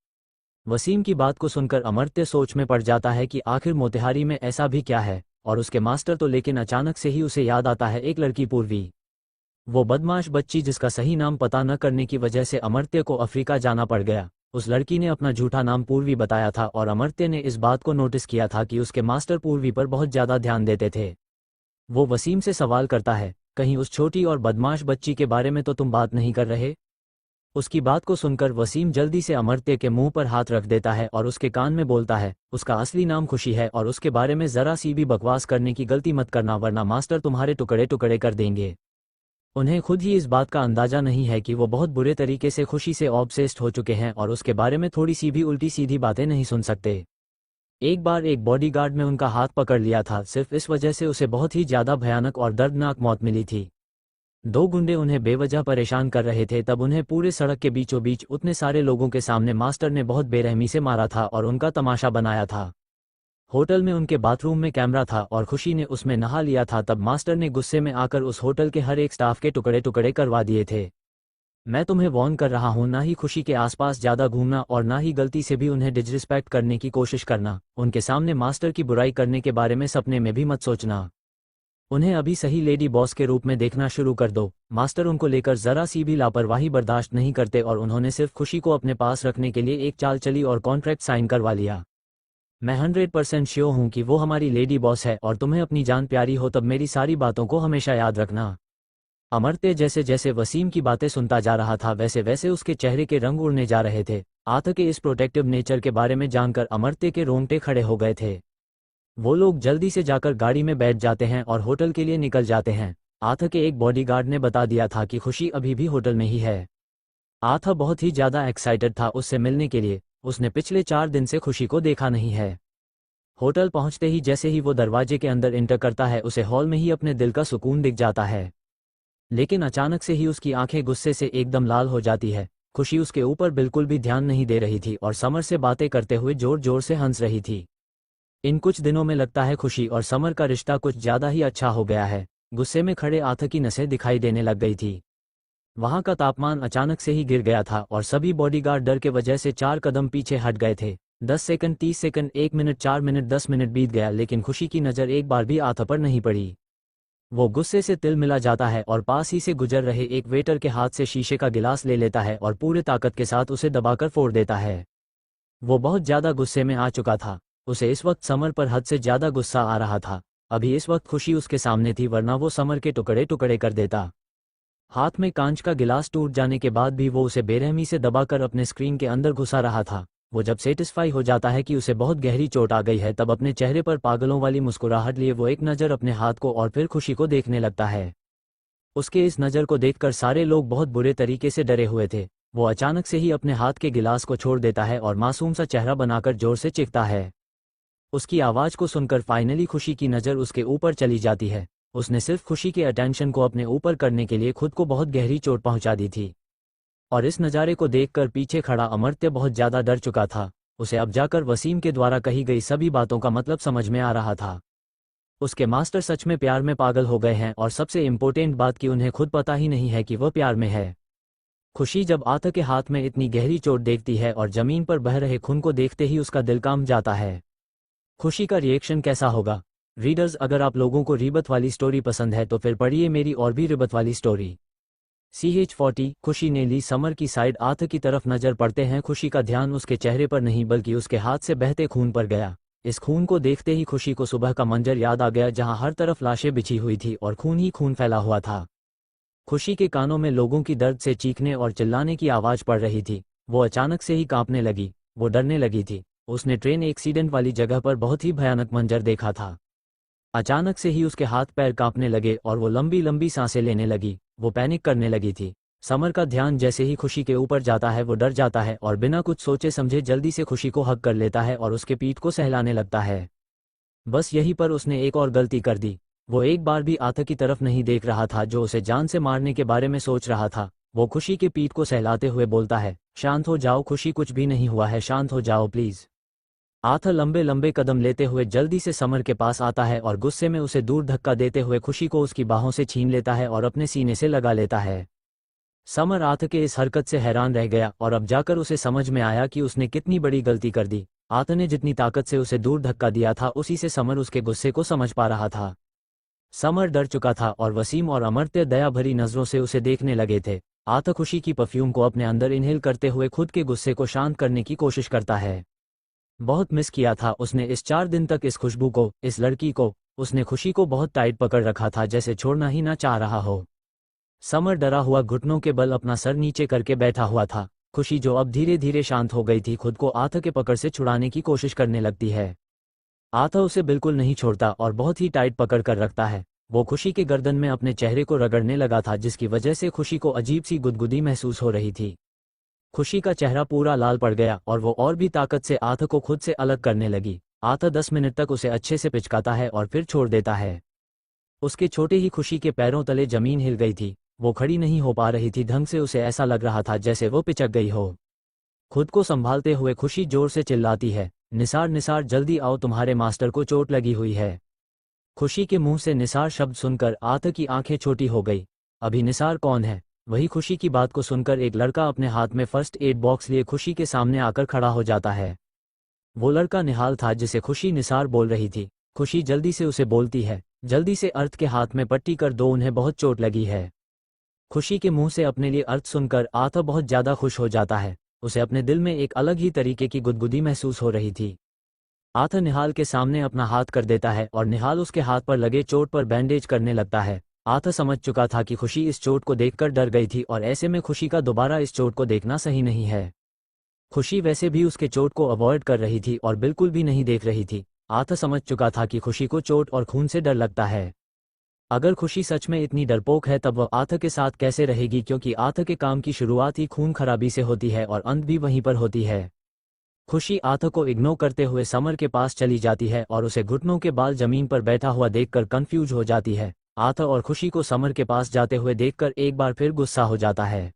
Waseem की बात को सुनकर अमर्त्य सोच में पड़ जाता है कि आखिर मोतिहारी में ऐसा भी क्या है, और उसके मास्टर तो, लेकिन अचानक से ही उसे याद आता है एक लड़की पूर्वी, वो बदमाश बच्ची जिसका सही नाम पता न करने की वजह से अमर्त्य को अफ्रीका जाना पड़ गया। उस लड़की ने अपना झूठा नाम पूर्वी बताया था और अमर्त्य ने इस बात को नोटिस किया था कि उसके मास्टर पूर्वी पर बहुत ज़्यादा ध्यान देते थे। वो वसीम से सवाल करता है, कहीं उस छोटी और बदमाश बच्ची के बारे में तो तुम बात नहीं कर रहे? उसकी बात को सुनकर वसीम जल्दी से अमर्त्य के मुंह पर हाथ रख देता है और उसके कान में बोलता है, उसका असली नाम खुशी है और उसके बारे में जरा सी भी बकवास करने की गलती मत करना वरना मास्टर तुम्हारे टुकड़े टुकड़े कर देंगे। उन्हें खुद ही इस बात का अंदाजा नहीं है कि वो बहुत बुरे तरीके से खुशी से ऑब्सेस्ड हो चुके हैं और उसके बारे में थोड़ी सी भी उल्टी सीधी बातें नहीं सुन सकते। एक बार एक बॉडीगार्ड ने उनका हाथ पकड़ लिया था, सिर्फ इस वजह से उसे बहुत ही ज्यादा भयानक और दर्दनाक मौत मिली थी। दो गुंडे उन्हें बेवजह परेशान कर रहे थे, तब उन्हें पूरे सड़क के बीचों बीच उतने सारे लोगों के सामने मास्टर ने बहुत बेरहमी से मारा था और उनका तमाशा बनाया था। होटल में उनके बाथरूम में कैमरा था और खुशी ने उसमें नहा लिया था, तब मास्टर ने गुस्से में आकर उस होटल के हर एक स्टाफ के टुकड़े टुकड़े करवा दिए थे। मैं तुम्हें वार्न कर रहा हूं, ना ही खुशी के आसपास ज्यादा घूमना और ना ही गलती से भी उन्हें डिसरिस्पेक्ट करने की कोशिश करना। उनके सामने मास्टर की बुराई करने के बारे में सपने में भी मत सोचना। उन्हें अभी सही लेडी बॉस के रूप में देखना शुरू कर दो। मास्टर उनको लेकर जरा सी भी लापरवाही बर्दाश्त नहीं करते और उन्होंने सिर्फ खुशी को अपने पास रखने के लिए एक चाल चली और कॉन्ट्रैक्ट साइन करवा लिया। मैं 100% श्योर हूं कि वो हमारी लेडी बॉस है और तुम्हें अपनी जान प्यारी हो, तब मेरी सारी बातों को हमेशा याद रखना। अमर्त्य जैसे जैसे वसीम की बातें सुनता जा रहा था वैसे वैसे उसके चेहरे के रंग उड़ने जा रहे थे। आथ के इस प्रोटेक्टिव नेचर के बारे में जानकर अमर्त्य के रोंगटे खड़े हो गए थे। वो लोग जल्दी से जाकर गाड़ी में बैठ जाते हैं और होटल के लिए निकल जाते हैं। आथ के एक बॉडीगार्ड ने बता दिया था कि खुशी अभी भी होटल में ही है। आथ बहुत ही ज्यादा एक्साइटेड था उससे मिलने के लिए। उसने पिछले 4 दिन से खुशी को देखा नहीं है। होटल पहुंचते ही जैसे ही वो दरवाजे के अंदर एंटर करता है उसे हॉल में ही अपने दिल का सुकून दिख जाता है। लेकिन अचानक से ही उसकी आंखें गुस्से से एकदम लाल हो जाती है। खुशी उसके ऊपर बिल्कुल भी ध्यान नहीं दे रही थी और समर से बातें करते हुए जोर जोर से हंस रही थी। इन कुछ दिनों में लगता है खुशी और समर का रिश्ता कुछ ज्यादा ही अच्छा हो गया है। गुस्से में खड़े आथ की नसें दिखाई देने लग गई थी। वहां का तापमान अचानक से ही गिर गया था और सभी बॉडीगार्ड डर के वजह से 4 कदम पीछे हट गए थे। 10 second, 30 second, 1 minute, 4 minute, 10 minute बीत गया, लेकिन खुशी की नज़र एक बार भी आथ पर नहीं पड़ी। वो गुस्से से तिल मिला जाता है और पास ही से गुजर रहे एक वेटर के हाथ से शीशे का गिलास ले लेता है और पूरे ताकत के साथ उसे दबाकर फोड़ देता है। वो बहुत ज्यादा गुस्से में आ चुका था। उसे इस वक्त समर पर हद से ज्यादा गुस्सा आ रहा था। अभी इस वक्त खुशी उसके सामने थी, वरना वो समर के टुकड़े टुकड़े कर देता। हाथ में कांच का गिलास टूट जाने के बाद भी वो उसे बेरहमी से दबाकर अपने स्क्रीन के अंदर घुसा रहा था। वो जब सेटिस्फाई हो जाता है कि उसे बहुत गहरी चोट आ गई है, तब अपने चेहरे पर पागलों वाली मुस्कुराहट लिए वो एक नज़र अपने हाथ को और फिर खुशी को देखने लगता है। उसके इस नज़र को देखकर सारे लोग बहुत बुरे तरीके से डरे हुए थे। वो अचानक से ही अपने हाथ के गिलास को छोड़ देता है और मासूम सा चेहरा बनाकर जोर से चीखता है। उसकी आवाज़ को सुनकर फाइनली खुशी की नज़र उसके ऊपर चली जाती है। उसने सिर्फ खुशी के अटेंशन को अपने ऊपर करने के लिए खुद को बहुत गहरी चोट पहुंचा दी थी। और इस नज़ारे को देखकर पीछे खड़ा अमर्त्य बहुत ज़्यादा डर चुका था। उसे अब जाकर वसीम के द्वारा कही गई सभी बातों का मतलब समझ में आ रहा था। उसके मास्टर सच में प्यार में पागल हो गए हैं और सबसे इम्पोर्टेंट बात कि उन्हें खुद पता ही नहीं है कि वह प्यार में है। खुशी जब आथ के हाथ में इतनी गहरी चोट देखती है और जमीन पर बह रहे खून को देखते ही उसका दिल कांप जाता है। खुशी का रिएक्शन कैसा होगा? रीडर्स, अगर आप लोगों को रिबत वाली स्टोरी पसंद है तो फिर पढ़िए मेरी और भी रिबत वाली स्टोरी। CH40। खुशी ने ली समर की साइड। आथ की तरफ नजर पड़ते हैं खुशी का ध्यान उसके चेहरे पर नहीं बल्कि उसके हाथ से बहते खून पर गया। इस खून को देखते ही खुशी को सुबह का मंजर याद आ गया, जहां हर तरफ लाशें बिछी हुई थी और खून ही खून फैला हुआ था। खुशी के कानों में लोगों की दर्द से चीखने और चिल्लाने की आवाज पड़ रही थी। वो अचानक से ही कांपने लगी। वो डरने लगी थी। उसने ट्रेन एक्सीडेंट वाली जगह पर बहुत ही भयानक मंजर देखा था। अचानक से ही उसके हाथ पैर कांपने लगे और वो लंबी लंबी सांसें लेने लगी। वो पैनिक करने लगी थी। समर का ध्यान जैसे ही खुशी के ऊपर जाता है वो डर जाता है और बिना कुछ सोचे समझे जल्दी से खुशी को हग कर लेता है और उसके पीठ को सहलाने लगता है। बस यहीं पर उसने एक और गलती कर दी। वो एक बार भी आथ की तरफ नहीं देख रहा था, जो उसे जान से मारने के बारे में सोच रहा था। वो खुशी के पीठ को सहलाते हुए बोलता है, शांत हो जाओ खुशी, कुछ भी नहीं हुआ है, शांत हो जाओ प्लीज। आथ लंबे लंबे कदम लेते हुए जल्दी से समर के पास आता है और गुस्से में उसे दूर धक्का देते हुए खुशी को उसकी बाहों से छीन लेता है और अपने सीने से लगा लेता है। समर आथ के इस हरकत से हैरान रह गया और अब जाकर उसे समझ में आया कि उसने कितनी बड़ी गलती कर दी। आथ ने जितनी ताकत से उसे दूर धक्का दिया था उसी से समर उसके गुस्से को समझ पा रहा था। समर डर चुका था और वसीम और अमर्त्य दया भरी नजरों से उसे देखने लगे थे। आथ खुशी की परफ्यूम को अपने अंदर इनहेल करते हुए खुद के गुस्से को शांत करने की कोशिश करता है। बहुत मिस किया था उसने इस 4 दिन तक इस खुशबू को, इस लड़की को। उसने खुशी को बहुत टाइट पकड़ रखा था, जैसे छोड़ना ही ना चाह रहा हो। समर डरा हुआ घुटनों के बल अपना सर नीचे करके बैठा हुआ था। खुशी जो अब धीरे धीरे शांत हो गई थी, खुद को आथ के पकड़ से छुड़ाने की कोशिश करने लगती है। आथ उसे बिल्कुल नहीं छोड़ता और बहुत ही टाइट पकड़ कर रखता है। वो खुशी के गर्दन में अपने चेहरे को रगड़ने लगा था, जिसकी वजह से खुशी को अजीब सी गुदगुदी महसूस हो रही थी। खुशी का चेहरा पूरा लाल पड़ गया और वो और भी ताकत से आथ को खुद से अलग करने लगी। आथ 10 मिनट तक उसे अच्छे से पिचकाता है और फिर छोड़ देता है। उसके छोटे ही खुशी के पैरों तले जमीन हिल गई थी। वो खड़ी नहीं हो पा रही थी ढंग से, उसे ऐसा लग रहा था जैसे वो पिचक गई हो। खुद को संभालते हुए खुशी जोर से चिल्लाती है, निसार निसार जल्दी आओ, तुम्हारे मास्टर को चोट लगी हुई है। खुशी के मुंह से निसार शब्द सुनकर आथ की आंखें छोटी हो गई। अभी निसार कौन है? वही खुशी की बात को सुनकर एक लड़का अपने हाथ में फर्स्ट एड बॉक्स लिए खुशी के सामने आकर खड़ा हो जाता है। वो लड़का निहाल था जिसे खुशी निसार बोल रही थी। खुशी जल्दी से उसे बोलती है, जल्दी से अर्थ के हाथ में पट्टी कर दो, उन्हें बहुत चोट लगी है। खुशी के मुंह से अपने लिए अर्थ सुनकर आथ बहुत ज्यादा खुश हो जाता है। उसे अपने दिल में एक अलग ही तरीके की गुदगुदी महसूस हो रही थी। आथ निहाल के सामने अपना हाथ कर देता है और निहाल उसके हाथ पर लगे चोट पर बैंडेज करने लगता है। आथ समझ चुका था कि खुशी इस चोट को देखकर डर गई थी और ऐसे में खुशी का दोबारा इस चोट को देखना सही नहीं है। खुशी वैसे भी उसके चोट को अवॉइड कर रही थी और बिल्कुल भी नहीं देख रही थी। आथ समझ चुका था कि खुशी को चोट और खून से डर लगता है। अगर खुशी सच में इतनी डरपोक है तब वह आथ के साथ कैसे रहेगी, क्योंकि आथ के काम की शुरुआत ही खून खराबी से होती है और अंत भी वहीं पर होती है। खुशी आथ को इग्नोर करते हुए समर के पास चली जाती है और उसे घुटनों के बाल जमीन पर बैठा हुआ देखकर कंफ्यूज हो जाती है। आथ और खुशी को समर के पास जाते हुए देखकर एक बार फिर गुस्सा हो जाता है।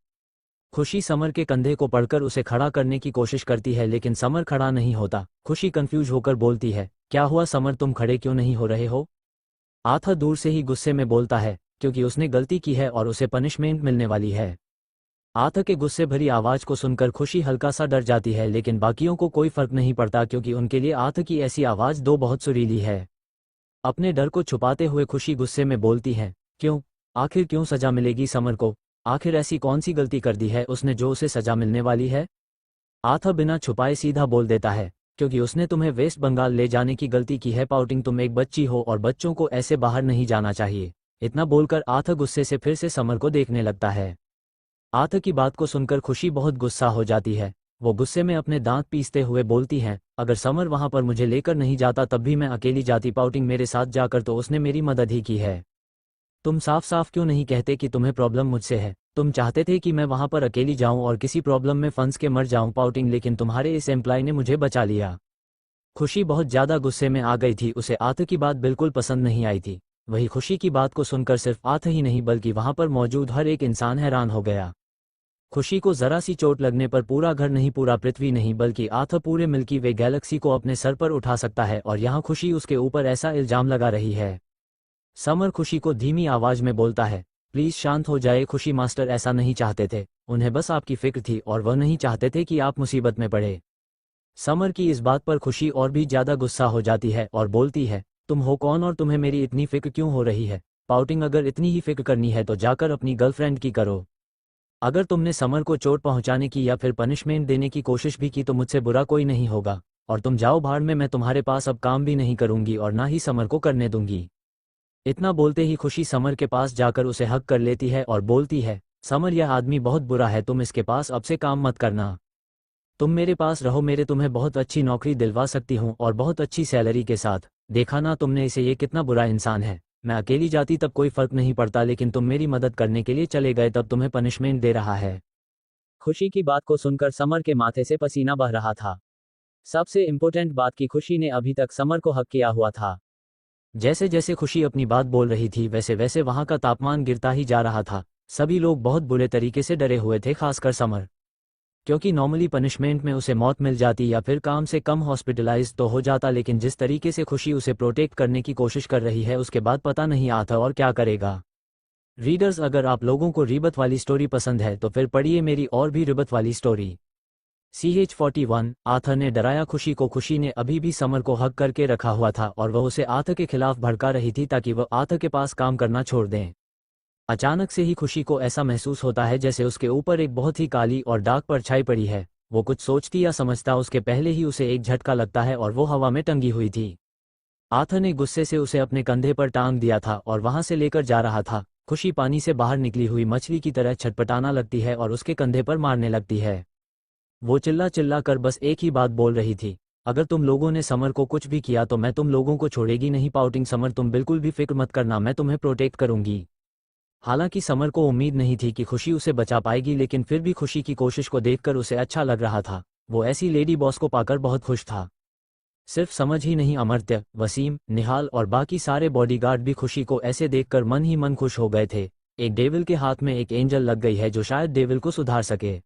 खुशी समर के कंधे को पकड़कर उसे खड़ा करने की कोशिश करती है, लेकिन समर खड़ा नहीं होता। खुशी कंफ्यूज होकर बोलती है, क्या हुआ समर, तुम खड़े क्यों नहीं हो रहे हो? आथ दूर से ही गुस्से में बोलता है, क्योंकि उसने गलती की है और उसे पनिशमेंट मिलने वाली है। आथ के गुस्से भरी आवाज को सुनकर खुशी हल्का सा डर जाती है, लेकिन बाकियों को कोई फर्क नहीं पड़ता क्योंकि उनके लिए आथ की ऐसी आवाज दो बहुत सुरीली है। अपने डर को छुपाते हुए खुशी गुस्से में बोलती है, क्यों? आखिर क्यों सजा मिलेगी समर को? आखिर ऐसी कौन सी गलती कर दी है उसने जो उसे सजा मिलने वाली है? आथ बिना छुपाए सीधा बोल देता है, क्योंकि उसने तुम्हें वेस्ट बंगाल ले जाने की गलती की है पाउटिंग, तुम एक बच्ची हो और बच्चों को ऐसे बाहर नहीं जाना चाहिए। इतना बोलकर आथ गुस्से से फिर से समर को देखने लगता है। आथ की बात को सुनकर खुशी बहुत गुस्सा हो जाती है। वो गुस्से में अपने दांत पीसते हुए बोलती है, अगर समर वहां पर मुझे लेकर नहीं जाता तब भी मैं अकेली जाती, पाउटिंग मेरे साथ जाकर तो उसने मेरी मदद ही की है। तुम साफ साफ क्यों नहीं कहते कि तुम्हें प्रॉब्लम मुझसे है? तुम चाहते थे कि मैं वहां पर अकेली जाऊं और किसी प्रॉब्लम में फंस के मर जाऊं पाउटिंग, लेकिन तुम्हारे इस एम्प्लॉय ने मुझे बचा लिया। खुशी बहुत ज्यादा गुस्से में आ गई थी, उसे आथ की बात बिल्कुल पसंद नहीं आई थी। वही खुशी की बात को सुनकर सिर्फ आथ ही नहीं बल्कि वहां पर मौजूद हर एक इंसान हैरान हो गया। खुशी को जरा सी चोट लगने पर पूरा घर नहीं, पूरा पृथ्वी नहीं बल्कि आथ पूरे मिल्की वे गैलेक्सी को अपने सर पर उठा सकता है, और यहाँ खुशी उसके ऊपर ऐसा इल्जाम लगा रही है। समर खुशी को धीमी आवाज में बोलता है, प्लीज शांत हो जाए खुशी मास्टर, ऐसा नहीं चाहते थे, उन्हें बस आपकी फिक्र थी और वह नहीं चाहते थे कि आप मुसीबत में पड़े। समर की इस बात पर खुशी और भी ज्यादा गुस्सा हो जाती है और बोलती है, तुम हो कौन और तुम्हें मेरी इतनी फिक्र क्यों हो रही है? पाउटिंग अगर इतनी ही फिक्र करनी है तो जाकर अपनी गर्लफ्रेंड की करो। अगर तुमने समर को चोट पहुंचाने की या फिर पनिशमेंट देने की कोशिश भी की तो मुझसे बुरा कोई नहीं होगा, और तुम जाओ भाड़ में, मैं तुम्हारे पास अब काम भी नहीं करूंगी और ना ही समर को करने दूंगी। इतना बोलते ही खुशी समर के पास जाकर उसे हक कर लेती है और बोलती है, समर यह आदमी बहुत बुरा है, तुम इसके पास अब से काम मत करना। तुम मेरे पास रहो, मेरे तुम्हें बहुत अच्छी नौकरी दिलवा सकती हूँ और बहुत अच्छी सैलरी के साथ। देखा ना तुमने इसे, ये कितना बुरा इंसान है। मैं अकेली जाती तब कोई फर्क नहीं पड़ता, लेकिन तुम मेरी मदद करने के लिए चले गए तब तुम्हें पनिशमेंट दे रहा है। खुशी की बात को सुनकर समर के माथे से पसीना बह रहा था। सबसे इम्पोर्टेंट बात की खुशी ने अभी तक समर को हक किया हुआ था। जैसे जैसे खुशी अपनी बात बोल रही थी वैसे वैसे वहां का तापमान गिरता ही जा रहा था। सभी लोग बहुत बुरे तरीके से डरे हुए थे, खासकर समर, क्योंकि नॉर्मली पनिशमेंट में उसे मौत मिल जाती या फिर काम से कम हॉस्पिटलाइज तो हो जाता, लेकिन जिस तरीके से खुशी उसे प्रोटेक्ट करने की कोशिश कर रही है उसके बाद पता नहीं आता और क्या करेगा। रीडर्स, अगर आप लोगों को रिबत वाली स्टोरी पसंद है तो फिर पढ़िए मेरी और भी रिबत वाली स्टोरी। CH41 आथ ने डराया खुशी को। खुशी ने अभी भी समर को हक करके रखा हुआ था और वह उसे आथ के खिलाफ भड़का रही थी ताकि वह आथ के पास काम करना छोड़ दें। अचानक से ही खुशी को ऐसा महसूस होता है जैसे उसके ऊपर एक बहुत ही काली और डार्क परछाई पड़ी है। वो कुछ सोचती या समझता उसके पहले ही उसे एक झटका लगता है और वो हवा में टंगी हुई थी। आथ ने गुस्से से उसे अपने कंधे पर टांग दिया था और वहां से लेकर जा रहा था। खुशी पानी से बाहर निकली हुई मछली की तरह छटपटाना लगती है और उसके कंधे पर मारने लगती है। वो चिल्ला चिल्ला कर बस एक ही बात बोल रही थी, अगर तुम लोगों ने समर को कुछ भी किया तो मैं तुम लोगों को छोड़ेगी नहीं। पाउटिंग समर, तुम बिल्कुल भी फिक्र मत करना, मैं तुम्हें प्रोटेक्ट करूंगी। हालांकि समर को उम्मीद नहीं थी कि खुशी उसे बचा पाएगी, लेकिन फिर भी खुशी की कोशिश को देखकर उसे अच्छा लग रहा था। वो ऐसी लेडी बॉस को पाकर बहुत खुश था। सिर्फ समझ ही नहीं, अमर्त्य, वसीम, निहाल और बाकी सारे बॉडीगार्ड भी खुशी को ऐसे देखकर मन ही मन खुश हो गए थे। एक डेविल के हाथ में एक एंजल लग गई है जो शायद डेविल को सुधार सके।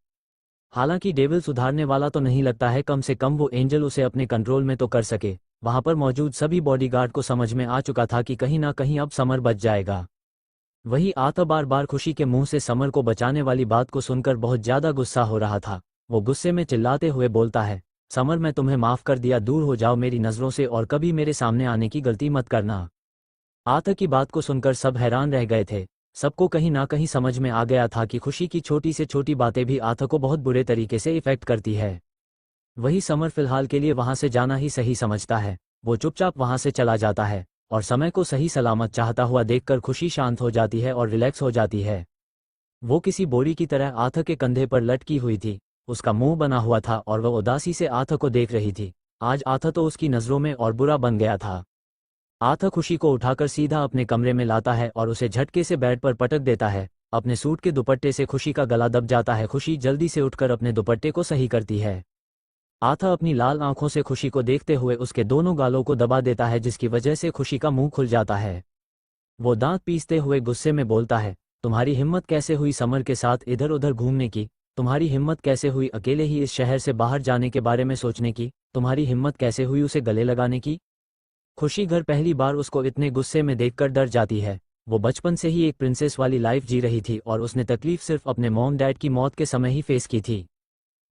हालांकि डेविल सुधारने वाला तो नहीं लगता है, कम से कम वो एंजल उसे अपने कंट्रोल में तो कर सके। वहां पर मौजूद सभी बॉडीगार्ड को समझ में आ चुका था कि कहीं ना कहीं अब समर बच जाएगा। वही आता बार बार खुशी के मुंह से समर को बचाने वाली बात को सुनकर बहुत ज्यादा गुस्सा हो रहा था। वो गुस्से में चिल्लाते हुए बोलता है, समर मैं तुम्हें माफ कर दिया, दूर हो जाओ मेरी नजरों से और कभी मेरे सामने आने की गलती मत करना। आता की बात को सुनकर सब हैरान रह गए थे। सबको कहीं ना कहीं समझ में आ गया था कि खुशी की छोटी से छोटी बातें भी आता को बहुत बुरे तरीके से इफेक्ट करती है। वही समर फिलहाल के लिए वहां से जाना ही सही समझता है। वो चुपचाप वहां से चला जाता है और समय को सही सलामत चाहता हुआ देखकर खुशी शांत हो जाती है और रिलैक्स हो जाती है। वो किसी बोरी की तरह आथा के कंधे पर लटकी हुई थी। उसका मुंह बना हुआ था और वह उदासी से आथा को देख रही थी। आज आथा तो उसकी नजरों में और बुरा बन गया था। आथा खुशी को उठाकर सीधा अपने कमरे में लाता है और उसे झटके से बेड पर पटक देता है। अपने सूट के दुपट्टे से खुशी का गला दब जाता है। खुशी जल्दी से उठकर अपने दुपट्टे को सही करती है। आथा अपनी लाल आंखों से खुशी को देखते हुए उसके दोनों गालों को दबा देता है, जिसकी वजह से खुशी का मुंह खुल जाता है। वो दांत पीसते हुए गुस्से में बोलता है, तुम्हारी हिम्मत कैसे हुई समर के साथ इधर उधर घूमने की? तुम्हारी हिम्मत कैसे हुई अकेले ही इस शहर से बाहर जाने के बारे में सोचने की? तुम्हारी हिम्मत कैसे हुई उसे गले लगाने की? खुशी घर पहली बार उसको इतने गुस्से में देखकर डर जाती है। वो बचपन से ही एक प्रिंसेस वाली लाइफ जी रही थी और उसने तकलीफ सिर्फ अपने मॉम डैड की मौत के समय ही फेस की थी।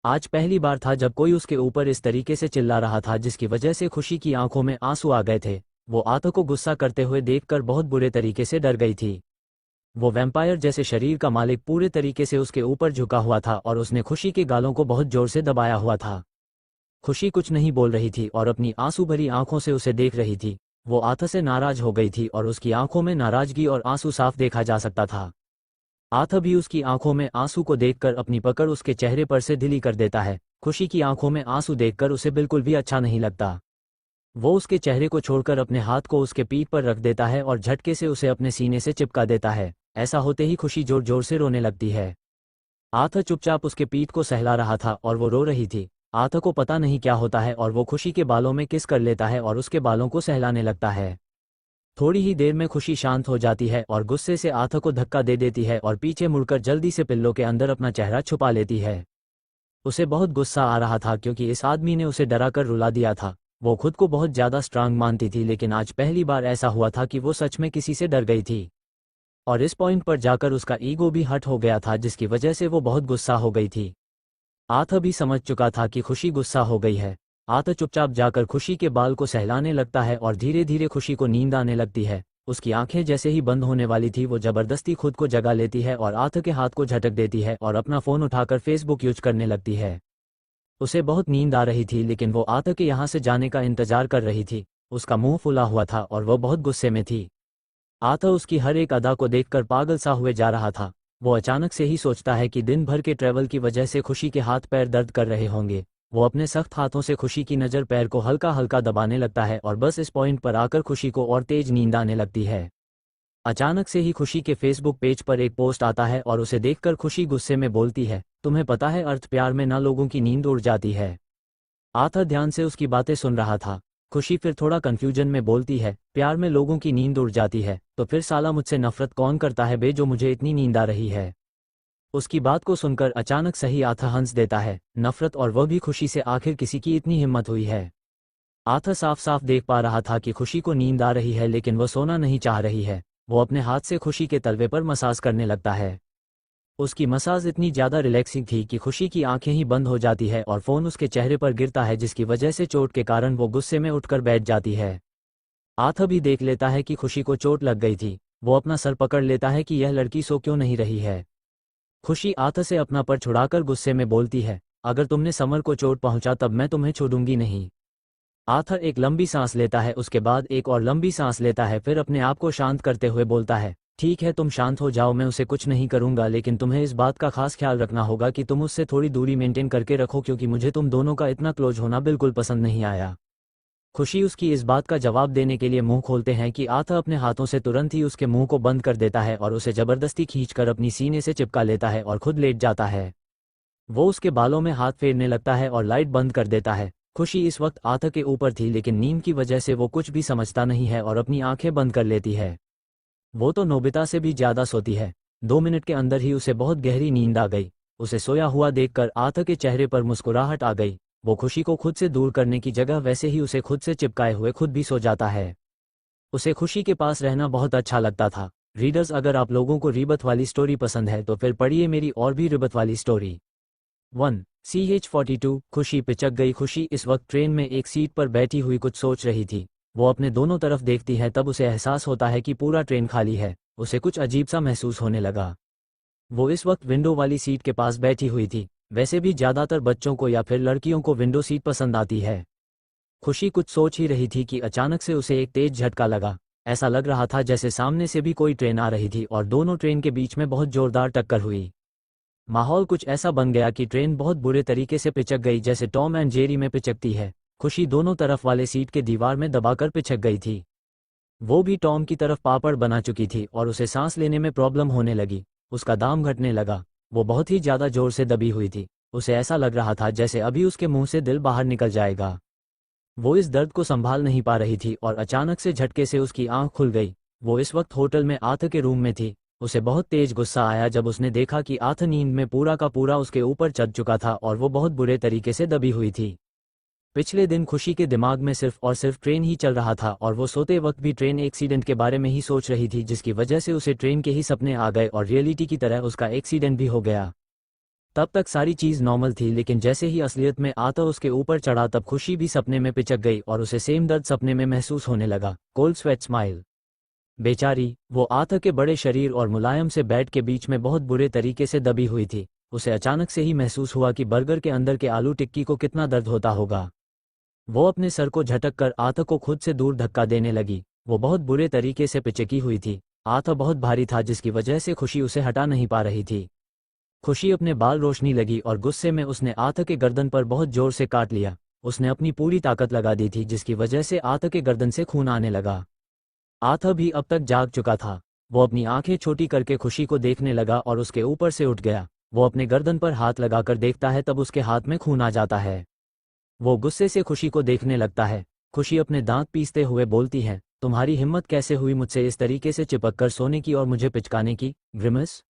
आज पहली बार था जब कोई उसके ऊपर इस तरीके से चिल्ला रहा था, जिसकी वजह से खुशी की आंखों में आंसू आ गए थे। वो आथा को गुस्सा करते हुए देखकर बहुत बुरे तरीके से डर गई थी। वो वैम्पायर जैसे शरीर का मालिक पूरे तरीके से उसके ऊपर झुका हुआ था और उसने खुशी के गालों को बहुत जोर से दबाया हुआ था। खुशी कुछ नहीं बोल रही थी और अपनी आंसू भरी आंखों से उसे देख रही थी। वो आथा से नाराज हो गई थी और उसकी आंखों में नाराजगी और आंसू साफ देखा जा सकता था। आथा भी उसकी आंखों में आंसू को देखकर अपनी पकड़ उसके चेहरे पर से ढीली कर देता है। खुशी की आंखों में आंसू देखकर उसे बिल्कुल भी अच्छा नहीं लगता। वो उसके चेहरे को छोड़कर अपने हाथ को उसके पीठ पर रख देता है और झटके से उसे अपने सीने से चिपका देता है। ऐसा होते ही खुशी जोर जोर से रोने लगती है। आथा चुपचाप उसके पीठ को सहला रहा था और वो रो रही थी। आथा को पता नहीं क्या होता है और वो खुशी के बालों में किस कर लेता है और उसके बालों को सहलाने लगता है। थोड़ी ही देर में खुशी शांत हो जाती है और गुस्से से आथा को धक्का दे देती है और पीछे मुड़कर जल्दी से पिल्लों के अंदर अपना चेहरा छुपा लेती है। उसे बहुत गुस्सा आ रहा था क्योंकि इस आदमी ने उसे डराकर रुला दिया था। वो खुद को बहुत ज्यादा स्ट्रांग मानती थी, लेकिन आज पहली बार ऐसा हुआ था कि वो सच में किसी से डर गई थी। और इस पॉइंट पर जाकर उसका ईगो भी हट हो गया था, जिसकी वजह से वो बहुत गुस्सा हो गई थी। आथा भी समझ चुका था कि खुशी गुस्सा हो गई है। आथा चुपचाप जाकर खुशी के बाल को सहलाने लगता है और धीरे धीरे खुशी को नींद आने लगती है। उसकी आंखें जैसे ही बंद होने वाली थी, वो जबरदस्ती खुद को जगा लेती है और आथा के हाथ को झटक देती है और अपना फोन उठाकर फेसबुक यूज करने लगती है। उसे बहुत नींद आ रही थी, लेकिन वो आथा के यहाँ से जाने का इंतजार कर रही थी। उसका मुंह फुला हुआ था और वो बहुत गुस्से में थी। आथा उसकी हर एक अदा को देखकर पागल सा हुए जा रहा था। वो अचानक से ही सोचता है कि दिन भर के ट्रैवल की वजह से खुशी के हाथ पैर दर्द कर रहे होंगे। वो अपने सख्त हाथों से खुशी की नज़र पैर को हल्का हल्का दबाने लगता है और बस इस पॉइंट पर आकर खुशी को और तेज नींद आने लगती है। अचानक से ही खुशी के फेसबुक पेज पर एक पोस्ट आता है और उसे देखकर खुशी गुस्से में बोलती है, तुम्हें पता है अर्थ प्यार में ना लोगों की नींद उड़ जाती है। आथा ध्यान से उसकी बातें सुन रहा था। खुशी फिर थोड़ा कंफ्यूजन में बोलती है, प्यार में लोगों की नींद उड़ जाती है तो फिर साला मुझसे नफरत कौन करता है बे, जो मुझे इतनी नींद आ रही है। उसकी बात को सुनकर अचानक सही आथा हंस देता है। नफरत, और वह भी खुशी से? आखिर किसी की इतनी हिम्मत हुई है? आथा साफ साफ देख पा रहा था कि खुशी को नींद आ रही है, लेकिन वह सोना नहीं चाह रही है। वो अपने हाथ से खुशी के तलवे पर मसाज करने लगता है। उसकी मसाज इतनी ज्यादा रिलैक्सिंग थी कि खुशी की आंखें ही बंद हो जाती है और फोन उसके चेहरे पर गिरता है, जिसकी वजह से चोट के कारण वो गुस्से में उठकर बैठ जाती है। आथा भी देख लेता है कि खुशी को चोट लग गई थी। वो अपना सर पकड़ लेता है कि यह लड़की सो क्यों नहीं रही है। खुशी आथा से अपना पर छुड़ाकर गुस्से में बोलती है, अगर तुमने समर को चोट पहुंचा तब मैं तुम्हें छोड़ूंगी नहीं। आथा एक लंबी सांस लेता है, उसके बाद एक और लंबी सांस लेता है, फिर अपने आप को शांत करते हुए बोलता है, ठीक है, तुम शांत हो जाओ, मैं उसे कुछ नहीं करूंगा, लेकिन तुम्हें इस बात का खास ख्याल रखना होगा कि तुम उससे थोड़ी दूरी मेंटेन करके रखो, क्योंकि मुझे तुम दोनों का इतना क्लोज होना बिल्कुल पसंद नहीं आया। खुशी उसकी इस बात का जवाब देने के लिए मुंह खोलते हैं कि आथा अपने हाथों से तुरंत ही उसके मुंह को बंद कर देता है और उसे जबरदस्ती खींचकर अपनी सीने से चिपका लेता है और खुद लेट जाता है। वो उसके बालों में हाथ फेरने लगता है और लाइट बंद कर देता है। खुशी इस वक्त आथा के ऊपर थी, लेकिन नींद की वजह से वो कुछ भी समझता नहीं है और अपनी आंखें बंद कर लेती है। वो तो नोबिता से भी ज्यादा सोती है। 2 मिनट के अंदर ही उसे बहुत गहरी नींद आ गई। उसे सोया हुआ देखकर आथा के चेहरे पर मुस्कुराहट आ गई। वो खुशी को खुद से दूर करने की जगह वैसे ही उसे खुद से चिपकाए हुए खुद भी सो जाता है। उसे खुशी के पास रहना बहुत अच्छा लगता था। रीडर्स, अगर आप लोगों को रिबत वाली स्टोरी पसंद है तो फिर पढ़िए मेरी और भी रिबत वाली स्टोरी। 1 CH42 खुशी पिचक गई। खुशी इस वक्त ट्रेन में एक सीट पर बैठी हुई कुछ सोच रही थी। वो अपने दोनों तरफ देखती है, तब उसे एहसास होता है कि पूरा ट्रेन खाली है। उसे कुछ अजीब सा महसूस होने लगा। वो इस वक्त विंडो वाली सीट के पास बैठी हुई थी। वैसे भी ज्यादातर बच्चों को या फिर लड़कियों को विंडो सीट पसंद आती है। खुशी कुछ सोच ही रही थी कि अचानक से उसे एक तेज झटका लगा। ऐसा लग रहा था जैसे सामने से भी कोई ट्रेन आ रही थी और दोनों ट्रेन के बीच में बहुत जोरदार टक्कर हुई। माहौल कुछ ऐसा बन गया कि ट्रेन बहुत बुरे तरीके से पिचक गई, जैसे टॉम एंड जेरी में पिचकती है। खुशी दोनों तरफ वाले सीट के दीवार में दबाकर पिचक गई थी। वो भी टॉम की तरफ पापड़ बना चुकी थी और उसे सांस लेने में प्रॉब्लम होने लगी। उसका दाम घटने लगा। वो बहुत ही ज्यादा जोर से दबी हुई थी। उसे ऐसा लग रहा था जैसे अभी उसके मुंह से दिल बाहर निकल जाएगा। वो इस दर्द को संभाल नहीं पा रही थी और अचानक से झटके से उसकी आंख खुल गई। वो इस वक्त होटल में आथा के रूम में थी। उसे बहुत तेज गुस्सा आया जब उसने देखा कि आथा नींद में पूरा का पूरा उसके ऊपर चढ़ चुका था और वो बहुत बुरे तरीके से दबी हुई थी। पिछले दिन खुशी के दिमाग में सिर्फ और सिर्फ ट्रेन ही चल रहा था और वो सोते वक्त भी ट्रेन एक्सीडेंट के बारे में ही सोच रही थी, जिसकी वजह से उसे ट्रेन के ही सपने आ गए और रियलिटी की तरह उसका एक्सीडेंट भी हो गया। तब तक सारी चीज नॉर्मल थी, लेकिन जैसे ही असलियत में आथा उसके ऊपर चढ़ा तब खुशी भी सपने में पिचक गई और उसे सेम दर्द सपने में महसूस होने लगा। Cold sweat smile. बेचारी, वो आथा के बड़े शरीर और मुलायम से बेड के बीच में बहुत बुरे तरीके से दबी हुई थी। उसे अचानक से ही महसूस हुआ कि बर्गर के अंदर के आलू टिक्की को कितना दर्द होता होगा। वो अपने सर को झटक कर आथा को खुद से दूर धक्का देने लगी। वो बहुत बुरे तरीके से पिचकी हुई थी। आथा बहुत भारी था, जिसकी वजह से खुशी उसे हटा नहीं पा रही थी। खुशी अपने बाल रोशनी लगी और गुस्से में उसने आथा के गर्दन पर बहुत जोर से काट लिया। उसने अपनी पूरी ताकत लगा दी थी, जिसकी वजह से आथा के गर्दन से खून आने लगा। आथा भी अब तक जाग चुका था। वो अपनी आंखें छोटी करके खुशी को देखने लगा और उसके ऊपर से उठ गया। वो अपने गर्दन पर हाथ लगाकर देखता है, तब उसके हाथ में खून आ जाता है। वो गुस्से से खुशी को देखने लगता है। खुशी अपने दांत पीसते हुए बोलती है, तुम्हारी हिम्मत कैसे हुई मुझसे इस तरीके से चिपक कर सोने की और मुझे पिचकाने की, ग्रिमस।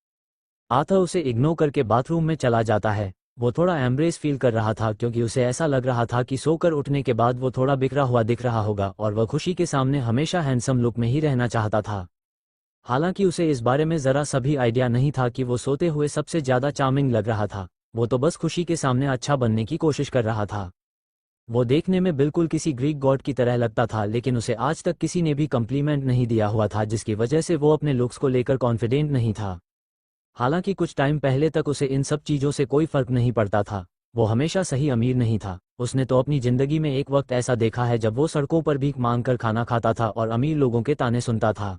आथा उसे इग्नोर करके बाथरूम में चला जाता है। वो थोड़ा एम्ब्रेस फील कर रहा था, क्योंकि उसे ऐसा लग रहा था कि सोकर उठने के बाद वो थोड़ा बिखरा हुआ दिख रहा होगा और वह खुशी के सामने हमेशा हैंडसम लुक में ही रहना चाहता था। हालांकि उसे इस बारे में जरा सा भी आइडिया नहीं था कि वो सोते हुए सबसे ज्यादा चार्मिंग लग रहा था। वो तो बस खुशी के सामने अच्छा बनने की कोशिश कर रहा था। वो देखने में बिल्कुल किसी ग्रीक गॉड की तरह लगता था, लेकिन उसे आज तक किसी ने भी कम्प्लीमेंट नहीं दिया हुआ था, जिसकी वजह से वो अपने लुक्स को लेकर कॉन्फिडेंट नहीं था। हालांकि कुछ टाइम पहले तक उसे इन सब चीज़ों से कोई फर्क नहीं पड़ता था। वो हमेशा सही अमीर नहीं था। उसने तो अपनी जिंदगी में एक वक्त ऐसा देखा है जब वो सड़कों पर भीख मांगकर खाना खाता था और अमीर लोगों के ताने सुनता था।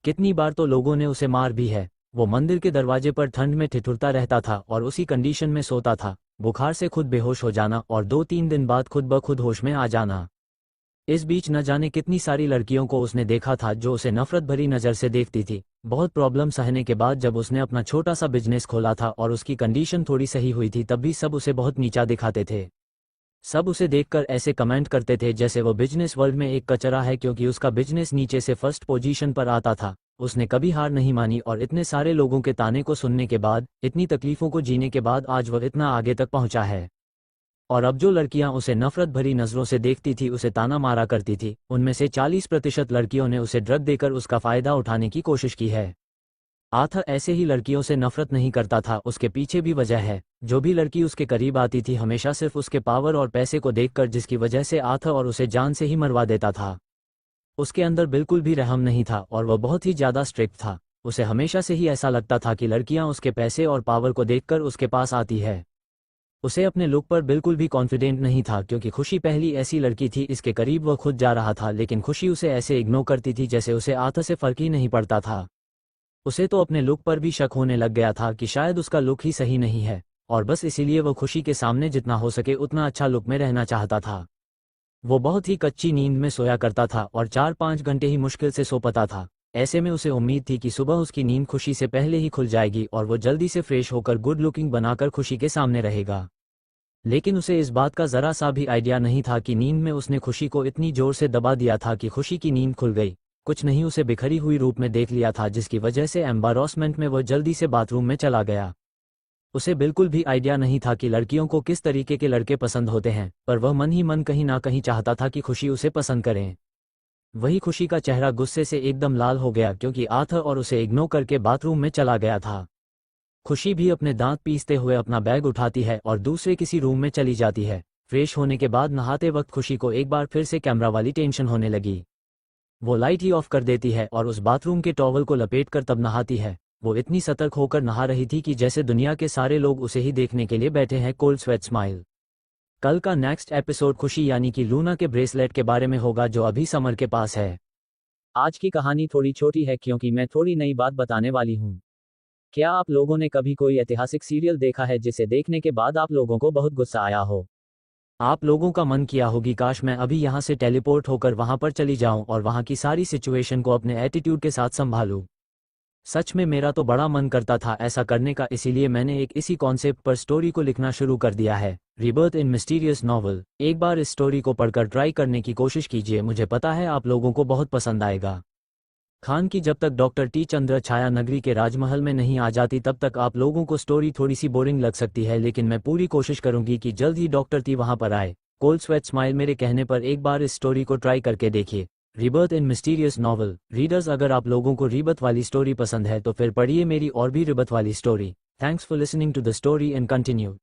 कितनी बार तो लोगों ने उसे मार भी है। वो मंदिर के दरवाजे पर ठंड में ठिठुरता रहता था और उसी कंडीशन में सोता था, बुखार से खुद बेहोश हो जाना और 2-3 दिन बाद खुद ब खुद होश में आ जाना। इस बीच न जाने कितनी सारी लड़कियों को उसने देखा था जो उसे नफरत भरी नज़र से देखती थी। बहुत प्रॉब्लम सहने के बाद जब उसने अपना छोटा सा बिजनेस खोला था और उसकी कंडीशन थोड़ी सही हुई थी, तब भी सब उसे बहुत नीचा दिखाते थे। सब उसे देखकर ऐसे कमेंट करते थे जैसे वो बिजनेस वर्ल्ड में एक कचरा है, क्योंकि उसका बिजनेस नीचे से फर्स्ट पोजीशन पर आता था। उसने कभी हार नहीं मानी और इतने सारे लोगों के ताने को सुनने के बाद, इतनी तकलीफों को जीने के बाद आज वह इतना आगे तक पहुंचा है। और अब जो लड़कियां उसे नफरत भरी नज़रों से देखती थी, उसे ताना मारा करती थी, उनमें से 40% लड़कियों ने उसे ड्रग देकर उसका फ़ायदा उठाने की कोशिश की है। आथा ऐसे ही लड़कियों से नफरत नहीं करता था। उसके पीछे भी वजह है। जो भी लड़की उसके करीब आती थी हमेशा सिर्फ उसके पावर और पैसे को देखकर, जिसकी वजह से आथा और उसे जान से ही मरवा देता था। उसके अंदर बिल्कुल भी रहम नहीं था और वह बहुत ही ज़्यादा स्ट्रिक्ट था। उसे हमेशा से ही ऐसा लगता था कि लड़कियां उसके पैसे और पावर को देखकर उसके पास आती है। उसे अपने लुक पर बिल्कुल भी कॉन्फिडेंट नहीं था, क्योंकि खुशी पहली ऐसी लड़की थी इसके करीब वह खुद जा रहा था, लेकिन खुशी उसे ऐसे इग्नोर करती थी जैसे उसे आथा से फर्क ही नहीं पड़ता था। उसे तो अपने लुक पर भी शक होने लग गया था कि शायद उसका लुक ही सही नहीं है, और बस इसीलिए वो खुशी के सामने जितना हो सके उतना अच्छा लुक में रहना चाहता था। वो बहुत ही कच्ची नींद में सोया करता था और 4-5 घंटे ही मुश्किल से सो पाता था। ऐसे में उसे उम्मीद थी कि सुबह उसकी नींद खुशी से पहले ही खुल जाएगी और वो जल्दी से फ्रेश होकर गुड लुकिंग बनाकर खुशी के सामने रहेगा। लेकिन उसे इस बात का ज़रा सा भी आइडिया नहीं था कि नींद में उसने खुशी को इतनी जोर से दबा दिया था कि खुशी की नींद खुल गई। कुछ नहीं, उसे बिखरी हुई रूप में देख लिया था, जिसकी वजह से एम्बारसमेंट में वह जल्दी से बाथरूम में चला गया। उसे बिल्कुल भी आइडिया नहीं था कि लड़कियों को किस तरीके के लड़के पसंद होते हैं, पर वह मन ही मन कहीं ना कहीं चाहता था कि खुशी उसे पसंद करें। वही खुशी का चेहरा गुस्से से एकदम लाल हो गया क्योंकि आर्थर और उसे इग्नोर करके बाथरूम में चला गया था। खुशी भी अपने दांत पीसते हुए अपना बैग उठाती है और दूसरे किसी रूम में चली जाती है। फ्रेश होने के बाद नहाते वक्त खुशी को एक बार फिर से कैमरा वाली टेंशन होने लगी। वो लाइट ही ऑफ कर देती है और उस बाथरूम के टॉवल को लपेटकर तब नहाती है। वो इतनी सतर्क होकर नहा रही थी कि जैसे दुनिया के सारे लोग उसे ही देखने के लिए बैठे हैं। Cold sweat smile. कल का नेक्स्ट एपिसोड खुशी यानी कि लूना के ब्रेसलेट के बारे में होगा जो अभी समर के पास है। आज की कहानी थोड़ी छोटी है क्योंकि मैं थोड़ी नई बात बताने वाली हूँ। क्या आप लोगों ने कभी कोई ऐतिहासिक सीरियल देखा है जिसे देखने के बाद आप लोगों को बहुत गुस्सा आया हो? आप लोगों का मन किया होगी काश मैं अभी यहाँ से टेलीपोर्ट होकर वहाँ पर चली जाऊँ और वहाँ की सारी सिचुएशन को अपने एटीट्यूड के साथ संभालूं। सच में मेरा तो बड़ा मन करता था ऐसा करने का, इसीलिए मैंने एक इसी कॉन्सेप्ट पर स्टोरी को लिखना शुरू कर दिया है, रीबर्थ इन मिस्टीरियस नॉवल। एक बार इस स्टोरी को पढ़कर ट्राई करने की कोशिश कीजिए, मुझे पता है आप लोगों को बहुत पसंद आएगा। खान की जब तक डॉक्टर टी चंद्र छाया नगरी के राजमहल में नहीं आ जाती तब तक आप लोगों को स्टोरी थोड़ी सी बोरिंग लग सकती है, लेकिन मैं पूरी कोशिश करूंगी कि जल्द ही डॉक्टर टी वहां पर आए। कोल्ड स्वेट स्माइल मेरे कहने पर एक बार इस स्टोरी को ट्राई करके देखिए, rebirth in mysterious novel. Readers, अगर आप लोगों को रीबर्थ वाली स्टोरी पसंद है तो फिर पढ़िए मेरी और भी रीबर्थ वाली story. Thanks for listening to the story and continue.